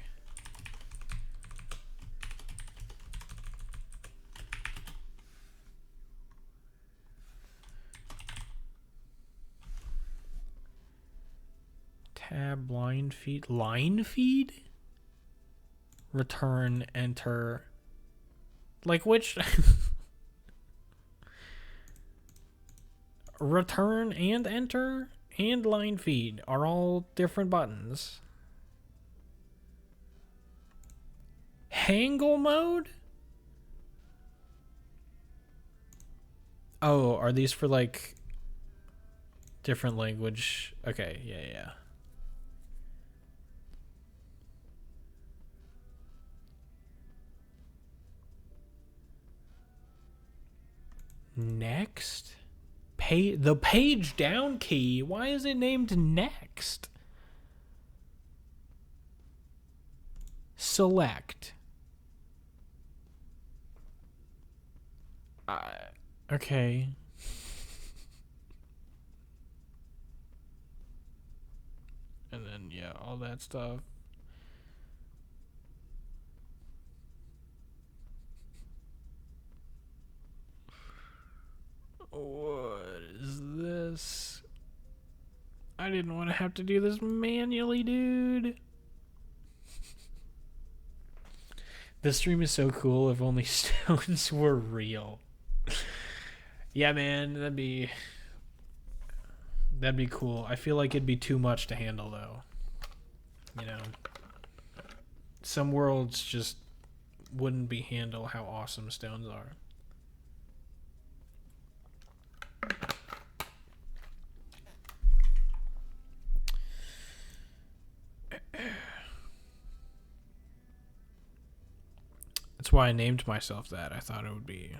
tab line feed, return, enter, like which return and enter and line feed are all different buttons. Hangul mode? Oh, are these for like different language? Okay, yeah. Next? The page down key. Why is it named next? Select. Okay. And then, yeah, all that stuff. What is this? I didn't want to have to do this manually, dude. This stream is so cool if only stones were real. Yeah, man, that'd be cool. I feel like it'd be too much to handle, though. You know, some worlds just wouldn't be handle how awesome stones are. That's why I named myself that. I thought it would be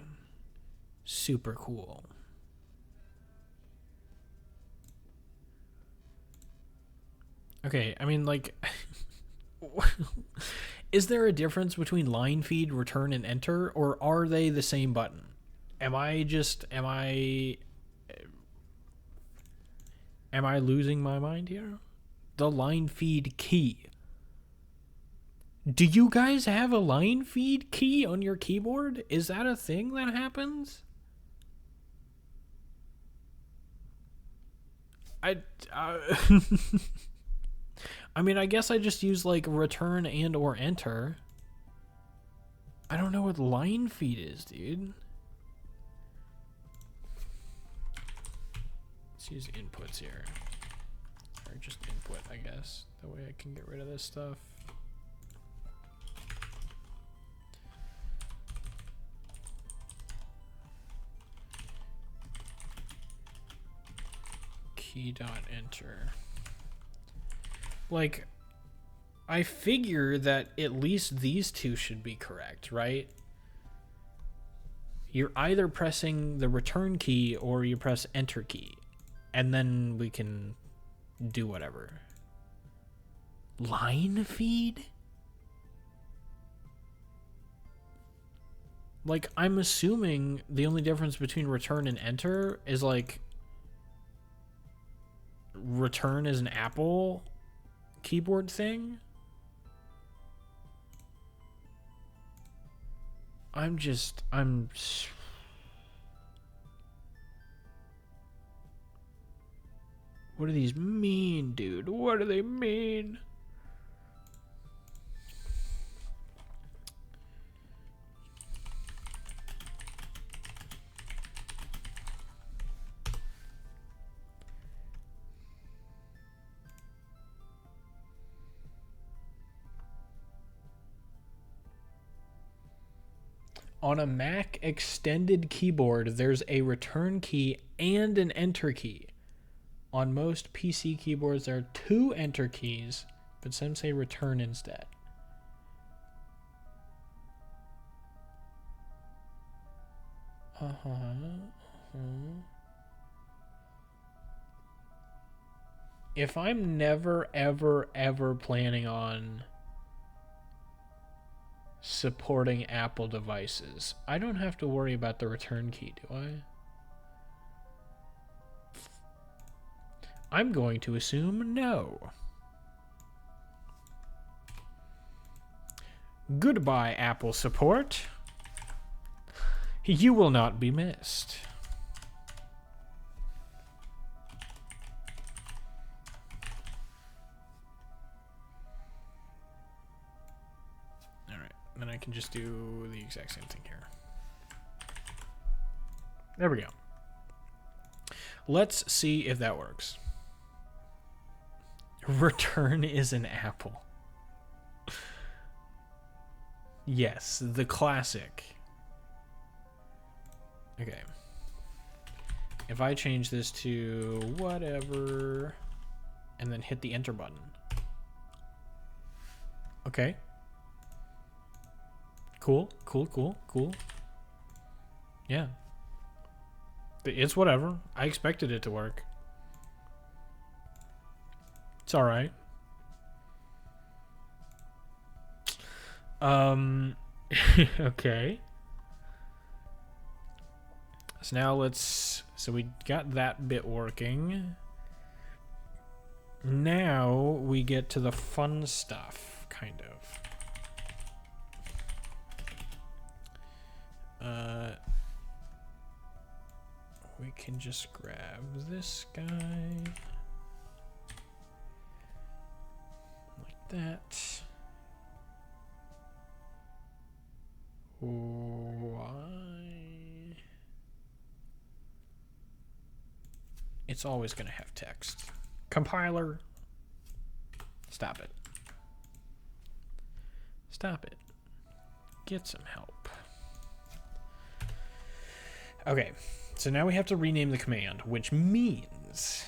super cool. Okay, I mean, like, is there a difference between line feed, return, and enter, or are they the same button? Am I losing my mind here? The line feed key. Do you guys have a line feed key on your keyboard? Is that a thing that happens? I mean, I guess I just use like return and or enter. I don't know what line feed is, dude. Let's use inputs here. Or just input, I guess. That way I can get rid of this stuff. Key.enter. Like, I figure that at least these two should be correct, right? you're either pressing the return key or you press enter key, and then we can do whatever. Line feed? Like, I'm assuming the only difference between return and enter is like return is an Apple keyboard thing. What do these mean, dude? What do they mean? On a Mac extended keyboard, there's a return key and an enter key. On most PC keyboards, there are 2 enter keys, but some say return instead. If I'm never, ever, ever planning on supporting Apple devices, I don't have to worry about the return key, do I? I'm going to assume no. Goodbye, Apple support. You will not be missed. Alright, then I can just do the exact same thing here. There we go. Let's see if that works. Return is an Apple. Yes, the classic. Okay. If I change this to whatever and then hit the enter button. Okay. Cool. Yeah. It's whatever. I expected it to work. It's all right. Okay. So now so we got that bit working. Now we get to the fun stuff, kind of. We can just grab this guy. Like that. Why? It's always going to have text. Compiler. Stop it. Stop it. Get some help. Okay, so now we have to rename the command, which means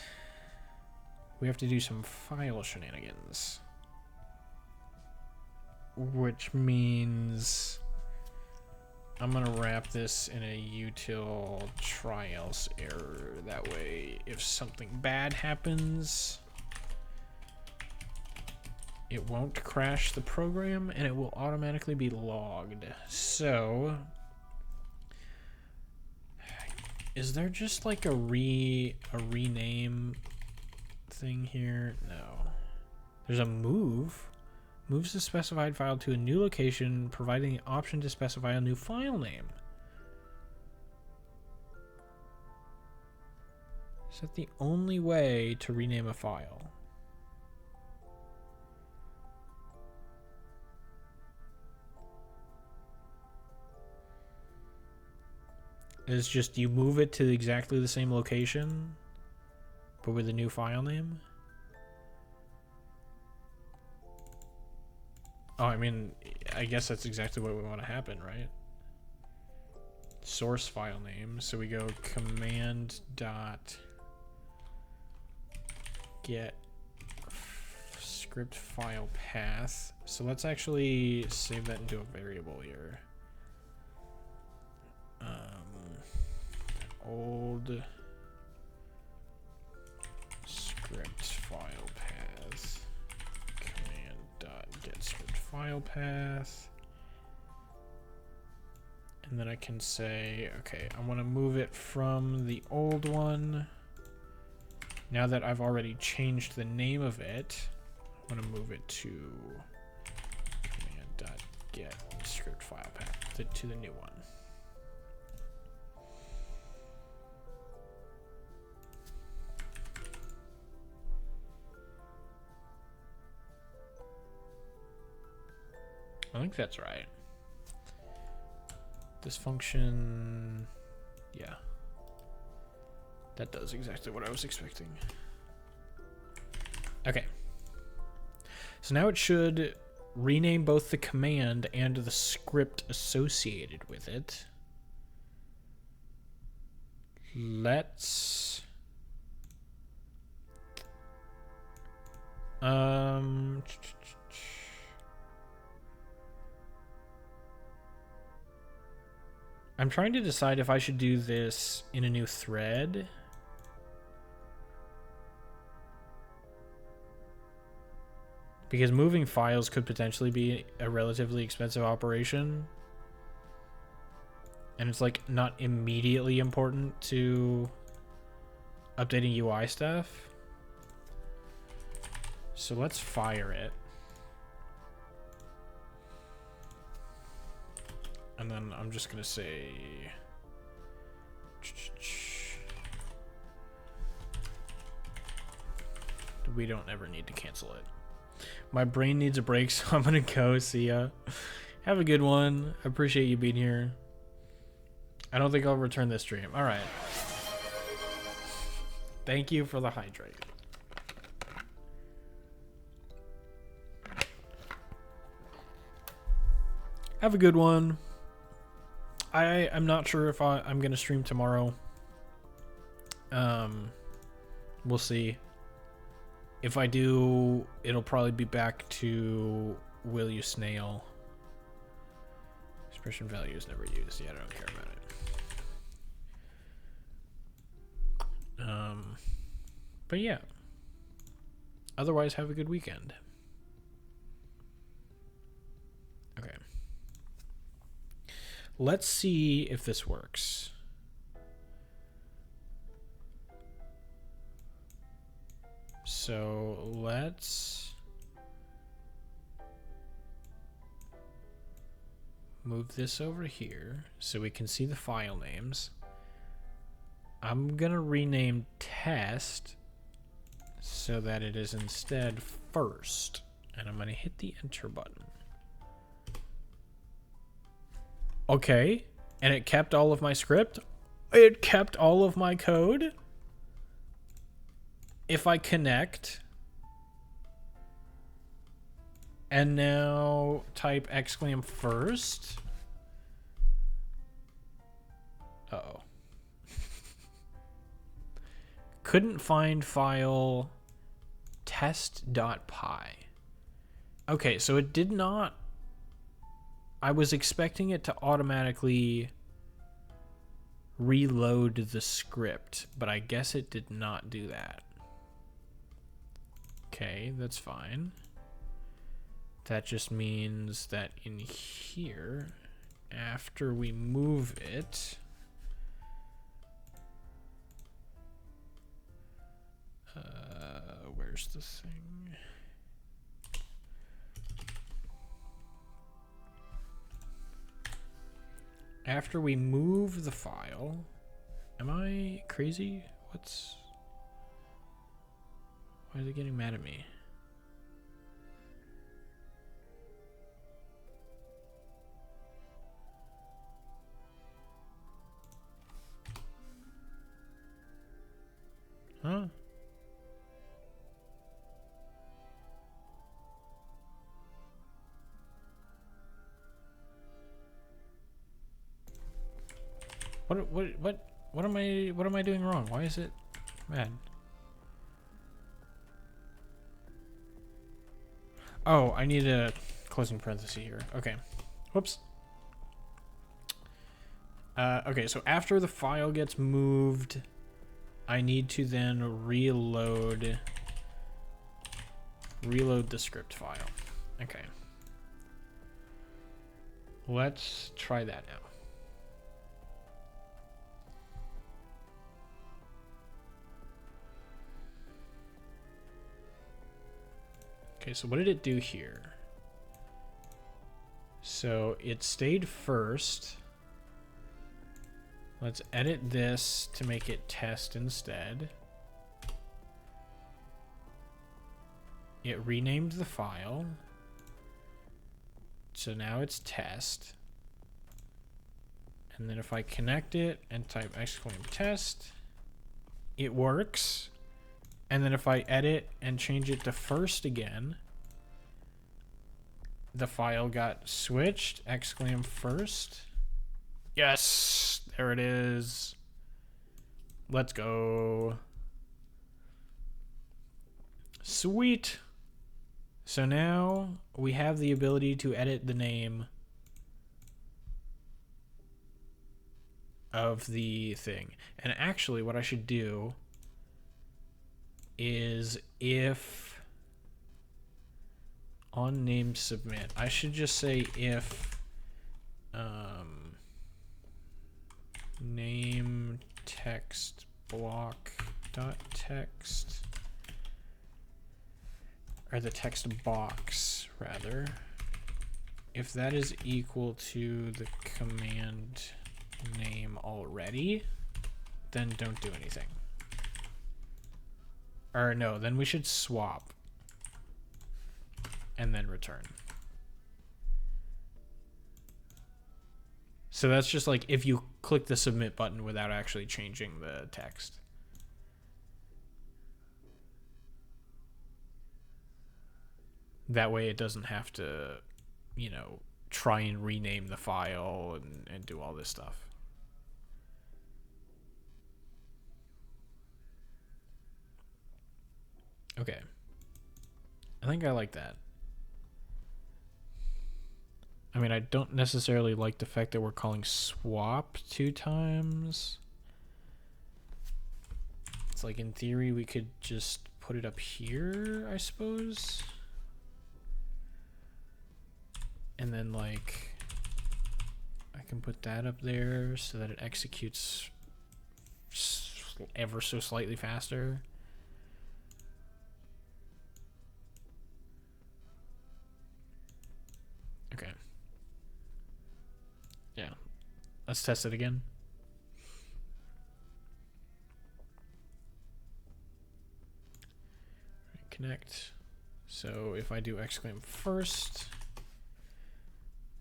we have to do some file shenanigans. Which means I'm gonna wrap this in a util try else error. That way, if something bad happens, it won't crash the program and it will automatically be logged. So, is there just like a rename thing here? No. There's a move. Moves the specified file to a new location, providing the option to specify a new file name. Is that the only way to rename a file? It's just you move it to exactly the same location, but with a new file name? Oh, I mean, I guess that's exactly what we want to happen, right? Source file name. So we go command dot get script file path. So let's actually save that into a variable here. old script file path. Command dot get script file path. And then I can say, okay, I want to move it from the old one. Now that I've already changed the name of it, I want to move it to command.get script file path to the new one. I think that's right. This function, yeah. That does exactly what I was expecting. Okay. So now it should rename both the command and the script associated with it. Let's... I'm trying to decide if I should do this in a new thread. Because moving files could potentially be a relatively expensive operation. And it's like not immediately important to updating UI stuff. So let's fire it. And then I'm just gonna say we don't ever need to cancel it. My brain needs a break, so I'm gonna go. See ya. Have a good one. I appreciate you being here. I don't think I'll return this stream. All right. Thank you for the hydrate. Have a good one. I'm not sure if I'm gonna stream tomorrow. We'll see. If I do, it'll probably be back to Will You Snail. Expression value is never used. Yeah, I don't care about it. But yeah. Otherwise, have a good weekend. Okay. Let's see if this works. So let's move this over here so we can see the file names. I'm gonna rename test so that it is instead first, and I'm gonna hit the enter button. Okay, and it kept all of my script. It kept all of my code. If I connect and now type exclam first. Uh-oh. Couldn't find file test.py. Okay, so it did not. I was expecting it to automatically reload the script, but I guess it did not do that. Okay, that's fine. That just means that in here, after we move it, where's the thing? After we move the file, am I crazy? Why is it getting mad at me? Huh? What am I doing wrong? Why is it mad? Oh, I need a closing parenthesis here. Okay. Whoops. Okay, so after the file gets moved, I need to then reload the script file. Okay. Let's try that now. Okay, so what did it do here? So it stayed first. Let's edit this to make it test instead. It renamed the file. So now it's test. And then if I connect it and type !test, it works. And then if I edit and change it to first again, the file got switched, !first. Yes, there it is. Let's go. Sweet. So now we have the ability to edit the name of the thing. And actually what I should do is if on name submit, I should just say if name text block dot text, or the text box rather, if that is equal to the command name already, then don't do anything. Or no, then we should swap and then return. So that's just like if you click the submit button without actually changing the text. That way it doesn't have to, you know, try and rename the file and do all this stuff. Okay. I think I like that. I mean, I don't necessarily like the fact that we're calling swap 2 times. It's like in theory we could just put it up here, I suppose. And then like I can put that up there so that it executes ever so slightly faster. Okay. Yeah. Let's test it again. Connect. So if I do !first,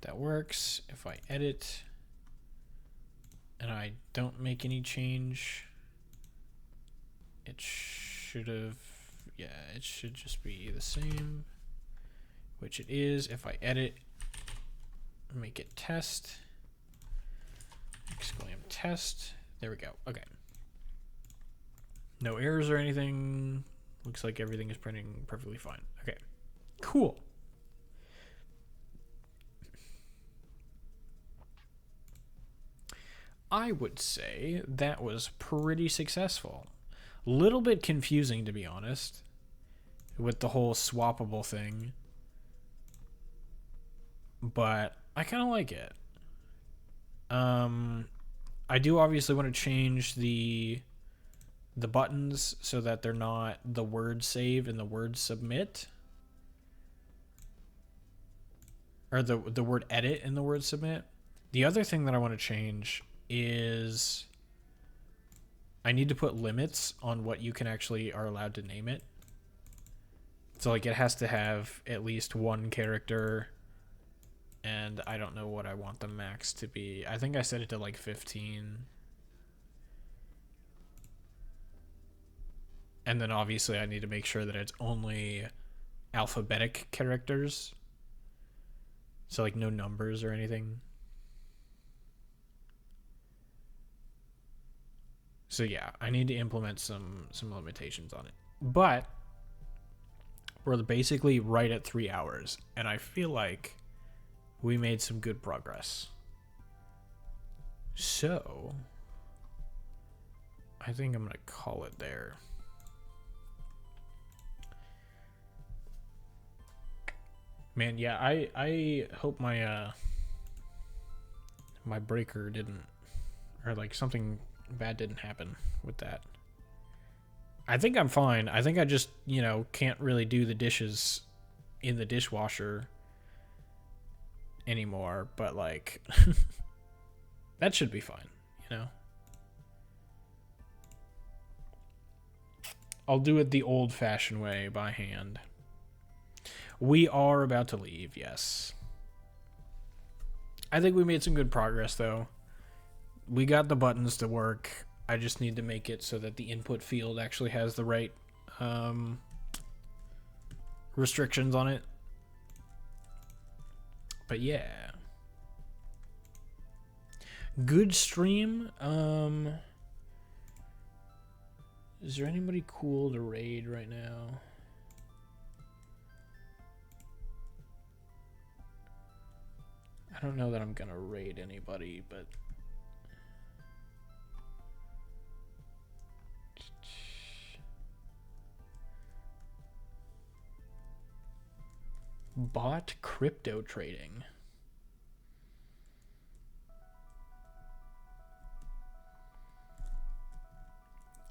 that works. If I edit and I don't make any change, it should have, yeah, it should just be the same, which it is. If I edit, make it test, !test, there we go. Okay. No errors or anything. Looks like everything is printing perfectly fine. Okay, cool. I would say that was pretty successful. Little bit confusing, to be honest, with the whole swappable thing, but I kind of like it. I do obviously want to change the buttons so that they're not the word save and the word submit, or the word edit and the word submit. The other thing that I want to change is I need to put limits on what you can actually are allowed to name it. So like it has to have at least 1 character, and I don't know what I want the max to be. I think I set it to like 15. And then obviously I need to make sure that it's only alphabetic characters. So like no numbers or anything. So yeah, I need to implement some limitations on it. But we're basically right at 3 hours, and I feel like we made some good progress. So, I think I'm going to call it there. Man, yeah, I hope my my breaker didn't, or like something bad didn't happen with that. I think I'm fine. I think I just, you know, can't really do the dishes in the dishwasher anymore, but like that should be fine, you know. I'll do it the old-fashioned way by hand. We are about to leave, yes. I think we made some good progress, though. We got the buttons to work. I just need to make it so that the input field actually has the right restrictions on it. But yeah. Good stream. Is there anybody cool to raid right now? I don't know that I'm gonna raid anybody, but bot crypto trading.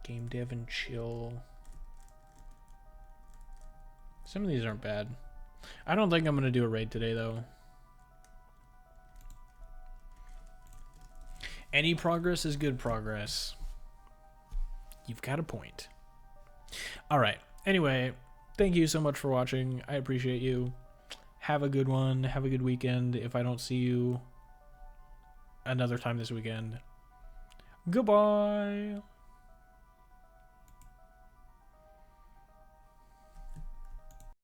Game dev and chill. Some of these aren't bad. I don't think I'm gonna do a raid today though. Any progress is good progress. You've got a point. All right. Anyway, thank you so much for watching. I appreciate you. Have a good one. Have a good weekend. If I don't see you another time this weekend, goodbye.